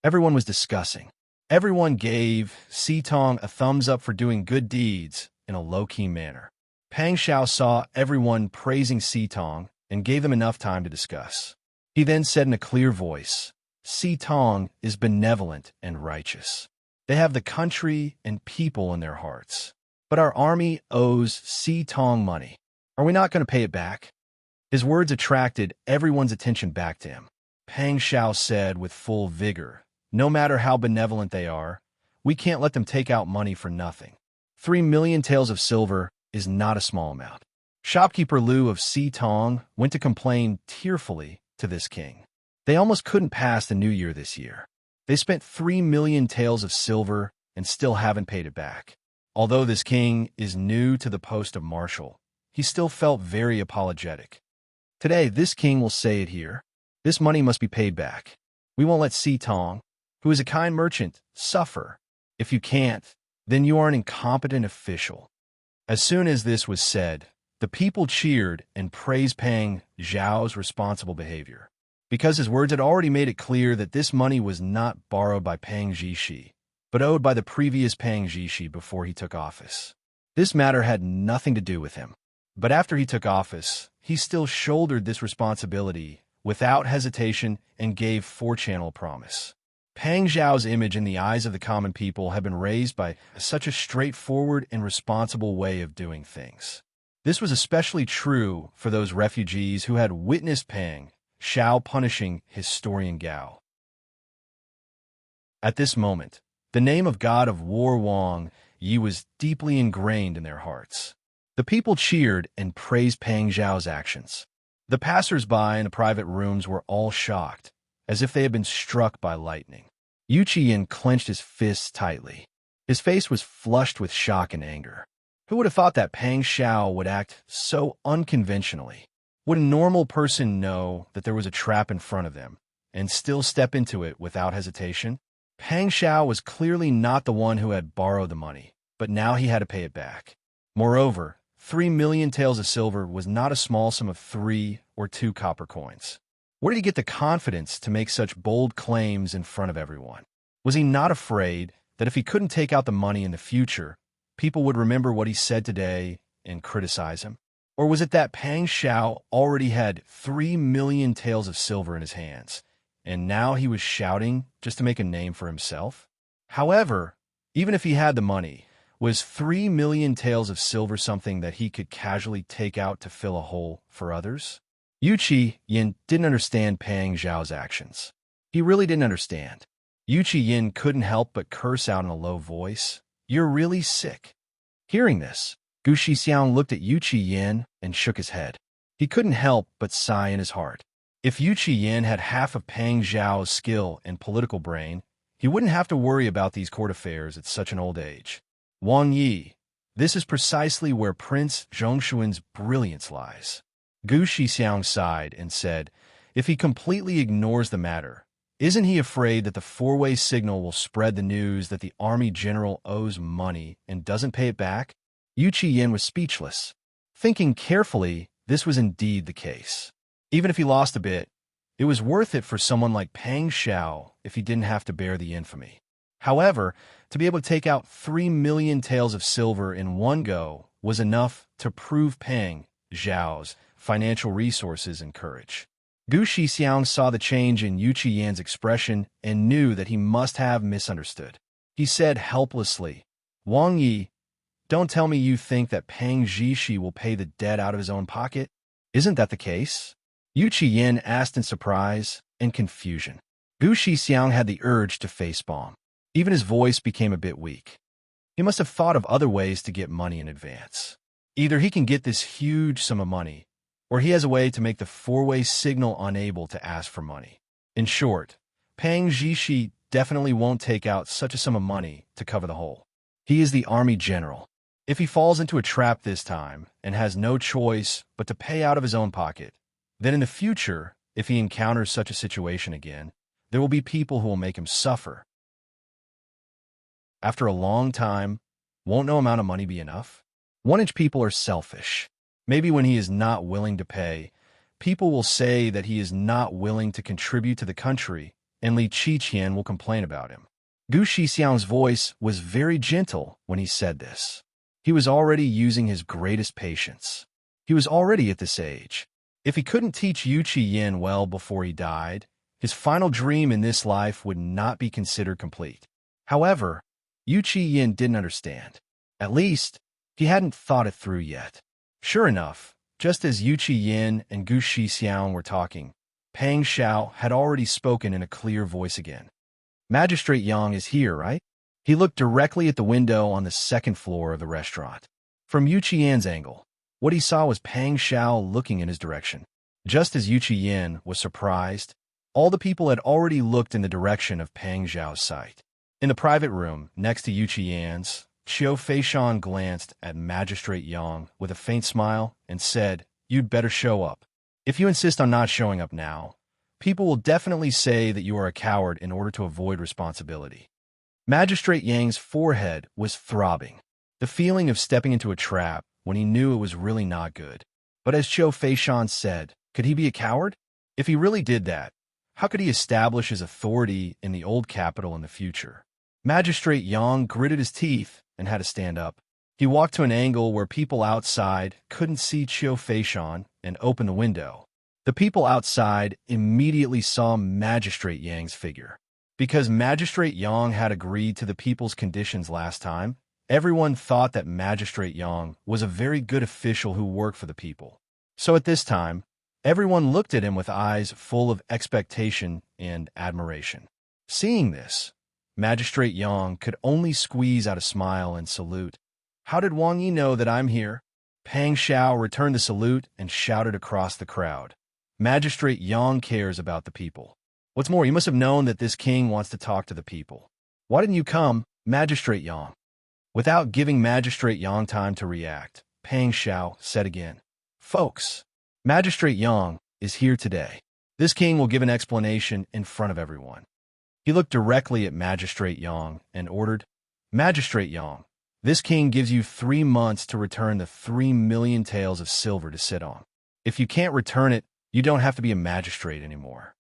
Everyone was discussing. Everyone gave Si Tong a thumbs up for doing good deeds in a low-key manner. Pang Xiao saw everyone praising Si Tong and gave them enough time to discuss. He then said in a clear voice, Si Tong is benevolent and righteous. They have the country and people in their hearts. But our army owes Si Tong money. Are we not going to pay it back? His words attracted everyone's attention back to him. Pang Xiao said with full vigor, no matter how benevolent they are, we can't let them take out money for nothing. 3 million taels of silver is not a small amount. Shopkeeper Liu of Si Tong went to complain tearfully to this king. They almost couldn't pass the new year this year. They spent 3 million taels of silver and still haven't paid it back. Although this king is new to the post of marshal, he still felt very apologetic. Today, this king will say it here. This money must be paid back. We won't let Si Tong, who is a kind merchant, suffer. If you can't, then you are an incompetent official. As soon as this was said, the people cheered and praised Pang Xiao's responsible behavior, because his words had already made it clear that this money was not borrowed by Pang Zhishi, but owed by the previous Pang Zhishi before he took office. This matter had nothing to do with him. But after he took office, he still shouldered this responsibility without hesitation and gave 4-channel promise. Pang Xiao's image in the eyes of the common people had been raised by such a straightforward and responsible way of doing things. This was especially true for those refugees who had witnessed Pang Xiao punishing historian Gao. At this moment, the name of God of War Wang Yi was deeply ingrained in their hearts. The people cheered and praised Pang Xiao's actions. The passers-by in the private rooms were all shocked, as if they had been struck by lightning. Yu Qiyin clenched his fists tightly. His face was flushed with shock and anger. Who would have thought that Pang Xiao would act so unconventionally? Would a normal person know that there was a trap in front of them and still step into it without hesitation? Pang Xiao was clearly not the one who had borrowed the money, but now he had to pay it back. Moreover, 3 million taels of silver was not a small sum of 3 or 2 copper coins. Where did he get the confidence to make such bold claims in front of everyone? Was he not afraid that if he couldn't take out the money in the future, people would remember what he said today and criticize him? Or was it that Pang Xiao already had 3 million taels of silver in his hands, and now he was shouting just to make a name for himself? However, even if he had the money, was 3 million taels of silver something that he could casually take out to fill a hole for others? Yu Qiyin didn't understand Pang Xiao's actions. He really didn't understand. Yu Qiyin couldn't help but curse out in a low voice, "You're really sick." Hearing this, Gu Shixiang looked at Yu Qiyin and shook his head. He couldn't help but sigh in his heart. If Yu Qiyin had half of Pang Xiao's skill and political brain, he wouldn't have to worry about these court affairs at such an old age. Wang Yi, this is precisely where Prince Zhongshuan's brilliance lies. Gu Shixiang sighed and said, if he completely ignores the matter, isn't he afraid that the 4-way signal will spread the news that the army general owes money and doesn't pay it back? Yu Qiyin was speechless. Thinking carefully, this was indeed the case. Even if he lost a bit, it was worth it for someone like Pang Xiao if he didn't have to bear the infamy. However, to be able to take out 3 million taels of silver in one go was enough to prove Pang Xiao's financial resources and courage. Gu Shixiang saw the change in Yu Qiyin's expression and knew that he must have misunderstood. He said helplessly, Wang Yi, don't tell me you think that Pang Zhishi will pay the debt out of his own pocket? Isn't that the case? Yu Qiyin asked in surprise and confusion. Gu Shixiang had the urge to facepalm. Even his voice became a bit weak. He must have thought of other ways to get money in advance. Either he can get this huge sum of money, or he has a way to make the 4-way signal unable to ask for money. In short, Pang Zhishi definitely won't take out such a sum of money to cover the hole. He is the army general. If he falls into a trap this time and has no choice but to pay out of his own pocket, then in the future, if he encounters such a situation again, there will be people who will make him suffer. After a long time, won't no amount of money be enough? 1-inch people are selfish. Maybe when he is not willing to pay, people will say that he is not willing to contribute to the country, and Li Qiqian will complain about him. Gu Shixiang's voice was very gentle when he said this. He was already using his greatest patience. He was already at this age. If he couldn't teach Yu Yin well before he died, his final dream in this life would not be considered complete. However, Yu Yin didn't understand. At least, he hadn't thought it through yet. Sure enough, just as Yu Yin and Gu Shixiang were talking, Pang Xiao had already spoken in a clear voice again. Magistrate Yang is here, right? He looked directly at the window on the second floor of the restaurant. From Yu Qian's angle, what he saw was Pang Xiao looking in his direction. Just as Yu Qian was surprised, all the people had already looked in the direction of Pang Xiao's sight. In the private room next to Yu Qian's, Qiu Feishan glanced at Magistrate Yang with a faint smile and said, "You'd better show up. If you insist on not showing up now, people will definitely say that you are a coward in order to avoid responsibility." Magistrate Yang's forehead was throbbing. The feeling of stepping into a trap when he knew it was really not good. But as Qiu Feishan said, could he be a coward? If he really did that, how could he establish his authority in the old capital in the future? Magistrate Yang gritted his teeth and had to stand up. He walked to an angle where people outside couldn't see Qiu Feishan and opened the window. The people outside immediately saw Magistrate Yang's figure. Because Magistrate Yang had agreed to the people's conditions last time, everyone thought that Magistrate Yang was a very good official who worked for the people. So at this time, everyone looked at him with eyes full of expectation and admiration. Seeing this, Magistrate Yang could only squeeze out a smile and salute. "How did Wang Yi know that I'm here?" Pang Xiao returned the salute and shouted across the crowd. "Magistrate Yang cares about the people. What's more, you must have known that this king wants to talk to the people. Why didn't you come, Magistrate Yang?" Without giving Magistrate Yang time to react, Pang Xiao said again, "Folks, Magistrate Yang is here today. This king will give an explanation in front of everyone." He looked directly at Magistrate Yang and ordered, "Magistrate Yang, this king gives you 3 months to return the 3 million taels of silver to sit on. If you can't return it, you don't have to be a magistrate anymore."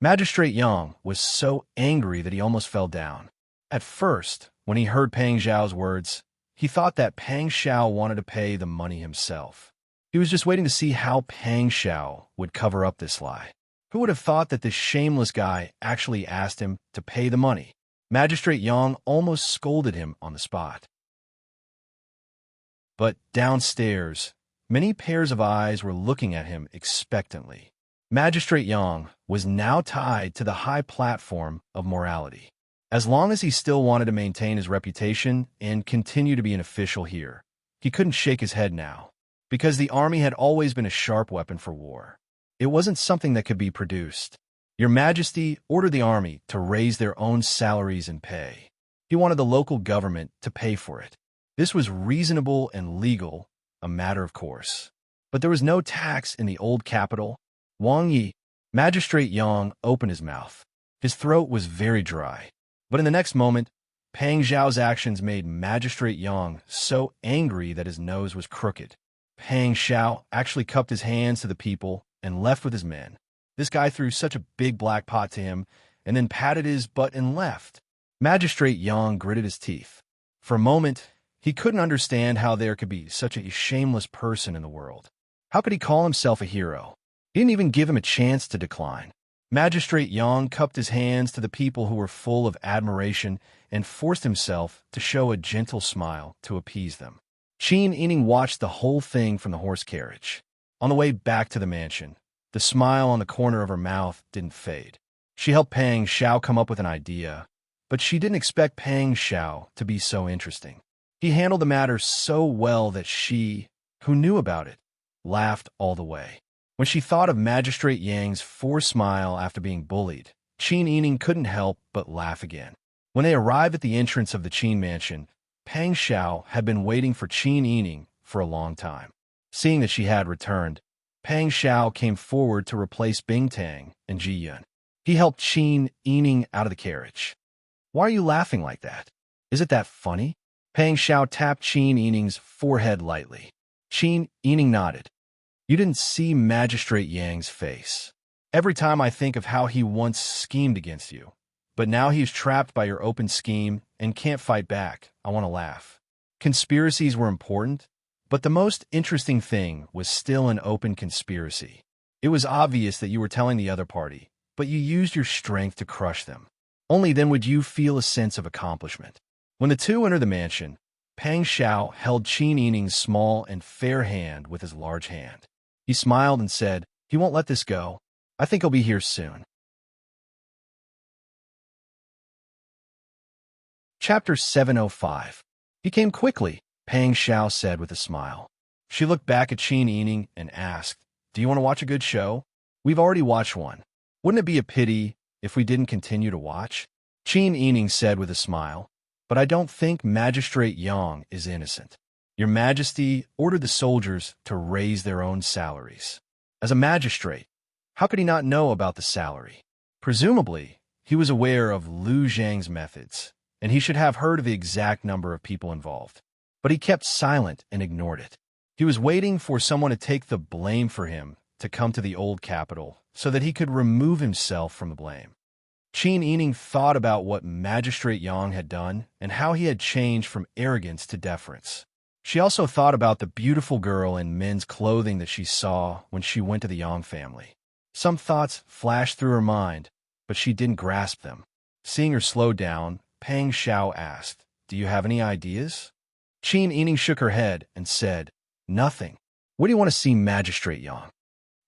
Magistrate Yang was so angry that he almost fell down. At first, when he heard Pang Xiao's words, he thought that Pang Xiao wanted to pay the money himself. He was just waiting to see how Pang Xiao would cover up this lie. Who would have thought that this shameless guy actually asked him to pay the money? Magistrate Yang almost scolded him on the spot. But downstairs, many pairs of eyes were looking at him expectantly. Magistrate Yang was now tied to the high platform of morality. As long as he still wanted to maintain his reputation and continue to be an official here, he couldn't shake his head now, because the army had always been a sharp weapon for war. It wasn't something that could be produced. Your Majesty ordered the army to raise their own salaries and pay. He wanted the local government to pay for it. This was reasonable and legal, a matter of course. But there was no tax in the old capital. Wang Yi, Magistrate Yang, opened his mouth. His throat was very dry. But in the next moment, Pang Xiao's actions made Magistrate Yang so angry that his nose was crooked. Pang Xiao actually cupped his hands to the people and left with his men. This guy threw such a big black pot to him and then patted his butt and left. Magistrate Yang gritted his teeth. For a moment, he couldn't understand how there could be such a shameless person in the world. How could he call himself a hero? He didn't even give him a chance to decline. Magistrate Yang cupped his hands to the people who were full of admiration and forced himself to show a gentle smile to appease them. Qin Yining watched the whole thing from the horse carriage. On the way back to the mansion, the smile on the corner of her mouth didn't fade. She helped Pang Xiao come up with an idea, but she didn't expect Pang Xiao to be so interesting. He handled the matter so well that she, who knew about it, laughed all the way. When she thought of Magistrate Yang's forced smile after being bullied, Qin Yining couldn't help but laugh again. When they arrived at the entrance of the Qin mansion, Pang Xiao had been waiting for Qin Yining for a long time. Seeing that she had returned, Pang Xiao came forward to replace Bing Tang and Ji Yun. He helped Qin Yining out of the carriage. "Why are you laughing like that? Is it that funny?" Pang Xiao tapped Qin Yining's forehead lightly. Qin Yining nodded. "You didn't see Magistrate Yang's face. Every time I think of how he once schemed against you, But now he's trapped by your open scheme and can't fight back. I want to laugh. Conspiracies were important, but the most interesting thing was still an open conspiracy. It was obvious that you were telling the other party, but you used your strength to crush them. Only then would you feel a sense of accomplishment. When the two entered the mansion, Pang Xiao held Qin Yining's small and fair hand with his large hand. He smiled and said, "He won't let this go. I think he'll be here soon." Chapter 705. "He came quickly," Pang Xiao said with a smile. She looked back at Qin Yining and asked, "Do you want to watch a good show? We've already watched one. Wouldn't it be a pity if we didn't continue to watch?" Qin Yining said with a smile, "But I don't think Magistrate Yang is innocent. Your Majesty ordered the soldiers to raise their own salaries. As a magistrate, how could he not know about the salary? Presumably, he was aware of Lu Zhang's methods, and he should have heard of the exact number of people involved. But he kept silent and ignored it. He was waiting for someone to take the blame for him to come to the old capital so that he could remove himself from the blame." Qin Yining thought about what Magistrate Yang had done and how he had changed from arrogance to deference. She also thought about the beautiful girl in men's clothing that she saw when she went to the Yang family. Some thoughts flashed through her mind, but she didn't grasp them. Seeing her slow down, Pang Xiao asked, "Do you have any ideas?" Qin Yining shook her head and said, "Nothing. Where do you want to see Magistrate Yang?"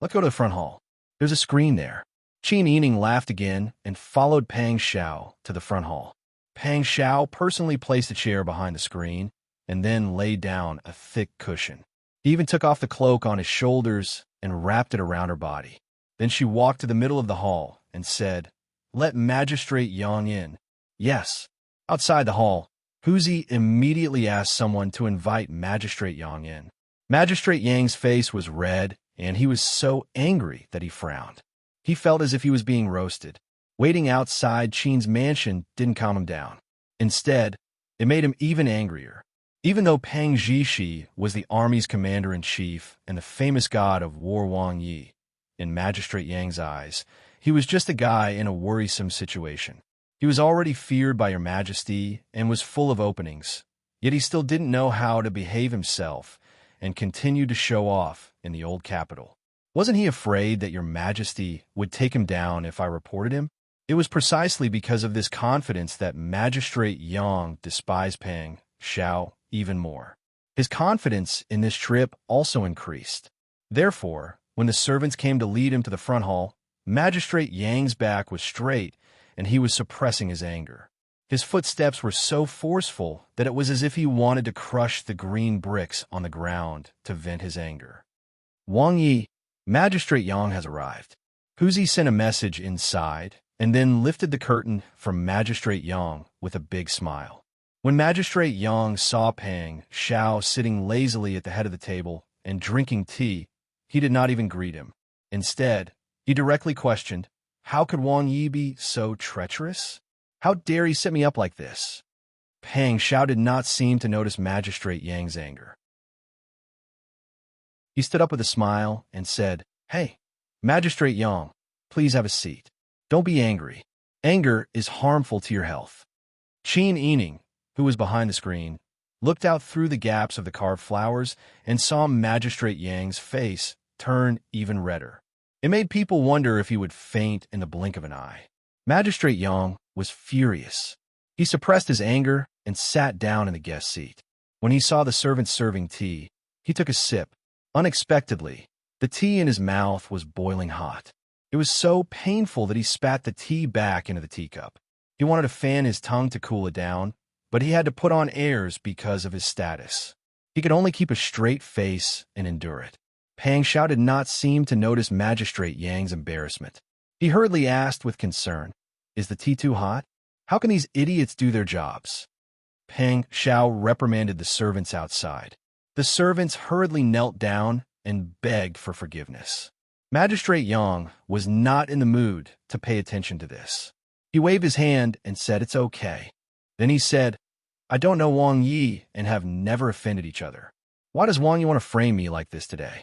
"Let's go to the front hall. There's a screen there." Qin Yining laughed again and followed Pang Xiao to the front hall. Pang Xiao personally placed a chair behind the screen and then laid down a thick cushion. He even took off the cloak on his shoulders and wrapped it around her body. Then she walked to the middle of the hall and said, "Let Magistrate Yang in." "Yes." Outside the hall, Huzi immediately asked someone to invite Magistrate Yang in. Magistrate Yang's face was red, and he was so angry that he frowned. He felt as if he was being roasted. Waiting outside Qin's mansion didn't calm him down. Instead, it made him even angrier. Even though Pang Zhishi was the army's commander-in-chief and the famous god of war Wang Yi, in Magistrate Yang's eyes, he was just a guy in a worrisome situation. He was already feared by your majesty and was full of openings, yet he still didn't know how to behave himself and continued to show off in the old capital. Wasn't he afraid that your majesty would take him down if I reported him? It was precisely because of this confidence that Magistrate Yang despised Pang Xiao even more. His confidence in this trip also increased. Therefore, when the servants came to lead him to the front hall, Magistrate Yang's back was straight and he was suppressing his anger. His footsteps were so forceful that it was as if he wanted to crush the green bricks on the ground to vent his anger. "Wang Yi, Magistrate Yang has arrived." Huzi sent a message inside and then lifted the curtain from Magistrate Yang with a big smile. When Magistrate Yang saw Pang Xiao sitting lazily at the head of the table and drinking tea, he did not even greet him. Instead, he directly questioned, "How could Wang Yi be so treacherous? How dare he set me up like this?" Pang Xiao did not seem to notice Magistrate Yang's anger. He stood up with a smile and said, "Hey, Magistrate Yang, please have a seat. Don't be angry. Anger is harmful to your health." Qin Yining, who was behind the screen, looked out through the gaps of the carved flowers and saw Magistrate Yang's face turn even redder. It made people wonder if he would faint in the blink of an eye. Magistrate Yang was furious. He suppressed his anger and sat down in the guest seat. When he saw the servants serving tea, he took a sip. Unexpectedly, the tea in his mouth was boiling hot. It was so painful that he spat the tea back into the teacup. He wanted to fan his tongue to cool it down, but he had to put on airs because of his status. He could only keep a straight face and endure it. Pang Xiao did not seem to notice Magistrate Yang's embarrassment. He hurriedly asked with concern, "Is the tea too hot? How can these idiots do their jobs?" Pang Xiao reprimanded the servants outside. The servants hurriedly knelt down and begged for forgiveness. Magistrate Yang was not in the mood to pay attention to this. He waved his hand and said, "It's okay." Then he said, "I don't know Wang Yi and have never offended each other. Why does Wang Yi want to frame me like this today?"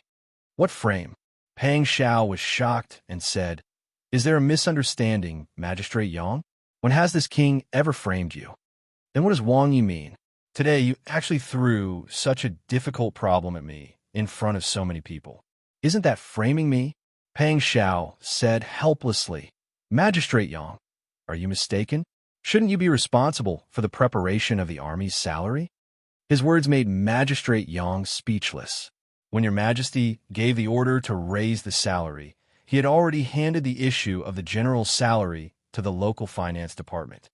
"What frame?" Pang Xiao was shocked and said, "Is there a misunderstanding, Magistrate Yang?" When has this king ever framed you? Then what does Wang Yi mean? Today, you actually threw such a difficult problem at me in front of so many people. Isn't that framing me? Pang Xiao said helplessly. Magistrate Yang, are you mistaken? Shouldn't you be responsible for the preparation of the army's salary? His words made Magistrate Yang speechless. When your majesty gave the order to raise the salary, he had already handed the issue of the general's salary to the local finance department.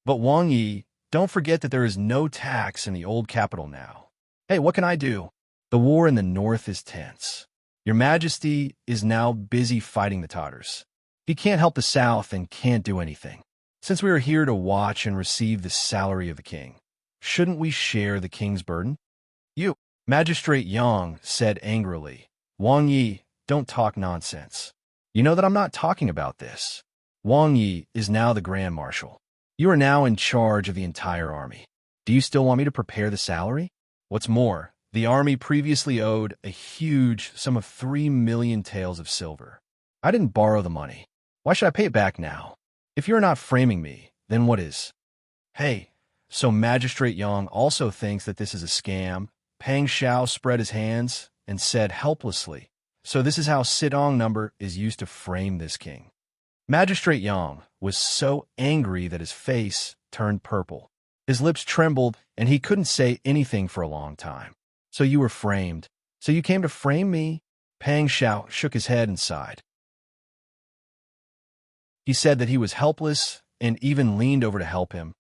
But Wang Yi, don't forget that there is no tax in the old capital now. Hey, what can I do? The war in the north is tense. Your majesty is now busy fighting the Tatars. He can't help the south and can't do anything. Since we are here to watch and receive the salary of the king, shouldn't we share the king's burden? You, Magistrate Yang said angrily. Wang Yi, don't talk nonsense. You know that I'm not talking about this. Wang Yi is now the Grand Marshal. You are now in charge of the entire army. Do you still want me to prepare the salary? What's more, the army previously owed a huge sum of 3 million taels of silver. I didn't borrow the money. Why should I pay it back now? If you're not framing me, then what is? Hey, so Magistrate Yang also thinks that this is a scam. Pang Xiao spread his hands and said helplessly, so this is how Sitong number is used to frame this king. Magistrate Yang was so angry that his face turned purple. His lips trembled and he couldn't say anything for a long time. So you were framed. So you came to frame me? Pang Xiao shook his head and sighed. He said that he was helpless and even leaned over to help him.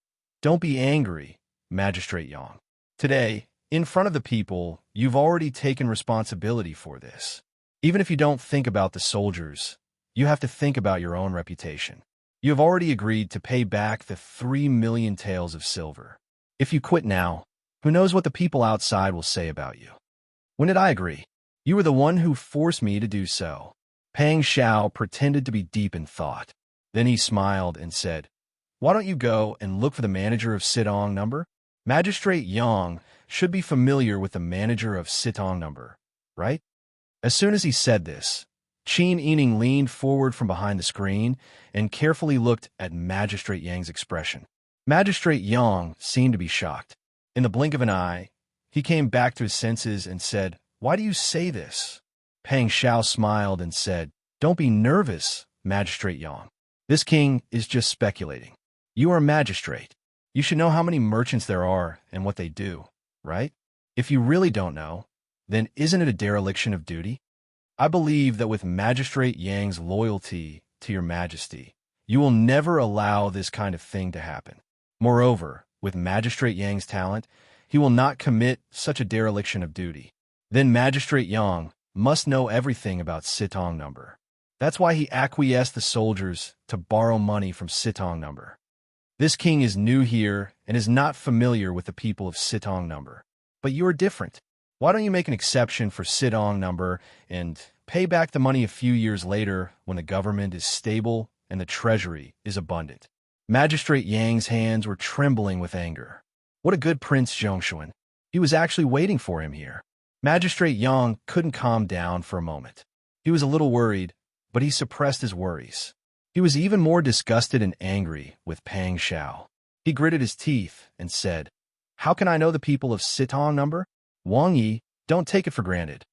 Don't be angry, Magistrate Yang. Today, in front of the people, you've already taken responsibility for this. Even if you don't think about the soldiers, you have to think about your own reputation. You have already agreed to pay back the 3 million taels of silver. If you quit now, who knows what the people outside will say about you? When did I agree? You were the one who forced me to do so. Pang Xiao pretended to be deep in thought. Then he smiled and said, why don't you go and look for the manager of Sitong number? Magistrate Yang should be familiar with the manager of Sitong number, right? As soon as he said this, Qin Yining leaned forward from behind the screen and carefully looked at Magistrate Yang's expression. Magistrate Yang seemed to be shocked. In the blink of an eye, he came back to his senses and said, why do you say this? Pang Xiao smiled and said, don't be nervous, Magistrate Yang. This king is just speculating. You are a magistrate. You should know how many merchants there are and what they do, right? If you really don't know, then isn't it a dereliction of duty? I believe that with Magistrate Yang's loyalty to your majesty, you will never allow this kind of thing to happen. Moreover, with Magistrate Yang's talent, he will not commit such a dereliction of duty. Then Magistrate Yang must know everything about Sitong number. That's why he acquiesced the soldiers to borrow money from Sitong number. This king is new here and is not familiar with the people of Sitong number. But you are different. Why don't you make an exception for Sitong number and pay back the money a few years later when the government is stable and the treasury is abundant? Magistrate Yang's hands were trembling with anger. What a good Prince Zhongshuan. He was actually waiting for him here. Magistrate Yang couldn't calm down for a moment. He was a little worried, but he suppressed his worries. He was even more disgusted and angry with Pang Xiao. He gritted his teeth and said, how can I know the people of Sitong number? Wang Yi, don't take it for granted.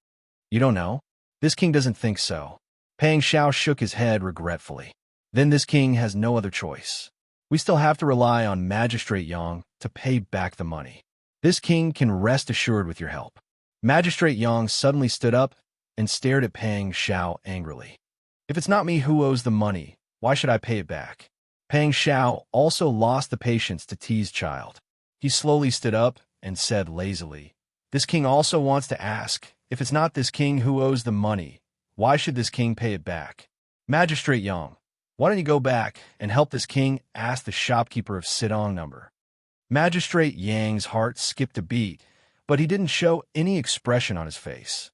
You don't know? This king doesn't think so. Pang Xiao shook his head regretfully. Then this king has no other choice. We still have to rely on Magistrate Yang to pay back the money. This king can rest assured with your help. Magistrate Yang suddenly stood up and stared at Pang Xiao angrily. If it's not me who owes the money, why should I pay it back? Pang Xiao also lost the patience to tease child. He slowly stood up and said lazily, this king also wants to ask, if it's not this king who owes the money, why should this king pay it back? Magistrate Yang, why don't you go back and help this king ask the shopkeeper of Sitong number? Magistrate Yang's heart skipped a beat, but he didn't show any expression on his face.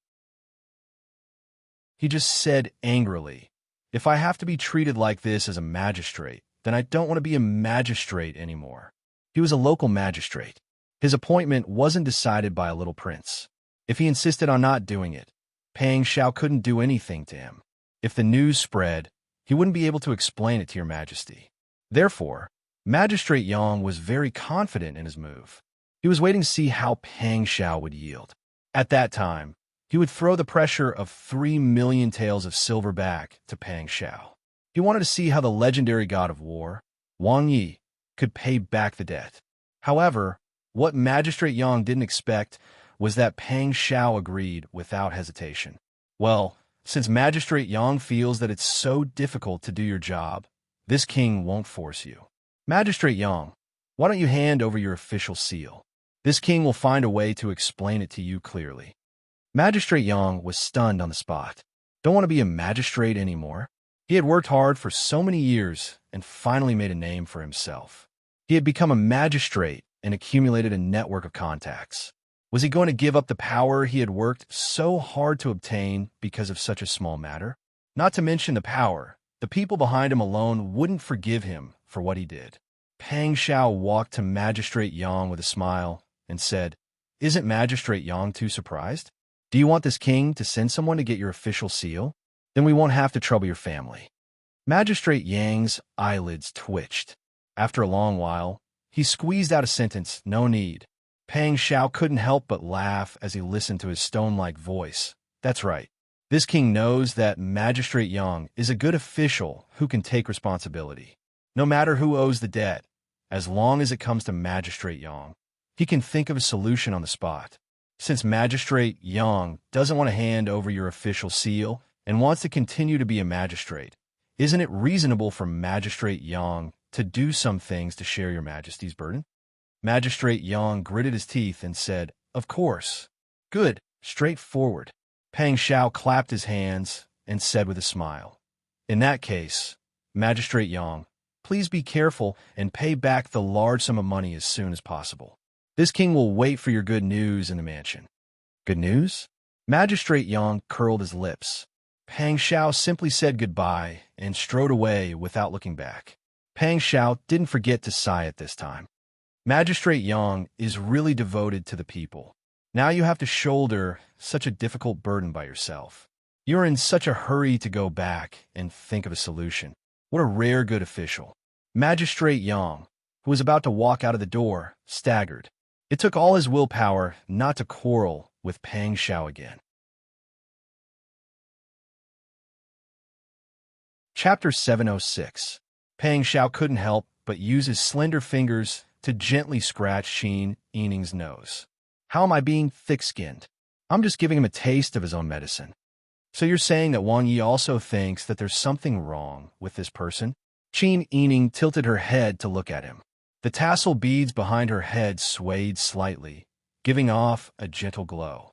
He just said angrily, if I have to be treated like this as a magistrate, then I don't want to be a magistrate anymore. He was a local magistrate. His appointment wasn't decided by a little prince. If he insisted on not doing it, Pang Xiao couldn't do anything to him. If the news spread, he wouldn't be able to explain it to your majesty. Therefore, Magistrate Yang was very confident in his move. He was waiting to see how Pang Xiao would yield. At that time, he would throw the pressure of 3 million taels of silver back to Pang Xiao. He wanted to see how the legendary god of war, Wang Yi, could pay back the debt. However, what Magistrate Yang didn't expect was that Pang Xiao agreed without hesitation. Well, since Magistrate Yang feels that it's so difficult to do your job, this king won't force you. Magistrate Yang, why don't you hand over your official seal? This king will find a way to explain it to you clearly. Magistrate Yang was stunned on the spot. Don't want to be a magistrate anymore? He had worked hard for so many years and finally made a name for himself. He had become a magistrate and accumulated a network of contacts. Was he going to give up the power he had worked so hard to obtain because of such a small matter? Not to mention the power, the people behind him alone wouldn't forgive him for what he did. Pang Xiao walked to Magistrate Yang with a smile and said, "Isn't Magistrate Yang too surprised? Do you want this king to send someone to get your official seal? Then we won't have to trouble your family." Magistrate Yang's eyelids twitched. After a long while, he squeezed out a sentence, "No need." Pang Xiao couldn't help but laugh as he listened to his stone-like voice. That's right. This king knows that Magistrate Yang is a good official who can take responsibility. No matter who owes the debt, as long as it comes to Magistrate Yang, he can think of a solution on the spot. Since Magistrate Yang doesn't want to hand over your official seal and wants to continue to be a magistrate, isn't it reasonable for Magistrate Yang to do some things to share your majesty's burden? Magistrate Yang gritted his teeth and said, "Of course." "Good, straightforward." Pang Xiao clapped his hands and said with a smile, "In that case, Magistrate Yang, please be careful and pay back the large sum of money as soon as possible. This king will wait for your good news in the mansion." "Good news?" Magistrate Yang curled his lips. Pang Xiao simply said goodbye and strode away without looking back. Pang Xiao didn't forget to sigh at this time. Magistrate Yang is really devoted to the people. Now you have to shoulder such a difficult burden by yourself. You're in such a hurry to go back and think of a solution. What a rare good official. Magistrate Yang, who was about to walk out of the door, staggered. It took all his willpower not to quarrel with Pang Xiao again. Chapter 706. Pang Xiao couldn't help but use his slender fingers to gently scratch Qin Yining's nose. "How am I being thick-skinned? I'm just giving him a taste of his own medicine." "So you're saying that Wang Yi also thinks that there's something wrong with this person?" Qin Yining tilted her head to look at him. The tassel beads behind her head swayed slightly, giving off a gentle glow.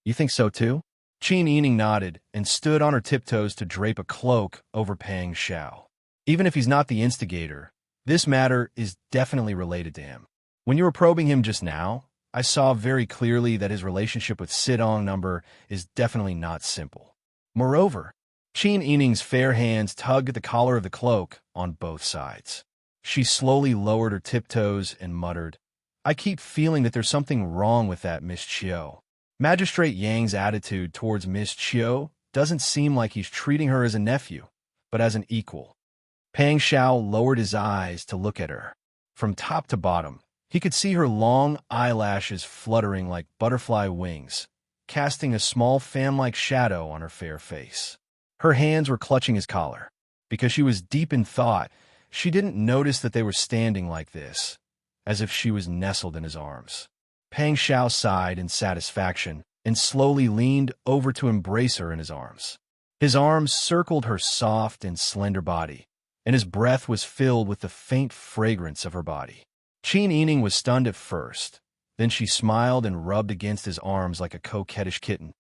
"You think so too?" Qin Yining nodded and stood on her tiptoes to drape a cloak over Pang Xiao. "Even if he's not the instigator, this matter is definitely related to him. When you were probing him just now, I saw very clearly that his relationship with Sidong number is definitely not simple. Moreover, Qin Yining's fair hands tugged at the collar of the cloak on both sides. She slowly lowered her tiptoes and muttered, "I keep feeling that there's something wrong with that Miss Chiu." Magistrate Yang's attitude towards Miss Chiu doesn't seem like he's treating her as a nephew, but as an equal. Pang Xiao lowered his eyes to look at her. From top to bottom, he could see her long eyelashes fluttering like butterfly wings, casting a small fan-like shadow on her fair face. Her hands were clutching his collar. Because she was deep in thought, she didn't notice that they were standing like this, as if she was nestled in his arms. Pang Xiao sighed in satisfaction and slowly leaned over to embrace her in his arms. His arms circled her soft and slender body, and his breath was filled with the faint fragrance of her body. Qin Yining was stunned at first. Then she smiled and rubbed against his arms like a coquettish kitten.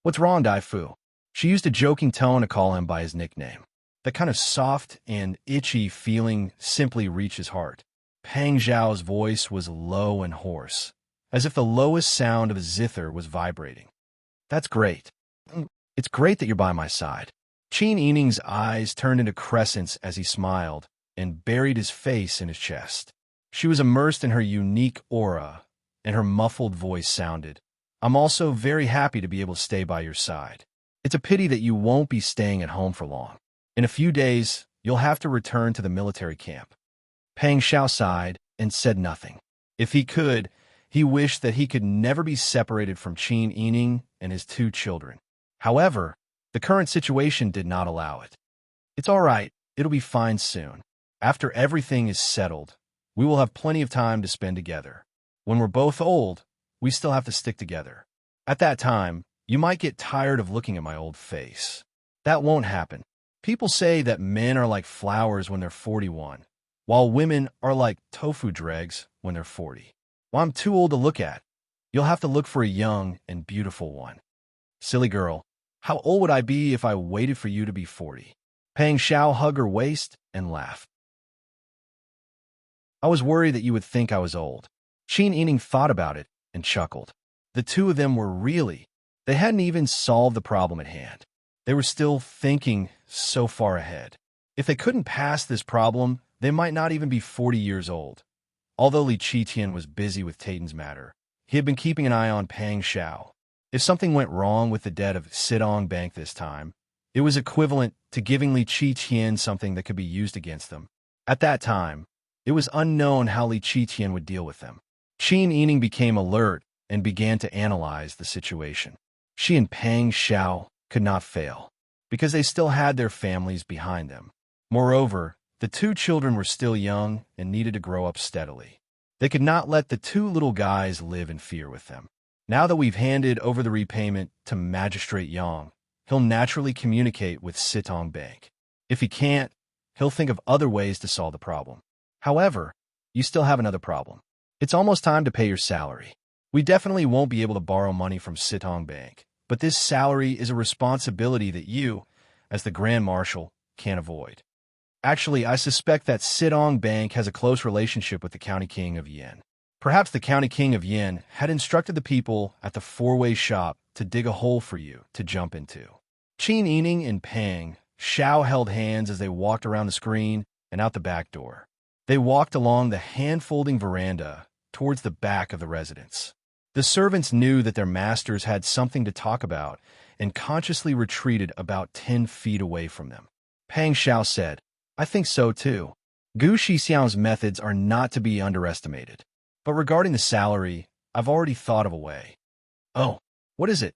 "What's wrong, Dai Fu?" She used a joking tone to call him by his nickname. That kind of soft and itchy feeling simply reached his heart. Pang Xiao's voice was low and hoarse, as if the lowest sound of a zither was vibrating. "That's great. It's great that you're by my side." Qin Yining's eyes turned into crescents as he smiled and buried his face in his chest. She was immersed in her unique aura, and her muffled voice sounded, "I'm also very happy to be able to stay by your side. It's a pity that you won't be staying at home for long. In a few days, you'll have to return to the military camp." Pang Xiao sighed and said nothing. If he could, he wished that he could never be separated from Qin Yining and his two children. However, the current situation did not allow it. It's all right, it'll be fine soon. After everything is settled, we will have plenty of time to spend together. When we're both old, we still have to stick together. At that time, you might get tired of looking at my old face. That won't happen. People say that men are like flowers when they're 41, while women are like tofu dregs when they're 40. Well, I'm too old to look at. You'll have to look for a young and beautiful one. Silly girl, how old would I be if I waited for you to be 40? Pang Xiao hugged her waist and laughed. I was worried that you would think I was old. Qin Yining thought about it and chuckled. The two of them were they hadn't even solved the problem at hand. They were still thinking so far ahead. If they couldn't pass this problem, they might not even be 40 years old. Although Li Qitian was busy with Taitan's matter, he had been keeping an eye on Pang Xiao. If something went wrong with the debt of Sidong Bank this time, it was equivalent to giving Li Qitian something that could be used against them. At that time, it was unknown how Li Qitian would deal with them. Qin Yining became alert and began to analyze the situation. She and Pang Xiao could not fail, because they still had their families behind them. Moreover, the two children were still young and needed to grow up steadily. They could not let the two little guys live in fear with them. Now that we've handed over the repayment to Magistrate Yang, he'll naturally communicate with Sitong Bank. If he can't, he'll think of other ways to solve the problem. However, you still have another problem. It's almost time to pay your salary. We definitely won't be able to borrow money from Sitong Bank, but this salary is a responsibility that you, as the Grand Marshal, can't avoid. Actually, I suspect that Sitong Bank has a close relationship with the County King of Yin. Perhaps the County King of Yin had instructed the people at the four-way shop to dig a hole for you to jump into. Qin Yining and Pang Xiao held hands as they walked around the screen and out the back door. They walked along the hand-folding veranda towards the back of the residence. The servants knew that their masters had something to talk about and consciously retreated about 10 feet away from them. Pang Xiao said, I think so too. Gu Shixiang's methods are not to be underestimated. But regarding the salary, I've already thought of a way. Oh, what is it?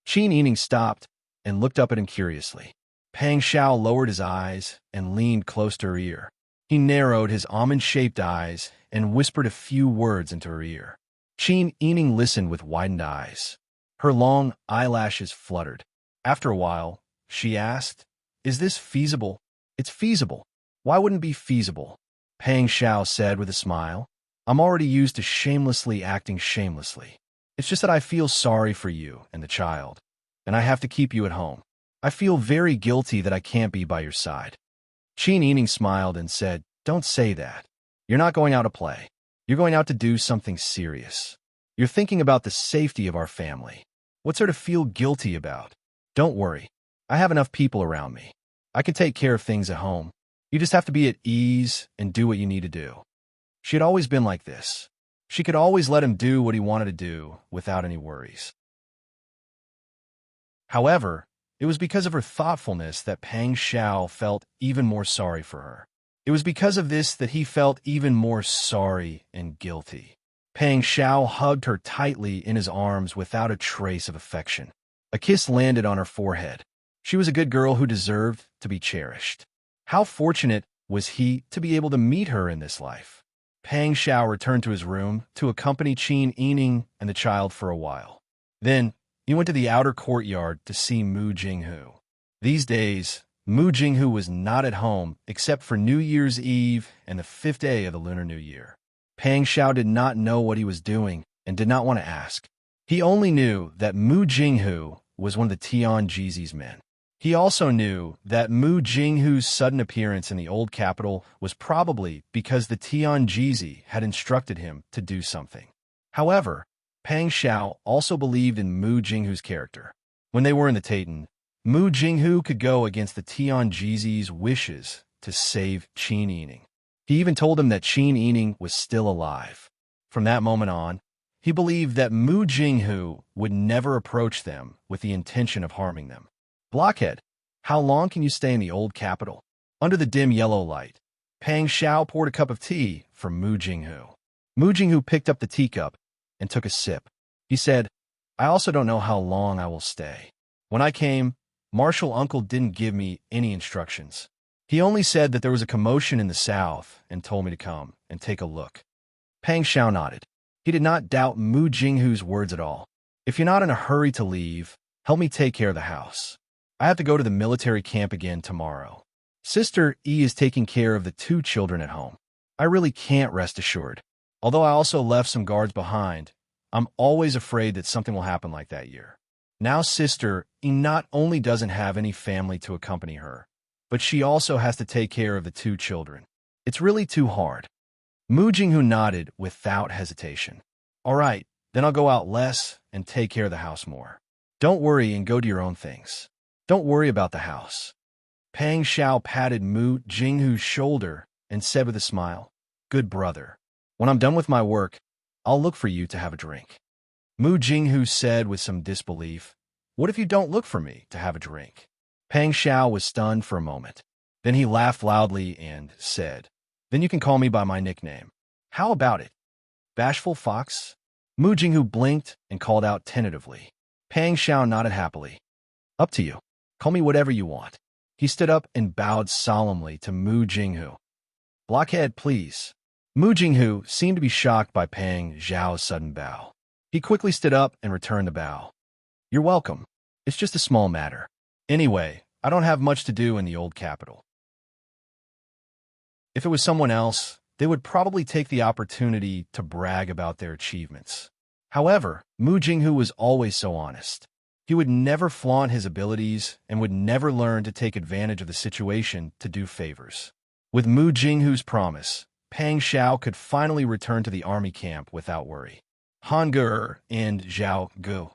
Qin Yining stopped and looked up at him curiously. Pang Xiao lowered his eyes and leaned close to her ear. He narrowed his almond-shaped eyes and whispered a few words into her ear. Qin Yining listened with widened eyes. Her long eyelashes fluttered. After a while, she asked, Is this feasible? It's feasible. Why wouldn't it be feasible? Pang Xiao said with a smile. I'm already used to shamelessly acting shamelessly. It's just that I feel sorry for you and the child, and I have to keep you at home. I feel very guilty that I can't be by your side. Qin Yining smiled and said, Don't say that. You're not going out to play. You're going out to do something serious. You're thinking about the safety of our family. What's there to feel guilty about? Don't worry. I have enough people around me. I can take care of things at home. You just have to be at ease and do what you need to do. She had always been like this. She could always let him do what he wanted to do without any worries. However, it was because of her thoughtfulness that Pang Xiao felt even more sorry for her. It was because of this that he felt even more sorry and guilty. Pang Xiao hugged her tightly in his arms without a trace of affection. A kiss landed on her forehead. She was a good girl who deserved to be cherished. How fortunate was he to be able to meet her in this life? Pang Xiao returned to his room to accompany Qin Yining and the child for a while. Then, he went to the outer courtyard to see Mu Jinghu. These days, Mu Jinghu was not at home except for New Year's Eve and the 5th day of the Lunar New Year. Pang Xiao did not know what he was doing and did not want to ask. He only knew that Mu Jinghu was one of the Tianjizi's men. He also knew that Mu Jinghu's sudden appearance in the old capital was probably because the Tianjizi had instructed him to do something. However, Pang Xiao also believed in Mu Jinghu's character. When they were in the Taitan, Mu Jinghu could go against the Tianjizi's wishes to save Qin Yining. He even told him that Qin Yining was still alive. From that moment on, he believed that Mu Jinghu would never approach them with the intention of harming them. Blockhead, how long can you stay in the old capital? Under the dim yellow light, Pang Xiao poured a cup of tea for Mu Jinghu. Mu Jinghu picked up the teacup and took a sip. He said, I also don't know how long I will stay. When I came, Marshal Uncle didn't give me any instructions. He only said that there was a commotion in the south and told me to come and take a look. Pang Xiao nodded. He did not doubt Mu Jinghu's words at all. If you're not in a hurry to leave, help me take care of the house. I have to go to the military camp again tomorrow. Sister E is taking care of the 2 children at home. I really can't rest assured. Although I also left some guards behind, I'm always afraid that something will happen like that year. Now Sister E not only doesn't have any family to accompany her, but she also has to take care of the 2 children. It's really too hard. Mu Jinghu nodded without hesitation. All right, then I'll go out less and take care of the house more. Don't worry and go do your own things. Don't worry about the house. Pang Xiao patted Mu Jinghu's shoulder and said with a smile, Good brother. When I'm done with my work, I'll look for you to have a drink. Mu Jinghu said with some disbelief, What if you don't look for me to have a drink? Pang Xiao was stunned for a moment. Then he laughed loudly and said, Then you can call me by my nickname. How about it? Bashful Fox? Mu Jinghu blinked and called out tentatively. Pang Xiao nodded happily. Up to you. Call me whatever you want. He stood up and bowed solemnly to Mu Jinghu. Blockhead, please. Mu Jinghu seemed to be shocked by Pang Xiao's sudden bow. He quickly stood up and returned the bow. You're welcome. It's just a small matter. Anyway, I don't have much to do in the old capital. If it was someone else, they would probably take the opportunity to brag about their achievements. However, Mu Jinghu was always so honest. He would never flaunt his abilities and would never learn to take advantage of the situation to do favors. With Mu Jinghu's promise, Pang Xiao could finally return to the army camp without worry. Han Ge and Zhao Gu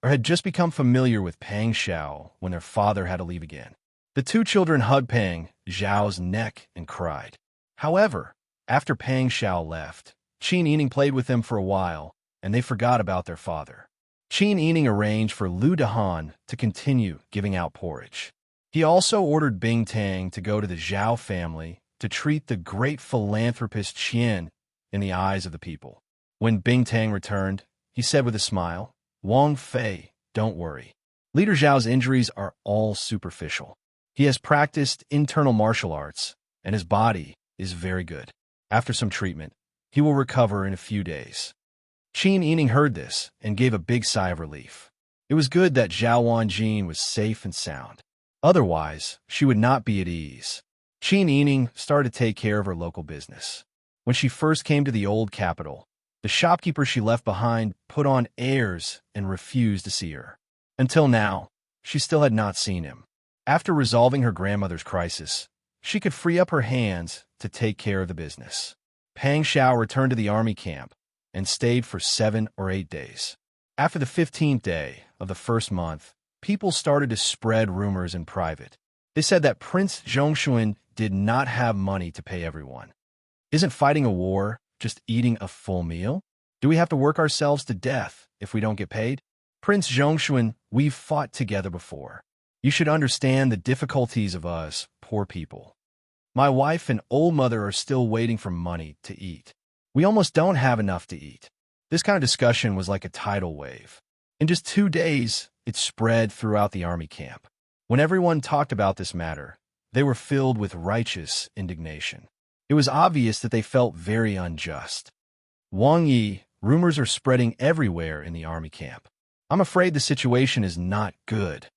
had just become familiar with Pang Xiao when their father had to leave again. The 2 children hugged Pang Xiao's neck and cried. However, after Pang Xiao left, Qin Yining played with them for a while, and they forgot about their father. Qin Yining arranged for Lu Dehan to continue giving out porridge. He also ordered Bing Tang to go to the Zhao family to treat the great philanthropist Qian in the eyes of the people. When Bing Tang returned, he said with a smile, Wang Fei, don't worry. Leader Zhao's injuries are all superficial. He has practiced internal martial arts, and his body is very good. After some treatment, he will recover in a few days. Qin Yining heard this and gave a big sigh of relief. It was good that Zhao Wanjin was safe and sound. Otherwise, she would not be at ease. Qin Yining started to take care of her local business. When she first came to the old capital, the shopkeeper she left behind put on airs and refused to see her. Until now, she still had not seen him. After resolving her grandmother's crisis, she could free up her hands to take care of the business. Pang Xiao returned to the army camp and stayed for 7 or 8 days. After the 15th day of the first month, people started to spread rumors in private. They said that Prince Zhongshuan did not have money to pay everyone. Isn't fighting a war just eating a full meal? Do we have to work ourselves to death if we don't get paid? Prince Zhongshuan, we've fought together before. You should understand the difficulties of us, poor people. My wife and old mother are still waiting for money to eat. We almost don't have enough to eat. This kind of discussion was like a tidal wave. In just 2 days, it spread throughout the army camp. When everyone talked about this matter, they were filled with righteous indignation. It was obvious that they felt very unjust. Wang Yi, rumors are spreading everywhere in the army camp. I'm afraid the situation is not good,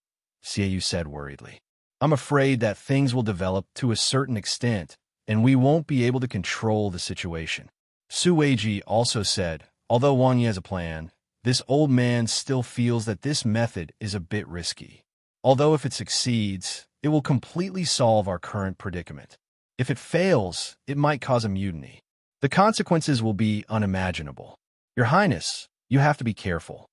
Xiaoyu said worriedly. I'm afraid that things will develop to a certain extent, and we won't be able to control the situation. Su Weiji also said, although Wang Yi has a plan, this old man still feels that this method is a bit risky. Although if it succeeds, it will completely solve our current predicament. If it fails, it might cause a mutiny. The consequences will be unimaginable. Your Highness, you have to be careful.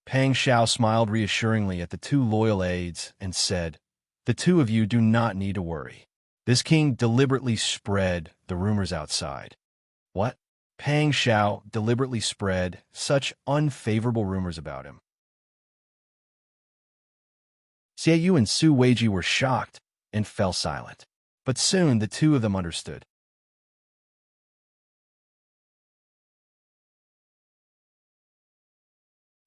Pang Xiao smiled reassuringly at the 2 loyal aides and said, The 2 of you do not need to worry. This king deliberately spread the rumors outside. What? Pang Xiao deliberately spread such unfavorable rumors about him. Xiaoyu and Su Weiji were shocked and fell silent. But soon the 2 of them understood.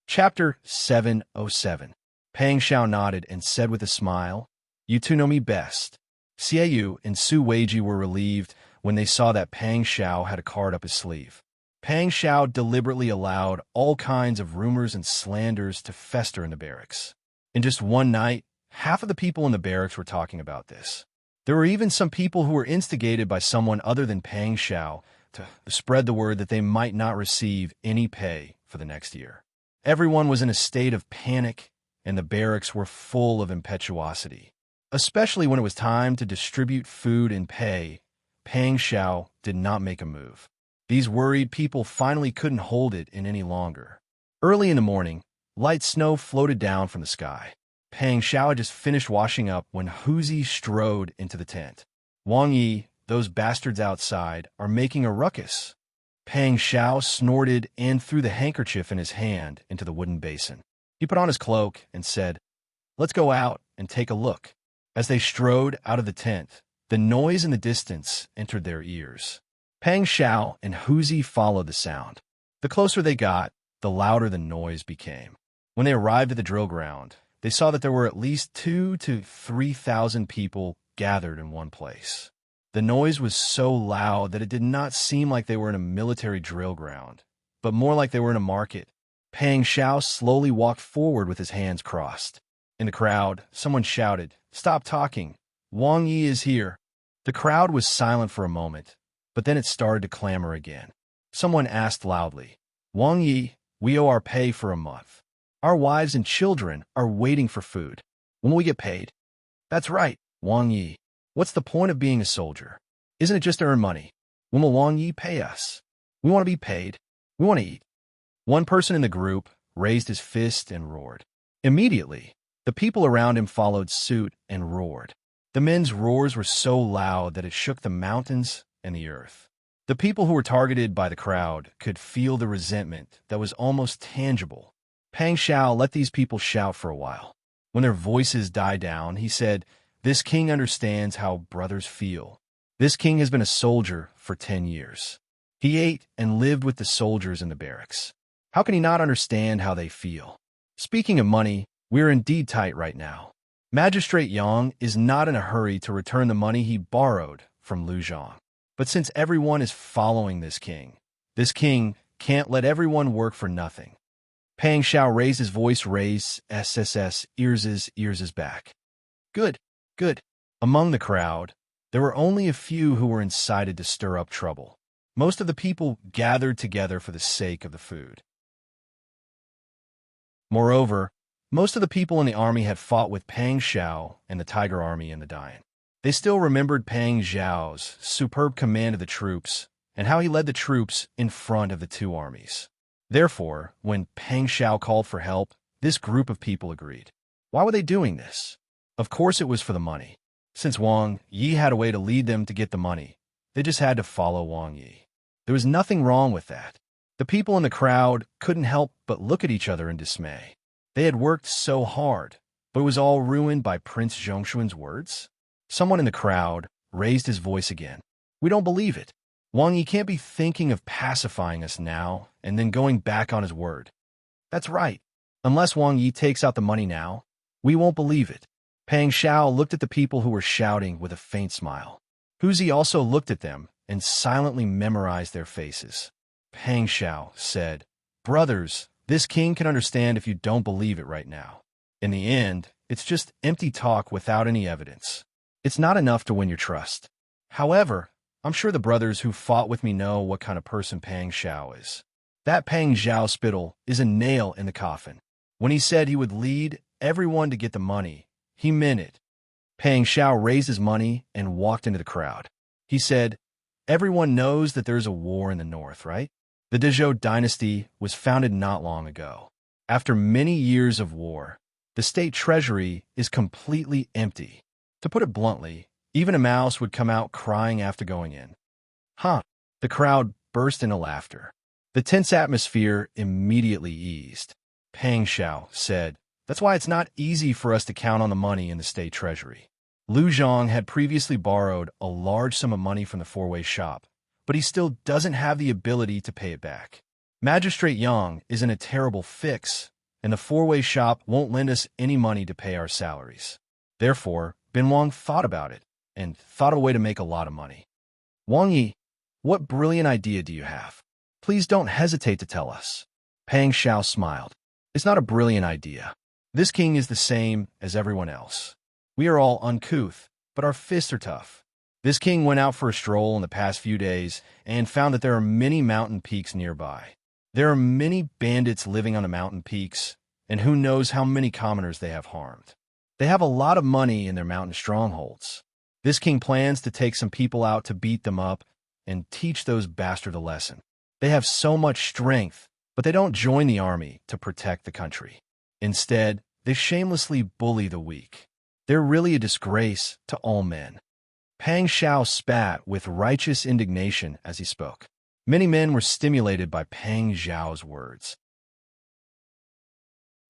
Chapter 707. Pang Xiao nodded and said with a smile, "You two know me best." Xiaoyu and Su Weiji were relieved when they saw that Pang Xiao had a card up his sleeve. Pang Xiao deliberately allowed all kinds of rumors and slanders to fester in the barracks. In just one night, half of the people in the barracks were talking about this. There were even some people who were instigated by someone other than Pang Xiao to spread the word that they might not receive any pay for the next year. Everyone was in a state of panic, and the barracks were full of impetuosity. Especially when it was time to distribute food and pay, Pang Xiao did not make a move. These worried people finally couldn't hold it in any longer. Early in the morning, light snow floated down from the sky. Pang Xiao had just finished washing up when Huzi strode into the tent. "Wang Yi, those bastards outside are making a ruckus." Pang Xiao snorted and threw the handkerchief in his hand into the wooden basin. He put on his cloak and said, "Let's go out and take a look." As they strode out of the tent, the noise in the distance entered their ears. Pang Xiao and Huzi followed the sound. The closer they got, the louder the noise became. When they arrived at the drill ground, they saw that there were at least 2,000 to 3,000 people gathered in one place. The noise was so loud that it did not seem like they were in a military drill ground, but more like they were in a market. Pang Xiao slowly walked forward with his hands crossed. In the crowd, someone shouted, "Stop talking! Wang Yi is here!" The crowd was silent for a moment, but then it started to clamor again. Someone asked loudly, "Wang Yi, we owe our pay for a month. Our wives and children are waiting for food. When will we get paid?" "That's right, Wang Yi. What's the point of being a soldier? Isn't it just to earn money? When will Wang Yi pay us? We want to be paid. We want to eat." One person in the group raised his fist and roared. Immediately, the people around him followed suit and roared. The men's roars were so loud that it shook the mountains and the earth. The people who were targeted by the crowd could feel the resentment that was almost tangible. Pang Xiao let these people shout for a while. When their voices died down, he said, "This king understands how brothers feel. This king has been a soldier for 10 years. He ate and lived with the soldiers in the barracks. How can he not understand how they feel? Speaking of money, we are indeed tight right now. Magistrate Yang is not in a hurry to return the money he borrowed from Lu Zhang. But since everyone is following this king can't let everyone work for nothing." Pang Xiao raised his voice, ears back. Good. Among the crowd, there were only a few who were incited to stir up trouble. Most of the people gathered together for the sake of the food. Moreover, most of the people in the army had fought with Pang Xiao and the Tiger Army in the Dian. They still remembered Pang Xiao's superb command of the troops and how he led the troops in front of the two armies. Therefore, when Pang Xiao called for help, this group of people agreed. Why were they doing this? Of course it was for the money. Since Wang Yi had a way to lead them to get the money, they just had to follow Wang Yi. There was nothing wrong with that. The people in the crowd couldn't help but look at each other in dismay. They had worked so hard, but it was all ruined by Prince Zhongshuan's words? Someone in the crowd raised his voice again. "We don't believe it. Wang Yi can't be thinking of pacifying us now and then going back on his word." "That's right. Unless Wang Yi takes out the money now, we won't believe it." Pang Xiao looked at the people who were shouting with a faint smile. Huzi also looked at them and silently memorized their faces. Pang Xiao said, "Brothers, this king can understand if you don't believe it right now. In the end, it's just empty talk without any evidence. It's not enough to win your trust. However, I'm sure the brothers who fought with me know what kind of person Pang Xiao is. That Pang Xiao spittle is a nail in the coffin. When he said he would lead everyone to get the money, he meant it." Pang Xiao raised his money and walked into the crowd. He said, "Everyone knows that there's a war in the north, right? The Dezhou dynasty was founded not long ago. After many years of war, the state treasury is completely empty. To put it bluntly, even a mouse would come out crying after going in." "Huh." The crowd burst into laughter. The tense atmosphere immediately eased. Pang Xiao said, "That's why it's not easy for us to count on the money in the state treasury. Lu Zhang had previously borrowed a large sum of money from the four-way shop, but he still doesn't have the ability to pay it back. Magistrate Yang is in a terrible fix and the four-way shop won't lend us any money to pay our salaries. Therefore, Bin Wang thought about it, and thought of a way to make a lot of money. Wang Yi, what brilliant idea do you have? Please don't hesitate to tell us. Pang Xiao smiled. It's not a brilliant idea. This king is the same as everyone else. We are all uncouth, but our fists are tough. This king went out for a stroll in the past few days and found that there are many mountain peaks nearby. There are many bandits living on the mountain peaks, and who knows how many commoners they have harmed. They have a lot of money in their mountain strongholds. This king plans to take some people out to beat them up and teach those bastards a lesson. They have so much strength, but they don't join the army to protect the country. Instead, they shamelessly bully the weak. They're really a disgrace to all men. Pang Xiao spat with righteous indignation as he spoke. Many men were stimulated by Pang Xiao's words.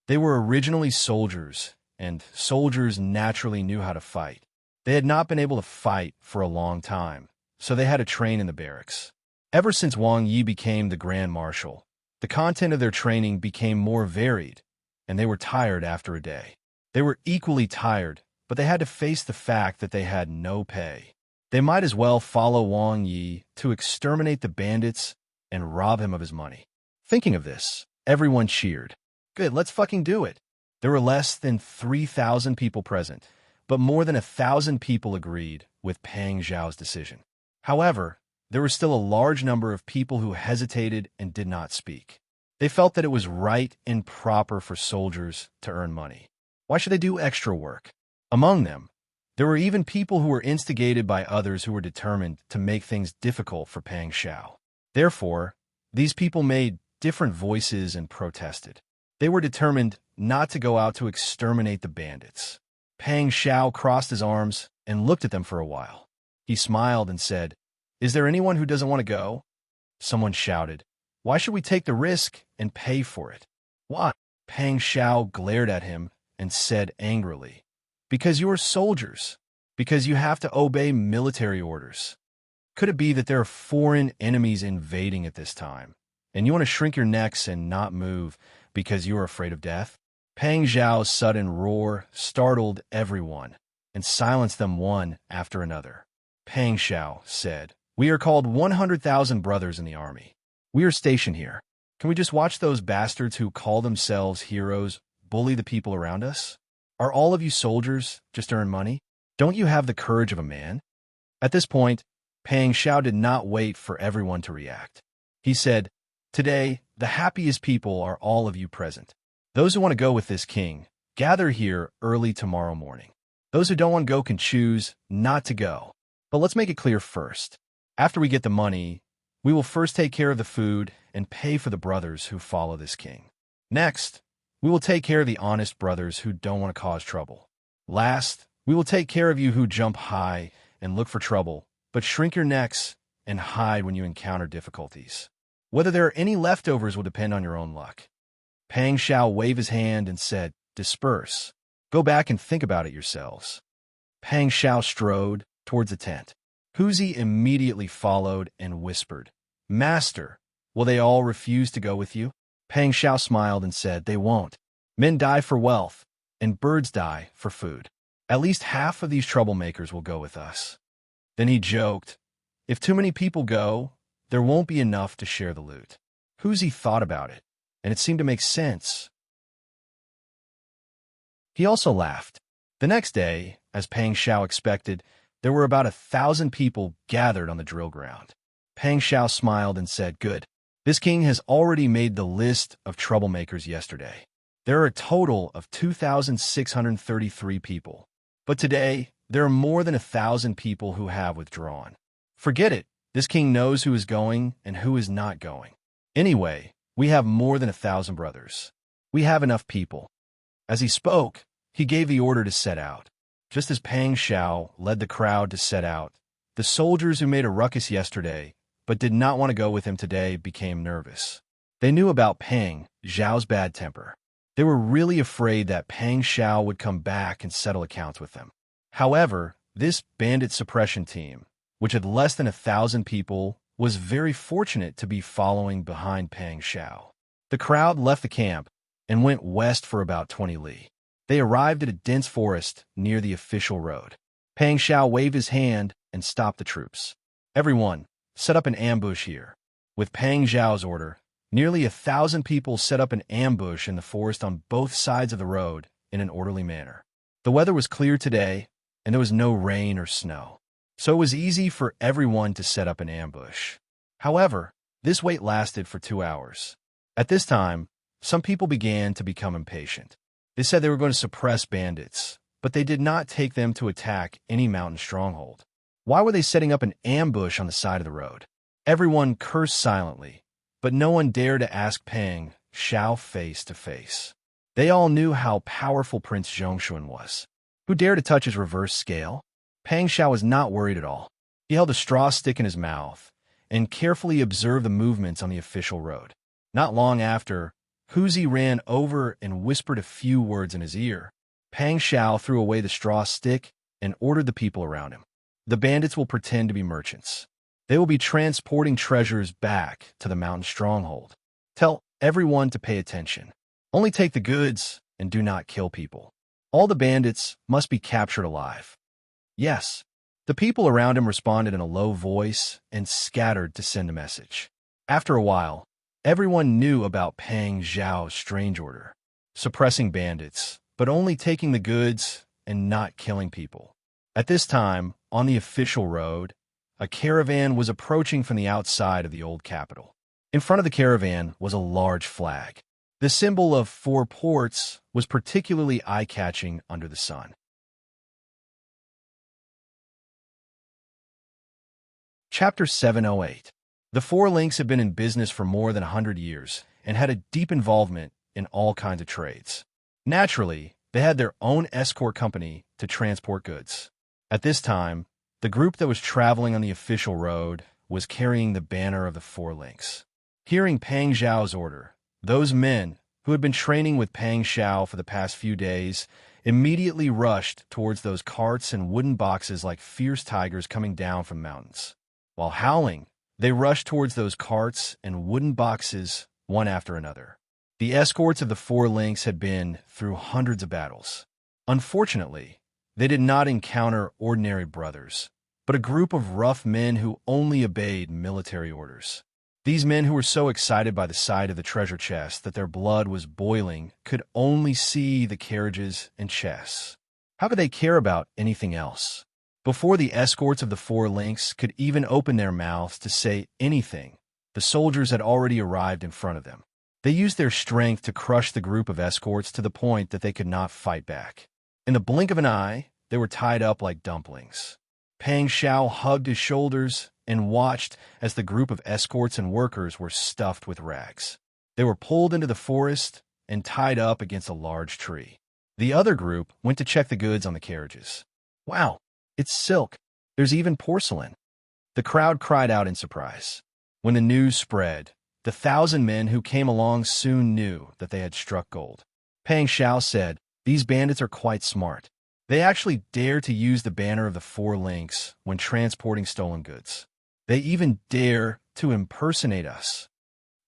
They were originally soldiers, and soldiers naturally knew how to fight. They had not been able to fight for a long time, so they had to train in the barracks. Ever since Wang Yi became the Grand Marshal, the content of their training became more varied, and they were tired after a day. They were equally tired, but they had to face the fact that they had no pay. They might as well follow Wang Yi to exterminate the bandits and rob him of his money. Thinking of this, everyone cheered. Good, let's fucking do it. There were less than 3,000 people present, but more than 1,000 people agreed with Pang Xiao's decision. However, there were still a large number of people who hesitated and did not speak. They felt that it was right and proper for soldiers to earn money. Why should they do extra work? Among them, there were even people who were instigated by others who were determined to make things difficult for Pang Xiao. Therefore, these people made different voices and protested. They were determined not to go out to exterminate the bandits. Pang Xiao crossed his arms and looked at them for a while. He smiled and said, "Is there anyone who doesn't want to go?" Someone shouted, "Why should we take the risk and pay for it?" "Why?" Pang Xiao glared at him and said angrily, "Because you are soldiers. Because you have to obey military orders. Could it be that there are foreign enemies invading at this time, and you want to shrink your necks and not move because you are afraid of death?" Pang Xiao's sudden roar startled everyone and silenced them one after another. Pang Xiao said, "We are called 100,000 brothers in the army. We are stationed here. Can we just watch those bastards who call themselves heroes bully the people around us? Are all of you soldiers just to earn money? Don't you have the courage of a man?" At this point, Pang Xiao did not wait for everyone to react. He said, "Today, the happiest people are all of you present. Those who want to go with this king, gather here early tomorrow morning. Those who don't want to go can choose not to go. But let's make it clear first. After we get the money, we will first take care of the food and pay for the brothers who follow this king. Next, we will take care of the honest brothers who don't want to cause trouble. Last, we will take care of you who jump high and look for trouble, but shrink your necks and hide when you encounter difficulties. Whether there are any leftovers will depend on your own luck." Pang Xiao waved his hand and said, "Disperse. Go back and think about it yourselves." Pang Xiao strode towards the tent. Huzi immediately followed and whispered, "Master, will they all refuse to go with you?" Pang Xiao smiled and said, "They won't. Men die for wealth, and birds die for food. At least half of these troublemakers will go with us." Then he joked, "If too many people go, there won't be enough to share the loot." Huzi thought about it, and it seemed to make sense. He also laughed. The next day, as Pang Xiao expected, there were about 1,000 people gathered on the drill ground. Pang Xiao smiled and said, "Good. This king has already made the list of troublemakers yesterday. There are a total of 2,633 people. But today, there are more than 1,000 people who have withdrawn. Forget it. This king knows who is going and who is not going. Anyway, we have more than 1,000 brothers. We have enough people." As he spoke, he gave the order to set out. Just as Pang Xiao led the crowd to set out, the soldiers who made a ruckus yesterday but did not want to go with him today became nervous. They knew about Pang Xiao's bad temper. They were really afraid that Pang Xiao would come back and settle accounts with them. However, this bandit suppression team, which had less than 1,000 people, was very fortunate to be following behind Pang Xiao. The crowd left the camp, and went west for about 20 li. They arrived at a dense forest near the official road. Pang Xiao waved his hand and stopped the troops. Everyone, set up an ambush here. With Pang Xiao's order, nearly 1,000 people set up an ambush in the forest on both sides of the road in an orderly manner. The weather was clear today, and there was no rain or snow, so it was easy for everyone to set up an ambush. However, this wait lasted for 2 hours. At this time, some people began to become impatient. They said they were going to suppress bandits, but they did not take them to attack any mountain stronghold. Why were they setting up an ambush on the side of the road? Everyone cursed silently, but no one dared to ask Pang Xiao face to face. They all knew how powerful Prince Zhongshuan was. Who dared to touch his reverse scale? Pang Xiao was not worried at all. He held a straw stick in his mouth and carefully observed the movements on the official road. Not long after, Huzi ran over and whispered a few words in his ear. Pang Xiao threw away the straw stick and ordered the people around him. The bandits will pretend to be merchants. They will be transporting treasures back to the mountain stronghold. Tell everyone to pay attention. Only take the goods and do not kill people. All the bandits must be captured alive. Yes. The people around him responded in a low voice and scattered to send a message. After a while, everyone knew about Pang Xiao's strange order, suppressing bandits, but only taking the goods and not killing people. At this time, on the official road, a caravan was approaching from the outside of the old capital. In front of the caravan was a large flag. The symbol of 4 ports was particularly eye-catching under the sun. Chapter 708. The 4 links have been in business for more than 100 years and had a deep involvement in all kinds of trades. Naturally, they had their own escort company to transport goods. At this time, the group that was traveling on the official road was carrying the banner of the 4 links. Hearing Pang Xiao's order, those men who had been training with Pang Xiao for the past few days immediately rushed towards those carts and wooden boxes like fierce tigers coming down from mountains. While howling, they rushed towards those carts and wooden boxes one after another. The escorts of the 4 links had been through hundreds of battles. Unfortunately, they did not encounter ordinary brothers, but a group of rough men who only obeyed military orders. These men who were so excited by the sight of the treasure chest that their blood was boiling could only see the carriages and chests. How could they care about anything else? Before the escorts of the 4 links could even open their mouths to say anything, the soldiers had already arrived in front of them. They used their strength to crush the group of escorts to the point that they could not fight back. In the blink of an eye, they were tied up like dumplings. Pang Xiao hugged his shoulders and watched as the group of escorts and workers were stuffed with rags. They were pulled into the forest and tied up against a large tree. The other group went to check the goods on the carriages. Wow! It's silk. There's even porcelain. The crowd cried out in surprise. When the news spread, the 1,000 men who came along soon knew that they had struck gold. Pang Xiao said, "These bandits are quite smart. They actually dare to use the banner of the 4 links when transporting stolen goods. They even dare to impersonate us."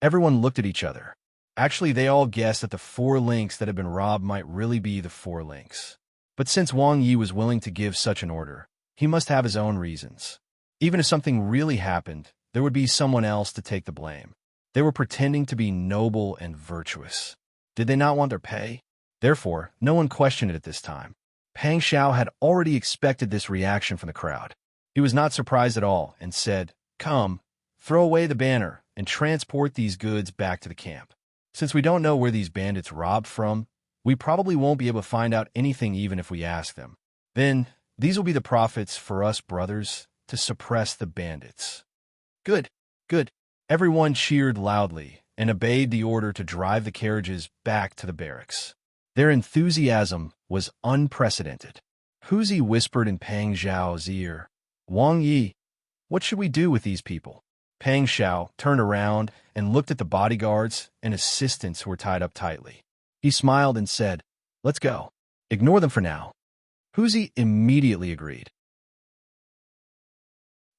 Everyone looked at each other. Actually, they all guessed that the 4 links that had been robbed might really be the 4 links. But since Wang Yi was willing to give such an order, he must have his own reasons. Even if something really happened, there would be someone else to take the blame. They were pretending to be noble and virtuous. Did they not want their pay? Therefore, no one questioned it at this time. Pang Xiao had already expected this reaction from the crowd. He was not surprised at all and said, "Come, throw away the banner and transport these goods back to the camp. Since we don't know where these bandits robbed from, we probably won't be able to find out anything even if we ask them. Then, these will be the profits for us brothers to suppress the bandits." Good, good. Everyone cheered loudly and obeyed the order to drive the carriages back to the barracks. Their enthusiasm was unprecedented. Huzi whispered in Pang Xiao's ear, "Wang Yi, what should we do with these people?" Pang Xiao turned around and looked at the bodyguards and assistants who were tied up tightly. He smiled and said, "Let's go. Ignore them for now." Huzi immediately agreed.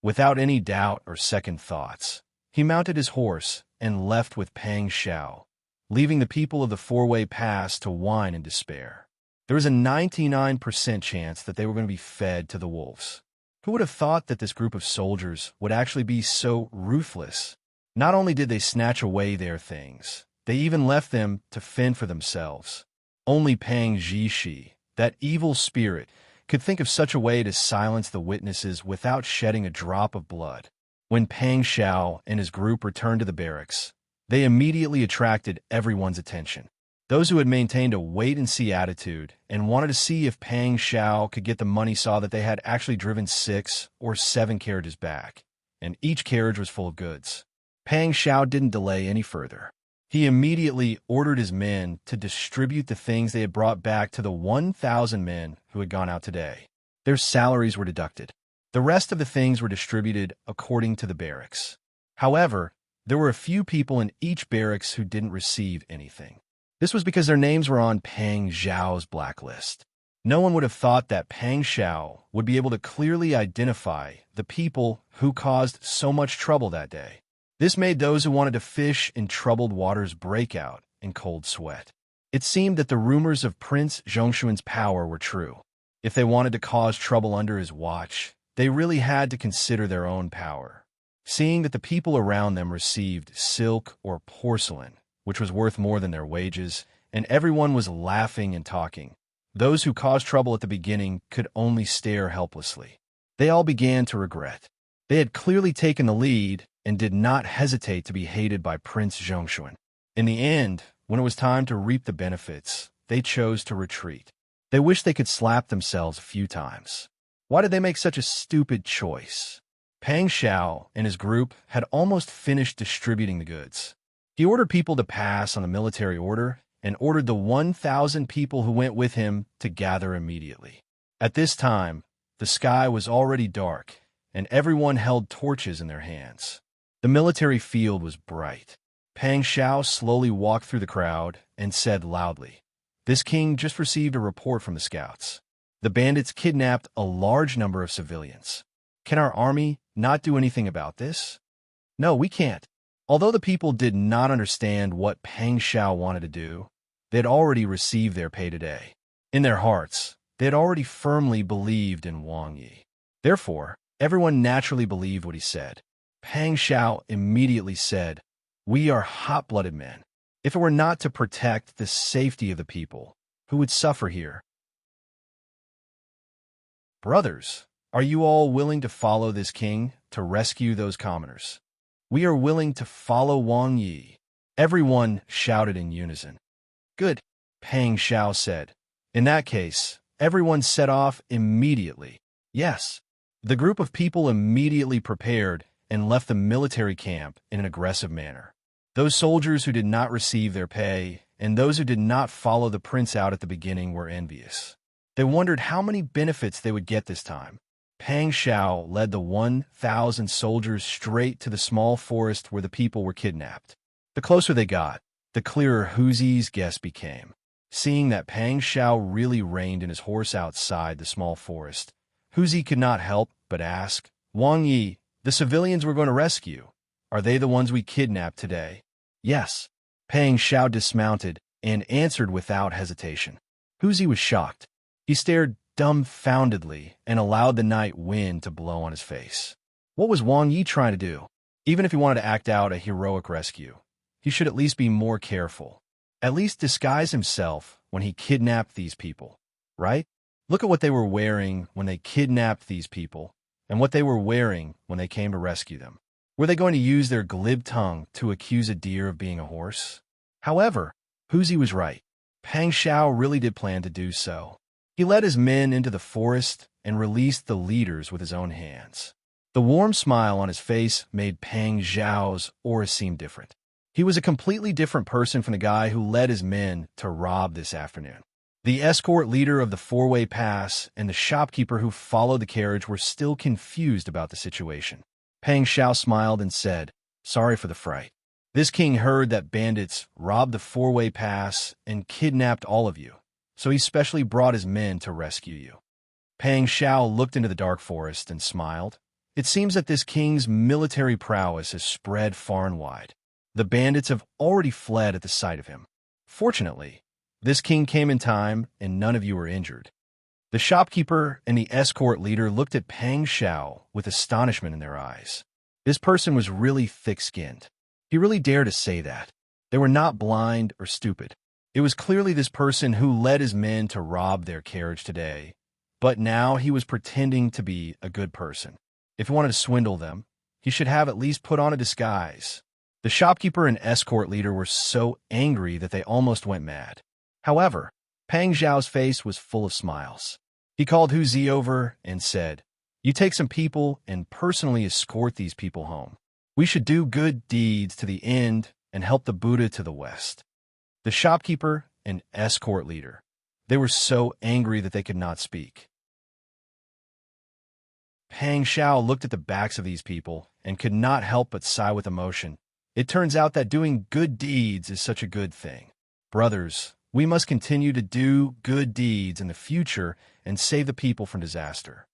Without any doubt or second thoughts, he mounted his horse and left with Pang Xiao, leaving the people of the four-way pass to whine in despair. There was a 99% chance that they were going to be fed to the wolves. Who would have thought that this group of soldiers would actually be so ruthless? Not only did they snatch away their things, they even left them to fend for themselves. Only Pang Zhishi, that evil spirit, could think of such a way to silence the witnesses without shedding a drop of blood. When Pang Xiao and his group returned to the barracks, they immediately attracted everyone's attention. Those who had maintained a wait-and-see attitude and wanted to see if Pang Xiao could get the money saw that they had actually driven 6 or 7 carriages back, and each carriage was full of goods. Pang Xiao didn't delay any further. He immediately ordered his men to distribute the things they had brought back to the 1,000 men who had gone out today. Their salaries were deducted. The rest of the things were distributed according to the barracks. However, there were a few people in each barracks who didn't receive anything. This was because their names were on Pang Xiao's blacklist. No one would have thought that Pang Xiao would be able to clearly identify the people who caused so much trouble that day. This made those who wanted to fish in troubled waters break out in cold sweat. It seemed that the rumors of Prince Zhongshuan's power were true. If they wanted to cause trouble under his watch, they really had to consider their own power. Seeing that the people around them received silk or porcelain, which was worth more than their wages, and everyone was laughing and talking, those who caused trouble at the beginning could only stare helplessly. They all began to regret. They had clearly taken the lead and did not hesitate to be hated by Prince Zhongshuan. In the end, when it was time to reap the benefits, they chose to retreat. They wished they could slap themselves a few times. Why did they make such a stupid choice? Pang Xiao and his group had almost finished distributing the goods. He ordered people to pass on the military order and ordered the 1,000 people who went with him to gather immediately. At this time, the sky was already dark, and everyone held torches in their hands. The military field was bright. Pang Xiao slowly walked through the crowd and said loudly, "This king just received a report from the scouts. The bandits kidnapped a large number of civilians. Can our army not do anything about this? No, we can't." Although the people did not understand what Pang Xiao wanted to do, they had already received their pay today. In their hearts, they had already firmly believed in Wang Yi. Therefore, everyone naturally believed what he said. Pang Xiao immediately said, "We are hot-blooded men. If it were not to protect the safety of the people, who would suffer here? Brothers, are you all willing to follow this king to rescue those commoners?" "We are willing to follow Wang Yi," everyone shouted in unison. "Good," Pang Xiao said. "In that case, everyone set off immediately." Yes. The group of people immediately prepared and left the military camp in an aggressive manner. Those soldiers who did not receive their pay and those who did not follow the prince out at the beginning were envious. They wondered how many benefits they would get this time. Pang Xiao led the 1,000 soldiers straight to the small forest where the people were kidnapped. The closer they got, the clearer Huzi's guess became. Seeing that Pang Xiao really reined in his horse outside the small forest, Huzi could not help but ask, "Wang Yi, the civilians we're going to rescue, are they the ones we kidnapped today?" "Yes." Pang Xiao dismounted and answered without hesitation. Huzi was shocked. He stared dumbfoundedly and allowed the night wind to blow on his face. What was Wang Yi trying to do? Even if he wanted to act out a heroic rescue, he should at least be more careful. At least disguise himself when he kidnapped these people, right? Look at what they were wearing when they kidnapped these people, and what they were wearing when they came to rescue them. Were they going to use their glib tongue to accuse a deer of being a horse? However, Huzi was right. Pang Xiao really did plan to do so. He led his men into the forest and released the leaders with his own hands. The warm smile on his face made Pang Xiao's aura seem different. He was a completely different person from the guy who led his men to rob this afternoon. The escort leader of the four-way pass and the shopkeeper who followed the carriage were still confused about the situation. Pang Xiao smiled and said, "Sorry for the fright. This king heard that bandits robbed the four-way pass and kidnapped all of you, so he specially brought his men to rescue you." Pang Xiao looked into the dark forest and smiled. It seems that this king's military prowess has spread far and wide. The bandits have already fled at the sight of him. Fortunately, this king came in time, and none of you were injured. The shopkeeper and the escort leader looked at Pang Xiao with astonishment in their eyes. This person was really thick-skinned. He really dared to say that. They were not blind or stupid. It was clearly this person who led his men to rob their carriage today, but now he was pretending to be a good person. If he wanted to swindle them, he should have at least put on a disguise. The shopkeeper and escort leader were so angry that they almost went mad. However, Pang Zhao's face was full of smiles. He called Hu Zi over and said, "You take some people and personally escort these people home. We should do good deeds to the end and help the Buddha to the west." The shopkeeper and escort leader, they were so angry that they could not speak. Pang Xiao looked at the backs of these people and could not help but sigh with emotion. It turns out that doing good deeds is such a good thing. Brothers, we must continue to do good deeds in the future and save the people from disaster.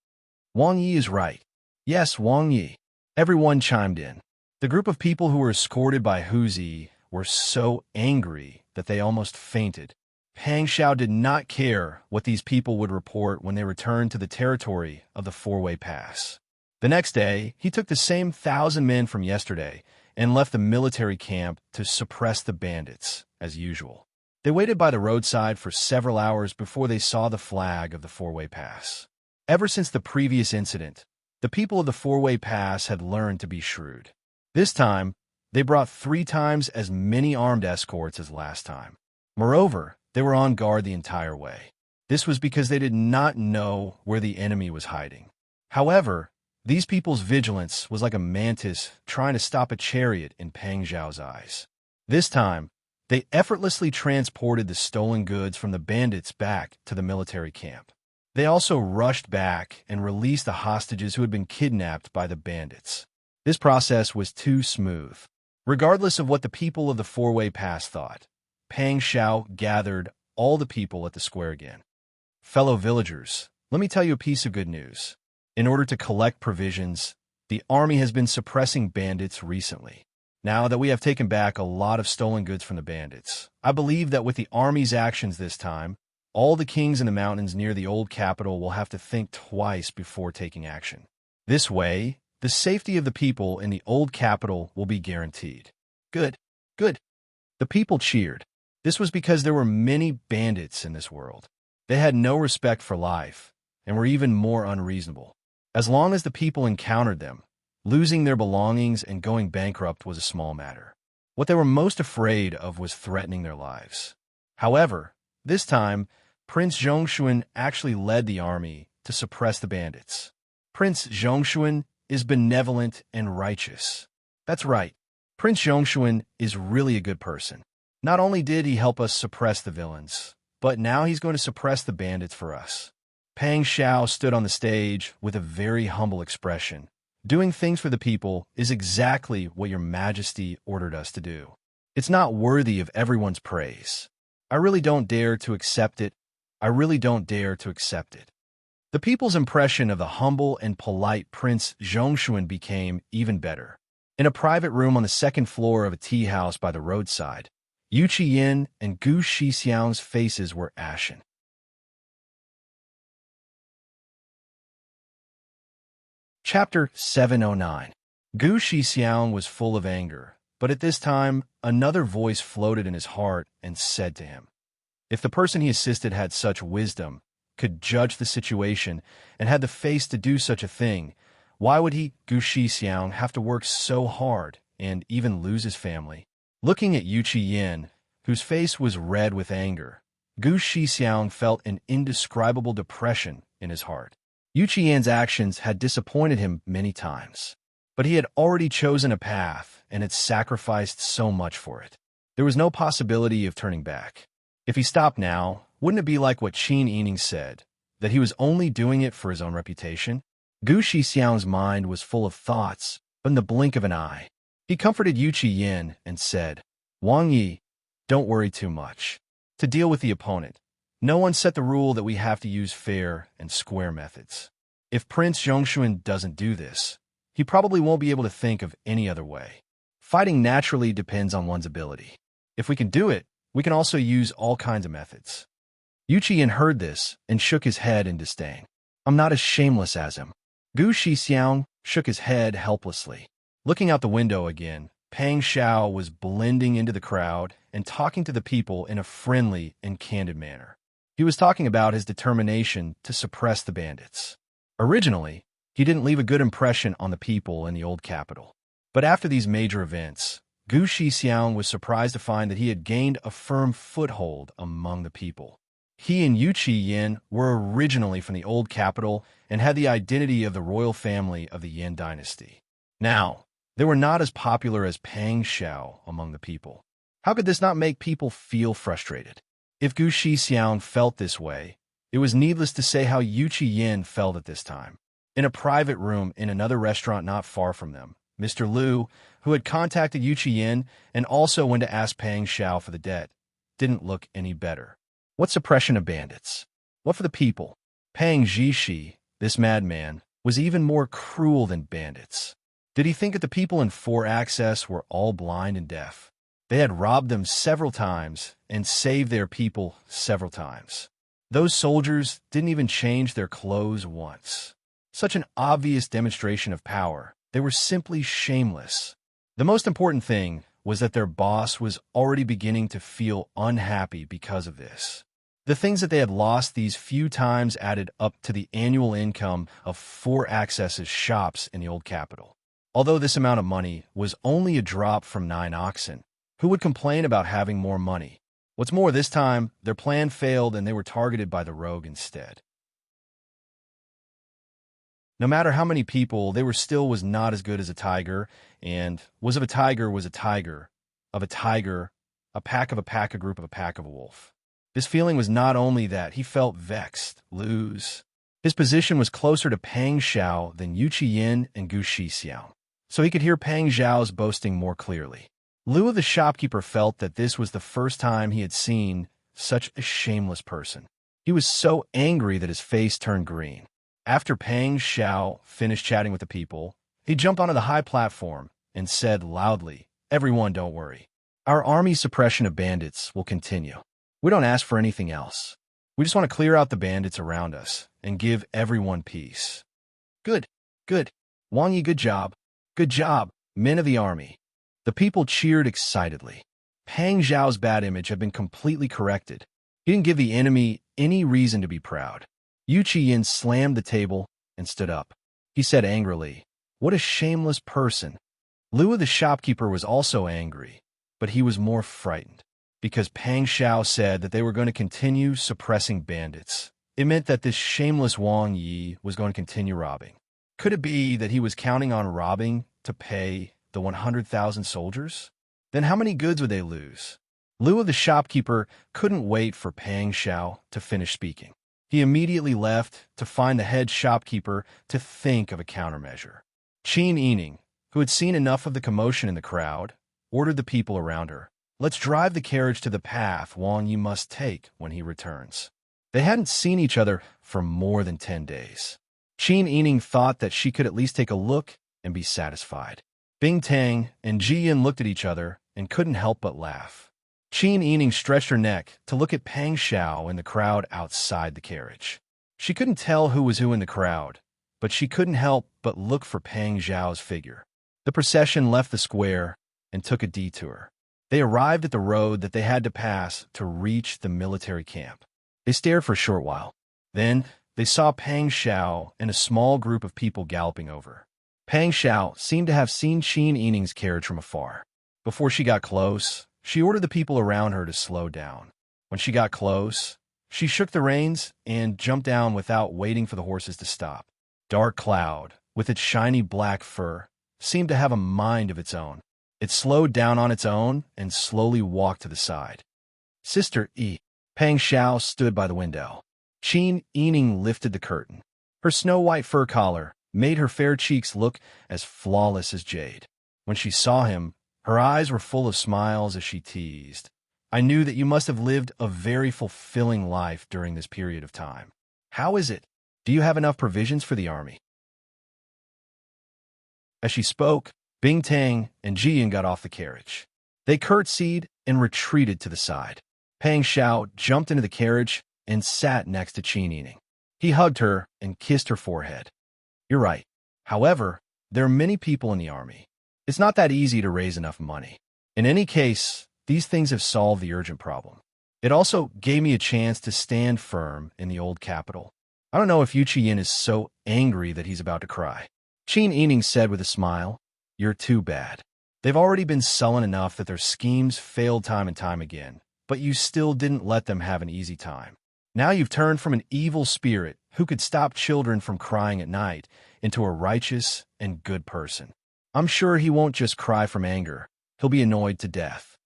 Wang Yi is right. Yes, Wang Yi. Everyone chimed in. The group of people who were escorted by Hu Zi were so angry that they almost fainted. Pang Xiao did not care what these people would report when they returned to the territory of the four-way pass. The next day, he took the same 1,000 men from yesterday and left the military camp to suppress the bandits, as usual. They waited by the roadside for several hours before they saw the flag of the four-way pass. Ever since the previous incident, the people of the four-way pass had learned to be shrewd. This time, they brought 3 times as many armed escorts as last time. Moreover, they were on guard the entire way. This was because they did not know where the enemy was hiding. However, these people's vigilance was like a mantis trying to stop a chariot in Pang Zhao's eyes. This time, they effortlessly transported the stolen goods from the bandits back to the military camp. They also rushed back and released the hostages who had been kidnapped by the bandits. This process was too smooth. Regardless of what the people of the four-way pass thought, Pang Xiao gathered all the people at the square again. Fellow villagers, let me tell you a piece of good news. In order to collect provisions, the army has been suppressing bandits recently. Now that we have taken back a lot of stolen goods from the bandits, I believe that with the army's actions this time, all the kings in the mountains near the old capital will have to think twice before taking action. This way, the safety of the people in the old capital will be guaranteed. Good, good. The people cheered. This was because there were many bandits in this world. They had no respect for life and were even more unreasonable. As long as the people encountered them, losing their belongings and going bankrupt was a small matter. What they were most afraid of was threatening their lives. However, this time, Prince Zhongshuan actually led the army to suppress the bandits. Prince Zhongshuan is benevolent and righteous. That's right. Prince Zhongshuan is really a good person. Not only did he help us suppress the villains, but now he's going to suppress the bandits for us. Pang Xiao stood on the stage with a very humble expression. Doing things for the people is exactly what your majesty ordered us to do. It's not worthy of everyone's praise. I really don't dare to accept it. I really don't dare to accept it. The people's impression of the humble and polite Prince Zhongshuan became even better. In a private room on the second floor of a tea house by the roadside, Yu Qiyin and Gu Shixiang's faces were ashen. Chapter 709. Gu Shixiang was full of anger, but at this time, another voice floated in his heart and said to him, if the person he assisted had such wisdom, could judge the situation, and had the face to do such a thing, why would he, Gu Shixiang, have to work so hard and even lose his family? Looking at Yu Qiyin, whose face was red with anger, Gu Shixiang felt an indescribable depression in his heart. Yu Qiyan's actions had disappointed him many times, but he had already chosen a path and had sacrificed so much for it. There was no possibility of turning back. If he stopped now, wouldn't it be like what Qin Yining said, that he was only doing it for his own reputation? Gu Shixiang's mind was full of thoughts, but in the blink of an eye. He comforted Yu Qiyin and said, Wang Yi, don't worry too much. To deal with the opponent, no one set the rule that we have to use fair and square methods. If Prince Zhongshuan doesn't do this, he probably won't be able to think of any other way. Fighting naturally depends on one's ability. If we can do it, we can also use all kinds of methods. Yu Qian heard this and shook his head in disdain. I'm not as shameless as him. Gu Shixiang shook his head helplessly. Looking out the window again, Pang Xiao was blending into the crowd and talking to the people in a friendly and candid manner. He was talking about his determination to suppress the bandits. Originally, he didn't leave a good impression on the people in the old capital. But after these major events, Gu Shixiang was surprised to find that he had gained a firm foothold among the people. He and Yu Qian were originally from the old capital and had the identity of the royal family of the Yan dynasty. Now, they were not as popular as Pang Xiao among the people. How could this not make people feel frustrated? If Gu Shixiang felt this way, it was needless to say how Yu Qian felt at this time. In a private room in another restaurant not far from them, Mr. Liu, who had contacted Yu Qian and also went to ask Pang Xiao for the debt, didn't look any better. What suppression of bandits? What for the people? Pang Zhishi, this madman, was even more cruel than bandits. Did he think that the people in 4 Access were all blind and deaf? They had robbed them several times and saved their people several times. Those soldiers didn't even change their clothes once. Such an obvious demonstration of power. They were simply shameless. The most important thing was that their boss was already beginning to feel unhappy because of this. The things that they had lost these few times added up to the annual income of 4 Access's shops in the old capital. Although this amount of money was only a drop from 9 oxen, who would complain about having more money? What's more, this time, their plan failed and they were targeted by the rogue instead. No matter how many people, they were still was not as good as a tiger, and was of a tiger was a tiger, of a tiger, a pack of a pack, a group of a pack of a wolf. This feeling was not only that he felt vexed, lose. His position was closer to Pang Xiao than Yu Qian and Gu Shixiang, so he could hear Pang Xiao's boasting more clearly. Liu the shopkeeper felt that this was the first time he had seen such a shameless person. He was so angry that his face turned green. After Pang Xiao finished chatting with the people, he jumped onto the high platform and said loudly, "Everyone, don't worry. Our army's suppression of bandits will continue. We don't ask for anything else. We just want to clear out the bandits around us and give everyone peace." Good, good. Wang Yi, good job. Good job, men of the army. The people cheered excitedly. Pang Xiao's bad image had been completely corrected. He didn't give the enemy any reason to be proud. Yu Qian slammed the table and stood up. He said angrily, "What a shameless person." Liu the shopkeeper was also angry, but he was more frightened, because Pang Xiao said that they were going to continue suppressing bandits. It meant that this shameless Wang Yi was going to continue robbing. Could it be that he was counting on robbing to pay the 100,000 soldiers? Then how many goods would they lose? Liu the shopkeeper couldn't wait for Pang Xiao to finish speaking. He immediately left to find the head shopkeeper to think of a countermeasure. Qin Yining, who had seen enough of the commotion in the crowd, ordered the people around her, "Let's drive the carriage to the path Wang Yi must take when he returns." They hadn't seen each other for more than 10 days. Qin Yining thought that she could at least take a look and be satisfied. Bing Tang and Ji Yin looked at each other and couldn't help but laugh. Qin Yining stretched her neck to look at Pang Xiao in the crowd outside the carriage. She couldn't tell who was who in the crowd, but she couldn't help but look for Pang Xiao's figure. The procession left the square and took a detour. They arrived at the road that they had to pass to reach the military camp. They stared for a short while. Then they saw Pang Xiao and a small group of people galloping over. Pang Xiao seemed to have seen Qin Yining's carriage from afar. Before she got close, she ordered the people around her to slow down. When she got close, she shook the reins and jumped down without waiting for the horses to stop. Dark Cloud, with its shiny black fur, seemed to have a mind of its own. It slowed down on its own and slowly walked to the side. "Sister E." Pang Xiao stood by the window. Qin Yining lifted the curtain. Her snow-white fur collar made her fair cheeks look as flawless as jade. When she saw him, her eyes were full of smiles as she teased, "I knew that you must have lived a very fulfilling life during this period of time. How is it? Do you have enough provisions for the army?" As she spoke, Bing Tang and Jian got off the carriage. They curtsied and retreated to the side. Pang Xiao jumped into the carriage and sat next to Qin Yining. He hugged her and kissed her forehead. You're right. However, there are many people in the army. It's not that easy to raise enough money. In any case, these things have solved the urgent problem. It also gave me a chance to stand firm in the old capital. I don't know if Yu Qiyin is so angry that he's about to cry. Qin Yining said with a smile, You're too bad. They've already been sullen enough that their schemes failed time and time again, but you still didn't let them have an easy time. Now you've turned from an evil spirit who could stop children from crying at night into a righteous and good person. I'm sure he won't just cry from anger. He'll be annoyed to death.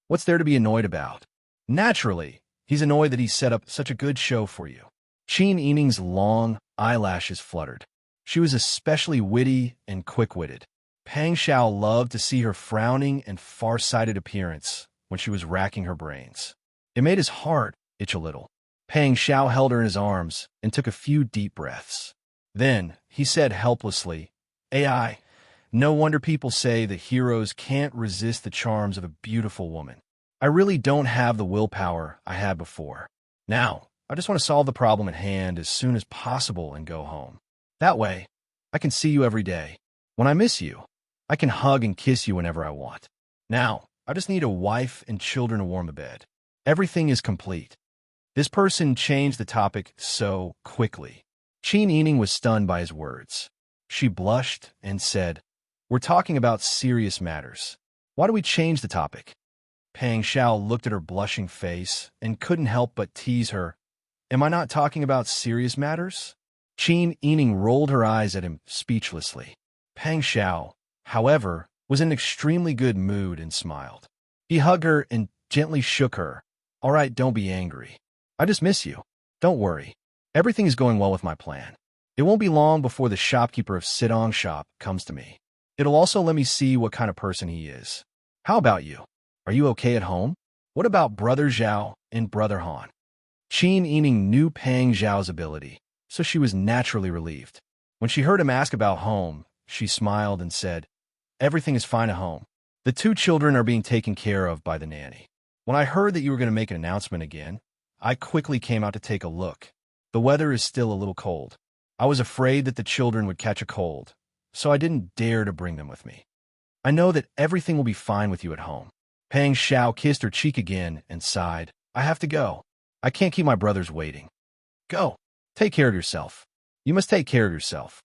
What's there to be annoyed about? Naturally, he's annoyed that he set up such a good show for you. Qin Yining's long eyelashes fluttered. She was especially witty and quick-witted. Pang Xiao loved to see her frowning and far-sighted appearance when she was racking her brains. It made his heart itch a little. Pang Xiao held her in his arms and took a few deep breaths. Then he said helplessly, AI, no wonder people say that heroes can't resist the charms of a beautiful woman. I really don't have the willpower I had before. Now, I just want to solve the problem at hand as soon as possible and go home. That way, I can see you every day. When I miss you, I can hug and kiss you whenever I want. Now, I just need a wife and children to warm the bed. Everything is complete. This person changed the topic so quickly. Qin Yining was stunned by his words. She blushed and said, We're talking about serious matters. Why do we change the topic? Pang Xiao looked at her blushing face and couldn't help but tease her. Am I not talking about serious matters? Qin Yining rolled her eyes at him speechlessly. Pang Xiao, however, was in an extremely good mood and smiled. He hugged her and gently shook her. All right, don't be angry. I just miss you. Don't worry. Everything is going well with my plan. It won't be long before the shopkeeper of Sidong shop comes to me. It'll also let me see what kind of person he is. How about you? Are you okay at home? What about Brother Zhao and Brother Han? Qin Yining knew Pang Zhao's ability, so she was naturally relieved. When she heard him ask about home, she smiled and said, Everything is fine at home. The two children are being taken care of by the nanny. When I heard that you were going to make an announcement again, I quickly came out to take a look. The weather is still a little cold. I was afraid that the children would catch a cold, so I didn't dare to bring them with me. I know that everything will be fine with you at home. Pang Xiao kissed her cheek again and sighed. I have to go. I can't keep my brothers waiting. Go. Take care of yourself. You must take care of yourself.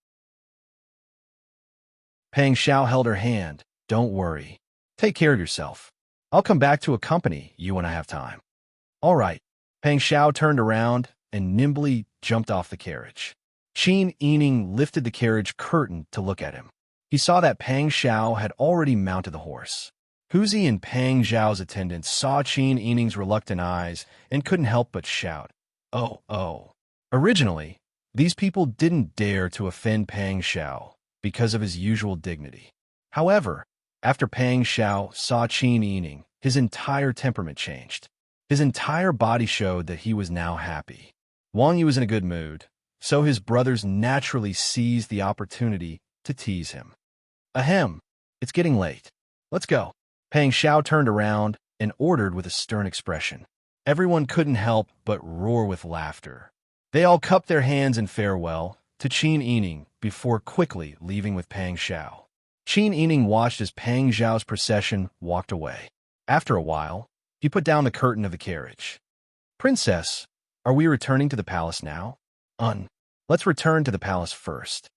Pang Xiao held her hand. Don't worry. Take care of yourself. I'll come back to accompany you when I have time. All right. Pang Xiao turned around and nimbly jumped off the carriage. Qin Yining lifted the carriage curtain to look at him. He saw that Pang Xiao had already mounted the horse. Huzi and Pang Zhao's attendants saw Qin Yining's reluctant eyes and couldn't help but shout, Oh, oh. Originally, these people didn't dare to offend Pang Xiao because of his usual dignity. However, after Pang Xiao saw Qin Yining, his entire temperament changed. His entire body showed that he was now happy. Wang Yu was in a good mood, so his brothers naturally seized the opportunity to tease him. Ahem, it's getting late. Let's go. Pang Xiao turned around and ordered with a stern expression. Everyone couldn't help but roar with laughter. They all cupped their hands in farewell to Qin Yining before quickly leaving with Pang Xiao. Qin Yining watched as Pang Zhao's procession walked away. After a while, he put down the curtain of the carriage. Princess, are we returning to the palace now? Let's return to the palace first.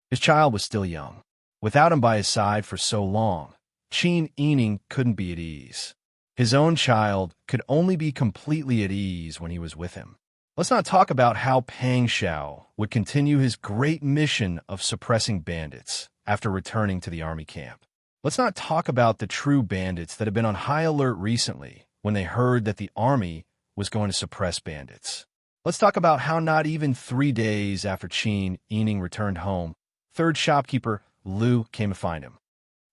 His child was still young. Without him by his side for so long, Qin Yining couldn't be at ease. His own child could only be completely at ease when he was with him. Let's not talk about how Pang Xiao would continue his great mission of suppressing bandits after returning to the army camp. Let's not talk about the true bandits that have been on high alert recently when they heard that the army was going to suppress bandits. Let's talk about how not even 3 days after Qin Yining returned home, third shopkeeper Lu came to find him.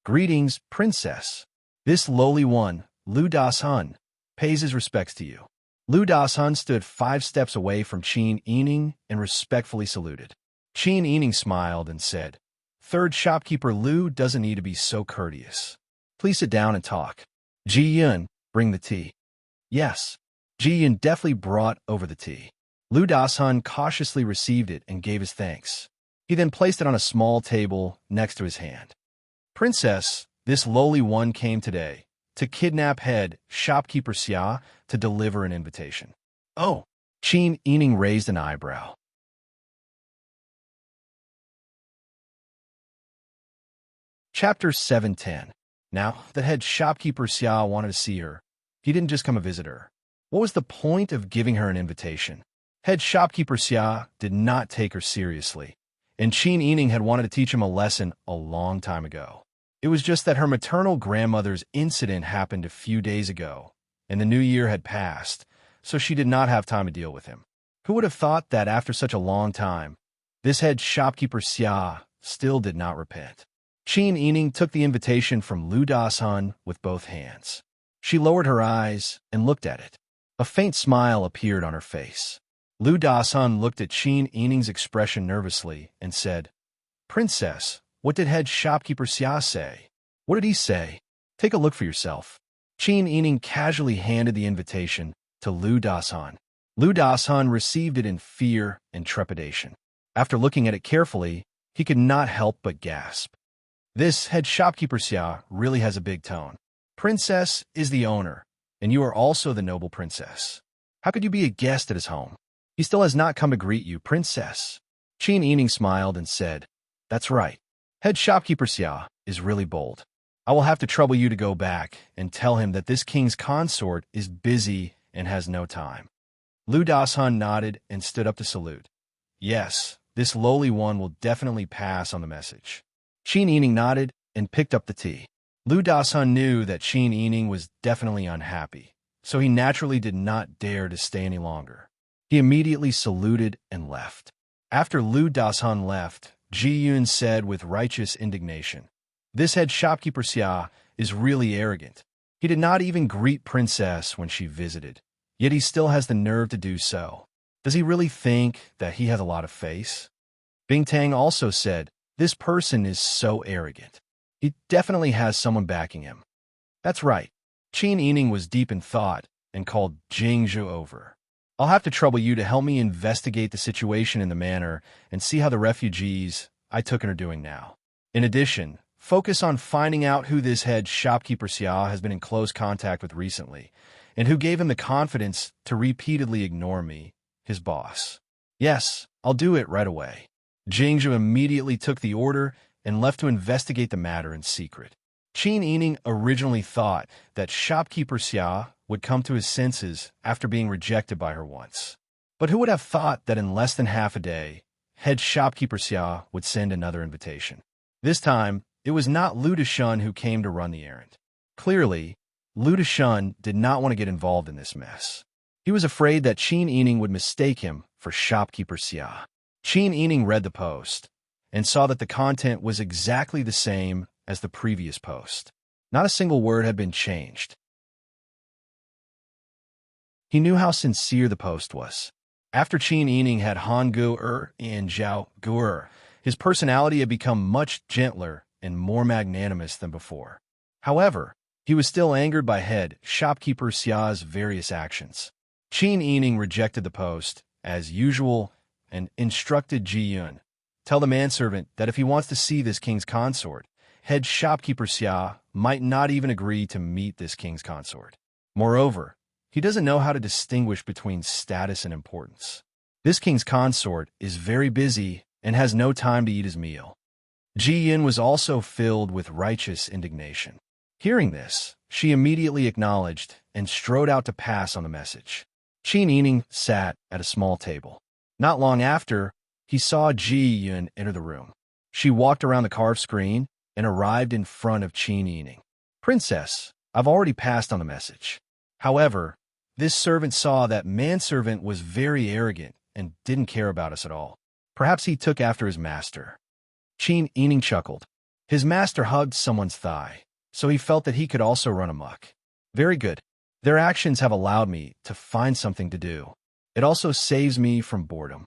Greetings, princess. This lowly one, Lu Das-hun, pays his respects to you. Lu Das-hun stood 5 steps away from Qin Yining and respectfully saluted. Qin Yining smiled and said, Third shopkeeper Lu doesn't need to be so courteous. Please sit down and talk. Ji Yun, bring the tea. Yes. Ji Yun deftly brought over the tea. Lu Dasun cautiously received it and gave his thanks. He then placed it on a small table next to his hand. Princess, this lowly one came today to kidnap head shopkeeper Xia to deliver an invitation. Oh, Qin Yining raised an eyebrow. Chapter 710. Now, the head shopkeeper Xia wanted to see her. He didn't just come a visitor. What was the point of giving her an invitation? Head shopkeeper Xia did not take her seriously, and Qin Yining had wanted to teach him a lesson a long time ago. It was just that her maternal grandmother's incident happened a few days ago, and the new year had passed, so she did not have time to deal with him. Who would have thought that after such a long time, this head shopkeeper Xia still did not repent? Qin Yining took the invitation from Lu Dasun with both hands. She lowered her eyes and looked at it. A faint smile appeared on her face. Lu Dasun looked at Qin Yining's expression nervously and said, Princess, what did head shopkeeper Xia say? What did he say? Take a look for yourself. Qin Yining casually handed the invitation to Lu Dasun. Lu Dasun received it in fear and trepidation. After looking at it carefully, he could not help but gasp. This head shopkeeper Xia really has a big tone. Princess is the owner, and you are also the noble princess. How could you be a guest at his home? He still has not come to greet you, princess. Qin Yining smiled and said, That's right. Head shopkeeper Xia is really bold. I will have to trouble you to go back and tell him that this king's consort is busy and has no time. Lu Dasun nodded and stood up to salute. Yes, this lowly one will definitely pass on the message. Qin Yining nodded and picked up the tea. Lu Dasun knew that Qin Yining was definitely unhappy, so he naturally did not dare to stay any longer. He immediately saluted and left. After Lu Dasun left, Ji Yun said with righteous indignation, This head shopkeeper Xia is really arrogant. He did not even greet Princess when she visited, yet he still has the nerve to do so. Does he really think that he has a lot of face? Bing Tang also said, This person is so arrogant. He definitely has someone backing him. That's right. Qin Yining was deep in thought and called Jingzhu over. I'll have to trouble you to help me investigate the situation in the manor and see how the refugees I took in are doing now. In addition, focus on finding out who this head shopkeeper Xia has been in close contact with recently, and who gave him the confidence to repeatedly ignore me, his boss. Yes, I'll do it right away. Jingzhu immediately took the order and left to investigate the matter in secret. Qin Yining originally thought that shopkeeper Xia would come to his senses after being rejected by her once. But who would have thought that in less than half a day, head shopkeeper Xia would send another invitation? This time, it was not Lu Dashun who came to run the errand. Clearly, Lu Dashun did not want to get involved in this mess. He was afraid that Qin Yining would mistake him for shopkeeper Xia. Qin Yining read the post and saw that the content was exactly the same as the previous post. Not a single word had been changed. He knew how sincere the post was. After Qin Yining had Han Gu and Zhao Gu, his personality had become much gentler and more magnanimous than before. However, he was still angered by head shopkeeper Xia's various actions. Qin Yining rejected the post, as usual, and instructed Ji Yun, Tell the manservant that if he wants to see this king's consort, head shopkeeper Xia might not even agree to meet this king's consort. Moreover, he doesn't know how to distinguish between status and importance. This king's consort is very busy and has no time to eat his meal. Ji Yin was also filled with righteous indignation. Hearing this, she immediately acknowledged and strode out to pass on the message. Qin Yining sat at a small table. Not long after, he saw Ji Yun enter the room. She walked around the carved screen and arrived in front of Qin Yining. Princess, I've already passed on the message. However, this servant saw that manservant was very arrogant and didn't care about us at all. Perhaps he took after his master. Qin Yining chuckled. His master hugged someone's thigh, so he felt that he could also run amok. Very good. Their actions have allowed me to find something to do. It also saves me from boredom.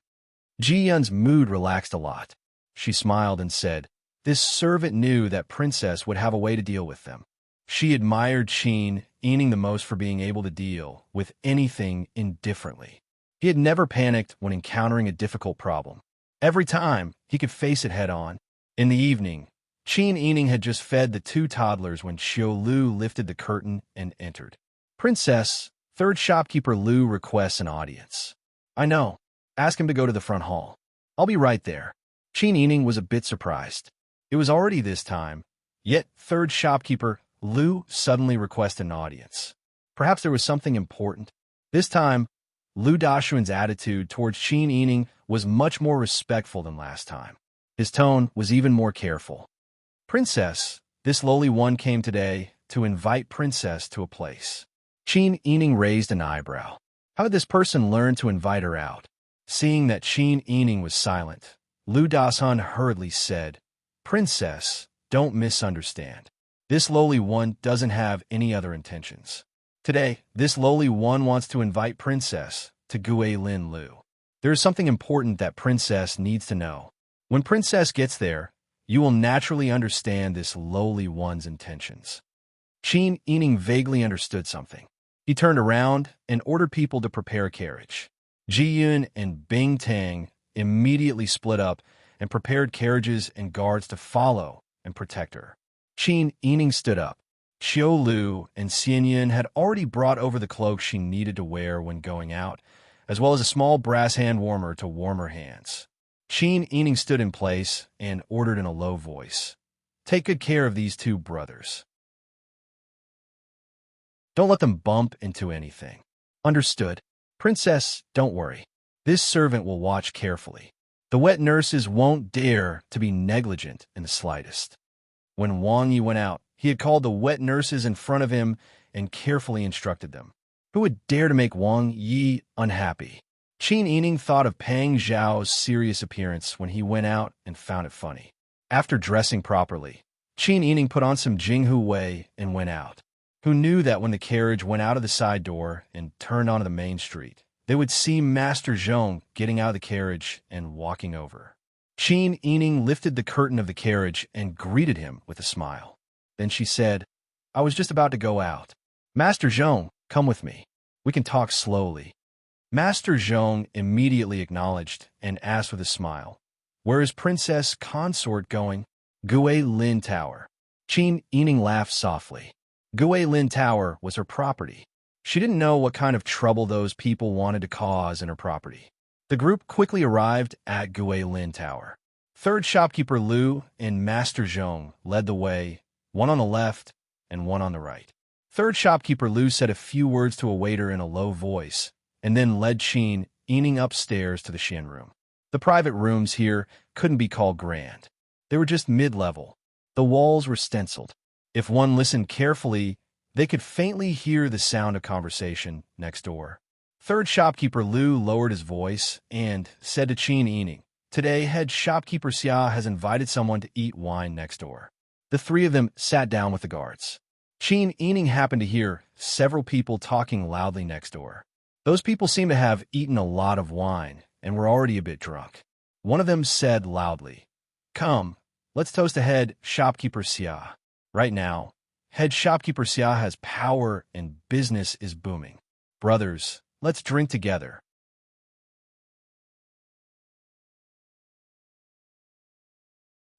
Ji Yun's mood relaxed a lot. She smiled and said, This servant knew that Princess would have a way to deal with them. She admired Qin Yining the most for being able to deal with anything indifferently. He had never panicked when encountering a difficult problem. Every time, he could face it head-on. In the evening, Qin Yining had just fed the two toddlers when Xiao Lu lifted the curtain and entered. Princess, third shopkeeper Lu requests an audience. I know. Ask him to go to the front hall. I'll be right there. Qin Yining was a bit surprised. It was already this time, yet third shopkeeper Lu suddenly requested an audience. Perhaps there was something important. This time, Lu Dashuan's attitude towards Qin Yining was much more respectful than last time. His tone was even more careful. Princess, this lowly one came today to invite Princess to a place. Qin Yining raised an eyebrow. How had this person learned to invite her out? Seeing that Qin Yining was silent, Lu Dasan hurriedly said, Princess, don't misunderstand. This lowly one doesn't have any other intentions. Today, this lowly one wants to invite Princess to Gue Lin Lu. There is something important that Princess needs to know. When Princess gets there, you will naturally understand this lowly one's intentions. Qin Yining vaguely understood something. He turned around and ordered people to prepare a carriage. Ji Yun and Bing Tang immediately split up and prepared carriages and guards to follow and protect her. Qin Yining stood up. Xiao Lu and Xian Yun had already brought over the cloak she needed to wear when going out, as well as a small brass hand warmer to warm her hands. Qin Yining stood in place and ordered in a low voice, Take good care of these two brothers. Don't let them bump into anything. Understood. Princess, don't worry. This servant will watch carefully. The wet nurses won't dare to be negligent in the slightest. When Wang Yi went out, he had called the wet nurses in front of him and carefully instructed them. Who would dare to make Wang Yi unhappy? Qin Yining thought of Pang Zhao's serious appearance when he went out and found it funny. After dressing properly, Qin Yining put on some Jinghu Wei and went out. Who knew that when the carriage went out of the side door and turned onto the main street, they would see Master Zhong getting out of the carriage and walking over. Qin Yining lifted the curtain of the carriage and greeted him with a smile. Then she said, I was just about to go out. Master Zhong, come with me. We can talk slowly. Master Zhong immediately acknowledged and asked with a smile, Where is Princess Consort going? Gue Lin Tower. Qin Yining laughed softly. Gue Lin Tower was her property. She didn't know what kind of trouble those people wanted to cause in her property. The group quickly arrived at Gue Lin Tower. Third shopkeeper Lu and Master Zhong led the way, one on the left and one on the right. Third shopkeeper Lu said a few words to a waiter in a low voice, and then led Qin Yining upstairs to the Xian room. The private rooms here couldn't be called grand. They were just mid-level. The walls were stenciled. If one listened carefully, they could faintly hear the sound of conversation next door. Third shopkeeper Lu lowered his voice and said to Qin Yining, Today, head shopkeeper Xia has invited someone to eat wine next door. The three of them sat down with the guards. Qin Yining happened to hear several people talking loudly next door. Those people seemed to have eaten a lot of wine and were already a bit drunk. One of them said loudly, Come, let's toast ahead shopkeeper Xia. Right now, head shopkeeper Xia has power and business is booming. Brothers, let's drink together.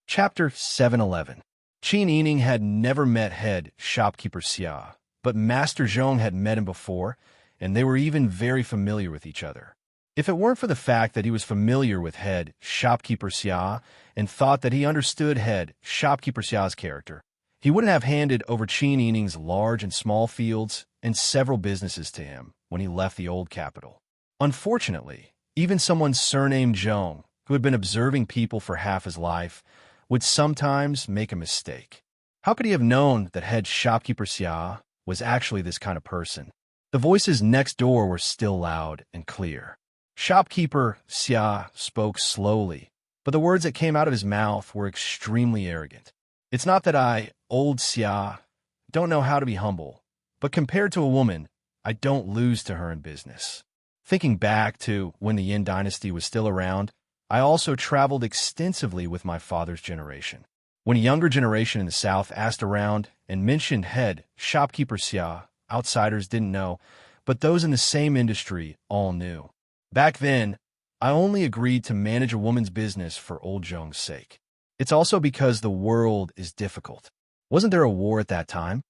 Chapter 711. Qin Yining had never met head shopkeeper Xia, but Master Zhong had met him before, and they were even very familiar with each other. If it weren't for the fact that he was familiar with head shopkeeper Xia and thought that he understood head shopkeeper Xia's character, he wouldn't have handed over Qin Yining's large and small fields and several businesses to him when he left the old capital. Unfortunately, even someone surnamed Zhong, who had been observing people for half his life, would sometimes make a mistake. How could he have known that head shopkeeper Xia was actually this kind of person? The voices next door were still loud and clear. Shopkeeper Xia spoke slowly, but the words that came out of his mouth were extremely arrogant. It's not that I, old Xia, don't know how to be humble, but compared to a woman, I don't lose to her in business. Thinking back to when the Yin dynasty was still around, I also traveled extensively with my father's generation. When a younger generation in the South asked around and mentioned head shopkeeper Xia, outsiders didn't know, but those in the same industry all knew. Back then, I only agreed to manage a woman's business for old Zhong's sake. It's also because the world is difficult. Wasn't there a war at that time?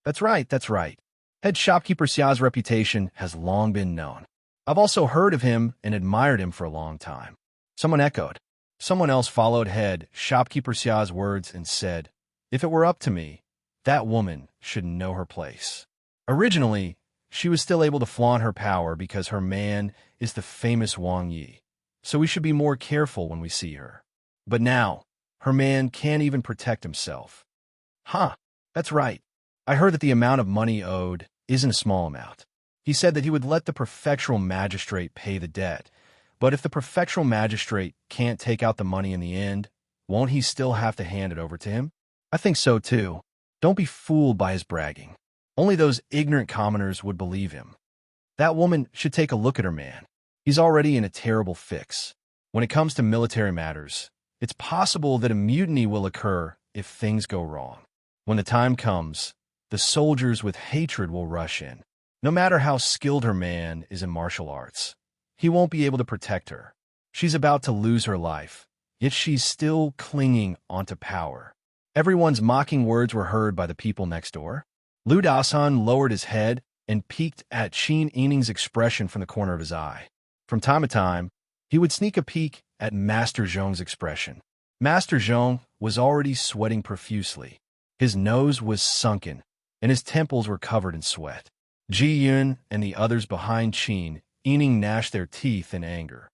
That's right, that's right. Head shopkeeper Xia's reputation has long been known. I've also heard of him and admired him for a long time. Someone echoed. Someone else followed head shopkeeper Xia's words and said, if it were up to me, that woman should know her place. Originally, she was still able to flaunt her power because her man is the famous Wang Yi, so we should be more careful when we see her. But now, her man can't even protect himself. Huh, that's right. I heard that the amount of money owed isn't a small amount. He said that he would let the prefectural magistrate pay the debt, but if the prefectural magistrate can't take out the money in the end, won't he still have to hand it over to him? I think so too. Don't be fooled by his bragging. Only those ignorant commoners would believe him. That woman should take a look at her man. He's already in a terrible fix. When it comes to military matters, it's possible that a mutiny will occur if things go wrong. When the time comes, the soldiers with hatred will rush in. No matter how skilled her man is in martial arts, he won't be able to protect her. She's about to lose her life, yet she's still clinging onto power. Everyone's mocking words were heard by the people next door. Lu Dasan lowered his head and peeked at Qin Yining's expression from the corner of his eye. From time to time, he would sneak a peek at Master Zhong's expression. Master Zhong was already sweating profusely. His nose was sunken, and his temples were covered in sweat. Ji Yun and the others behind Qin Yining gnashed their teeth in anger.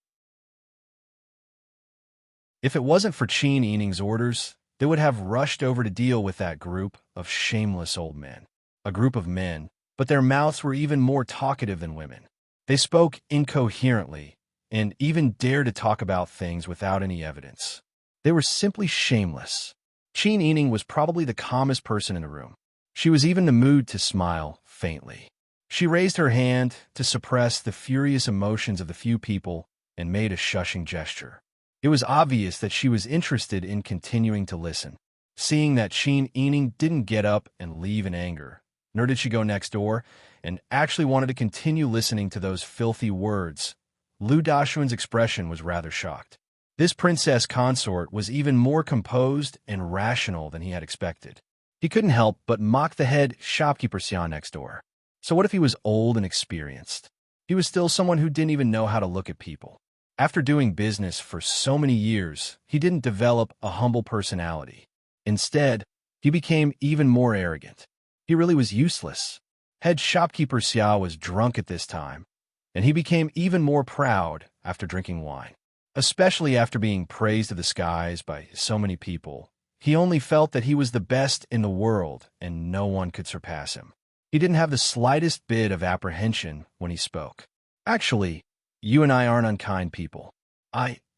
If it wasn't for Qin Yining's orders, they would have rushed over to deal with that group of shameless old men. A group of men, but their mouths were even more talkative than women. They spoke incoherently and even dared to talk about things without any evidence. They were simply shameless. Qin Yining was probably the calmest person in the room. She was even in the mood to smile faintly. She raised her hand to suppress the furious emotions of the few people and made a shushing gesture. It was obvious that she was interested in continuing to listen. Seeing that Qin Yining didn't get up and leave in anger, nor did she go next door, and actually wanted to continue listening to those filthy words, Lu Dashuan's expression was rather shocked. This princess consort was even more composed and rational than he had expected. He couldn't help but mock the head shopkeeper Xian next door. So what if he was old and experienced? He was still someone who didn't even know how to look at people. After doing business for so many years, he didn't develop a humble personality. Instead, he became even more arrogant. He really was useless. Head shopkeeper Xia was drunk at this time, and he became even more proud after drinking wine. Especially after being praised to the skies by so many people, he only felt that he was the best in the world and no one could surpass him. He didn't have the slightest bit of apprehension when he spoke. Actually, you and I aren't unkind people.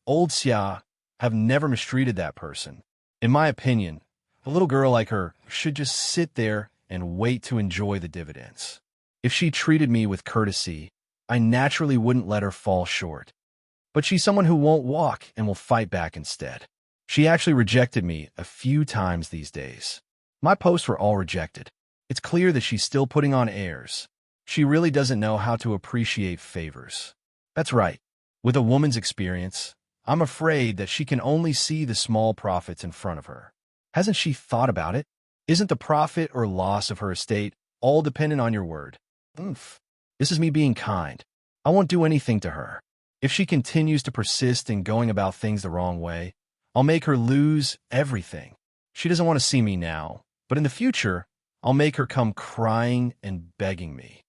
Old Xia, have never mistreated that person. In my opinion, a little girl like her should just sit there and wait to enjoy the dividends. If she treated me with courtesy, I naturally wouldn't let her fall short. But she's someone who won't walk and will fight back instead. She actually rejected me a few times these days. My posts were all rejected. It's clear that she's still putting on airs. She really doesn't know how to appreciate favors. That's right. With a woman's experience, I'm afraid that she can only see the small profits in front of her. Hasn't she thought about it? Isn't the profit or loss of her estate all dependent on your word? This is me being kind. I won't do anything to her. If she continues to persist in going about things the wrong way, I'll make her lose everything. She doesn't want to see me now, but in the future, I'll make her come crying and begging me.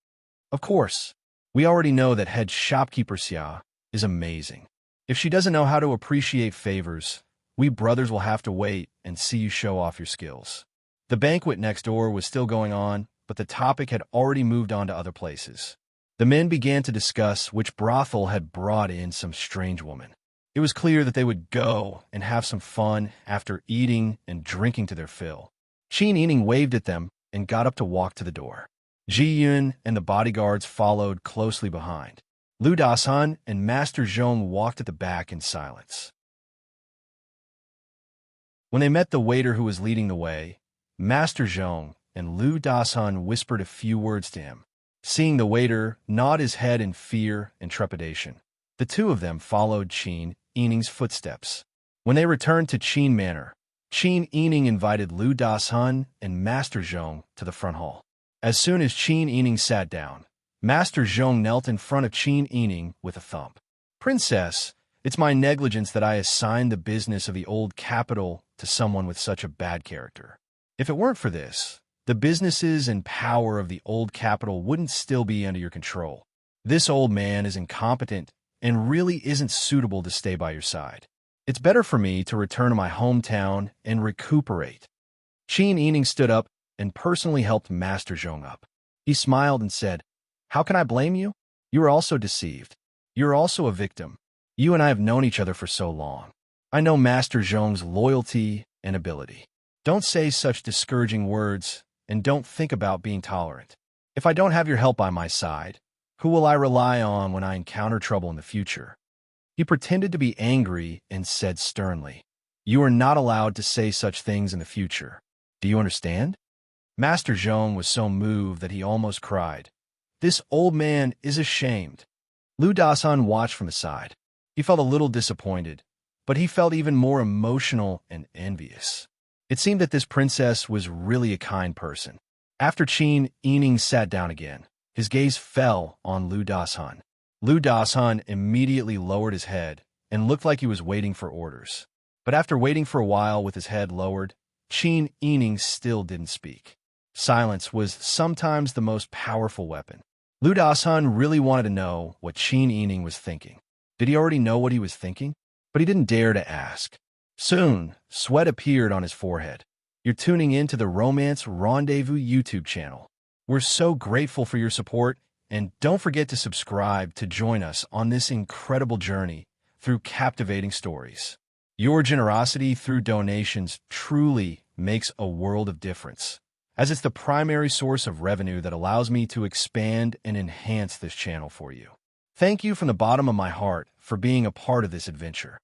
Of course, we already know that head shopkeeper Xia is amazing. If she doesn't know how to appreciate favors, we brothers will have to wait and see you show off your skills. The banquet next door was still going on, but the topic had already moved on to other places. The men began to discuss which brothel had brought in some strange woman. It was clear that they would go and have some fun after eating and drinking to their fill. Qin Yining waved at them and got up to walk to the door. Ji Yun and the bodyguards followed closely behind. Lu Dasan and Master Zhong walked at the back in silence. When they met the waiter who was leading the way, Master Zhong and Lu Dasan whispered a few words to him. Seeing the waiter nod his head in fear and trepidation, the two of them followed Qin Yining's footsteps. When they returned to Qin Manor, Qin Yining invited Lu Dasan and Master Zhong to the front hall. As soon as Qin Yining sat down, Master Zhong knelt in front of Qin Yining with a thump. "Princess, it's my negligence that I assigned the business of the old capital to someone with such a bad character. If it weren't for this, the businesses and power of the old capital wouldn't still be under your control. This old man is incompetent and really isn't suitable to stay by your side. It's better for me to return to my hometown and recuperate." Qin Yining stood up and personally helped Master Zhong up. He smiled and said, "How can I blame you? You are also deceived. You're also a victim. You and I have known each other for so long. I know Master Zhong's loyalty and ability. Don't say such discouraging words, and don't think about being tolerant. If I don't have your help by my side, who will I rely on when I encounter trouble in the future?" He pretended to be angry and said sternly, "You are not allowed to say such things in the future. Do you understand?" Master Zhong was so moved that he almost cried. This old man is ashamed. Lu Dasan watched from the side. He felt a little disappointed, but he felt even more emotional and envious. It seemed that this princess was really a kind person. After Qin Yining sat down again, his gaze fell on Lu Dasan. Lu Dasan immediately lowered his head and looked like he was waiting for orders. But after waiting for a while with his head lowered, Qin Yining still didn't speak. Silence was sometimes the most powerful weapon. Lu Dasan really wanted to know what Qin Yining was thinking. Did he already know what he was thinking? But he didn't dare to ask. Soon, sweat appeared on his forehead. You're tuning in to the Romance Rendezvous YouTube channel. We're so grateful for your support, and don't forget to subscribe to join us on this incredible journey through captivating stories. Your generosity through donations truly makes a world of difference, as it's the primary source of revenue that allows me to expand and enhance this channel for you. Thank you from the bottom of my heart for being a part of this adventure.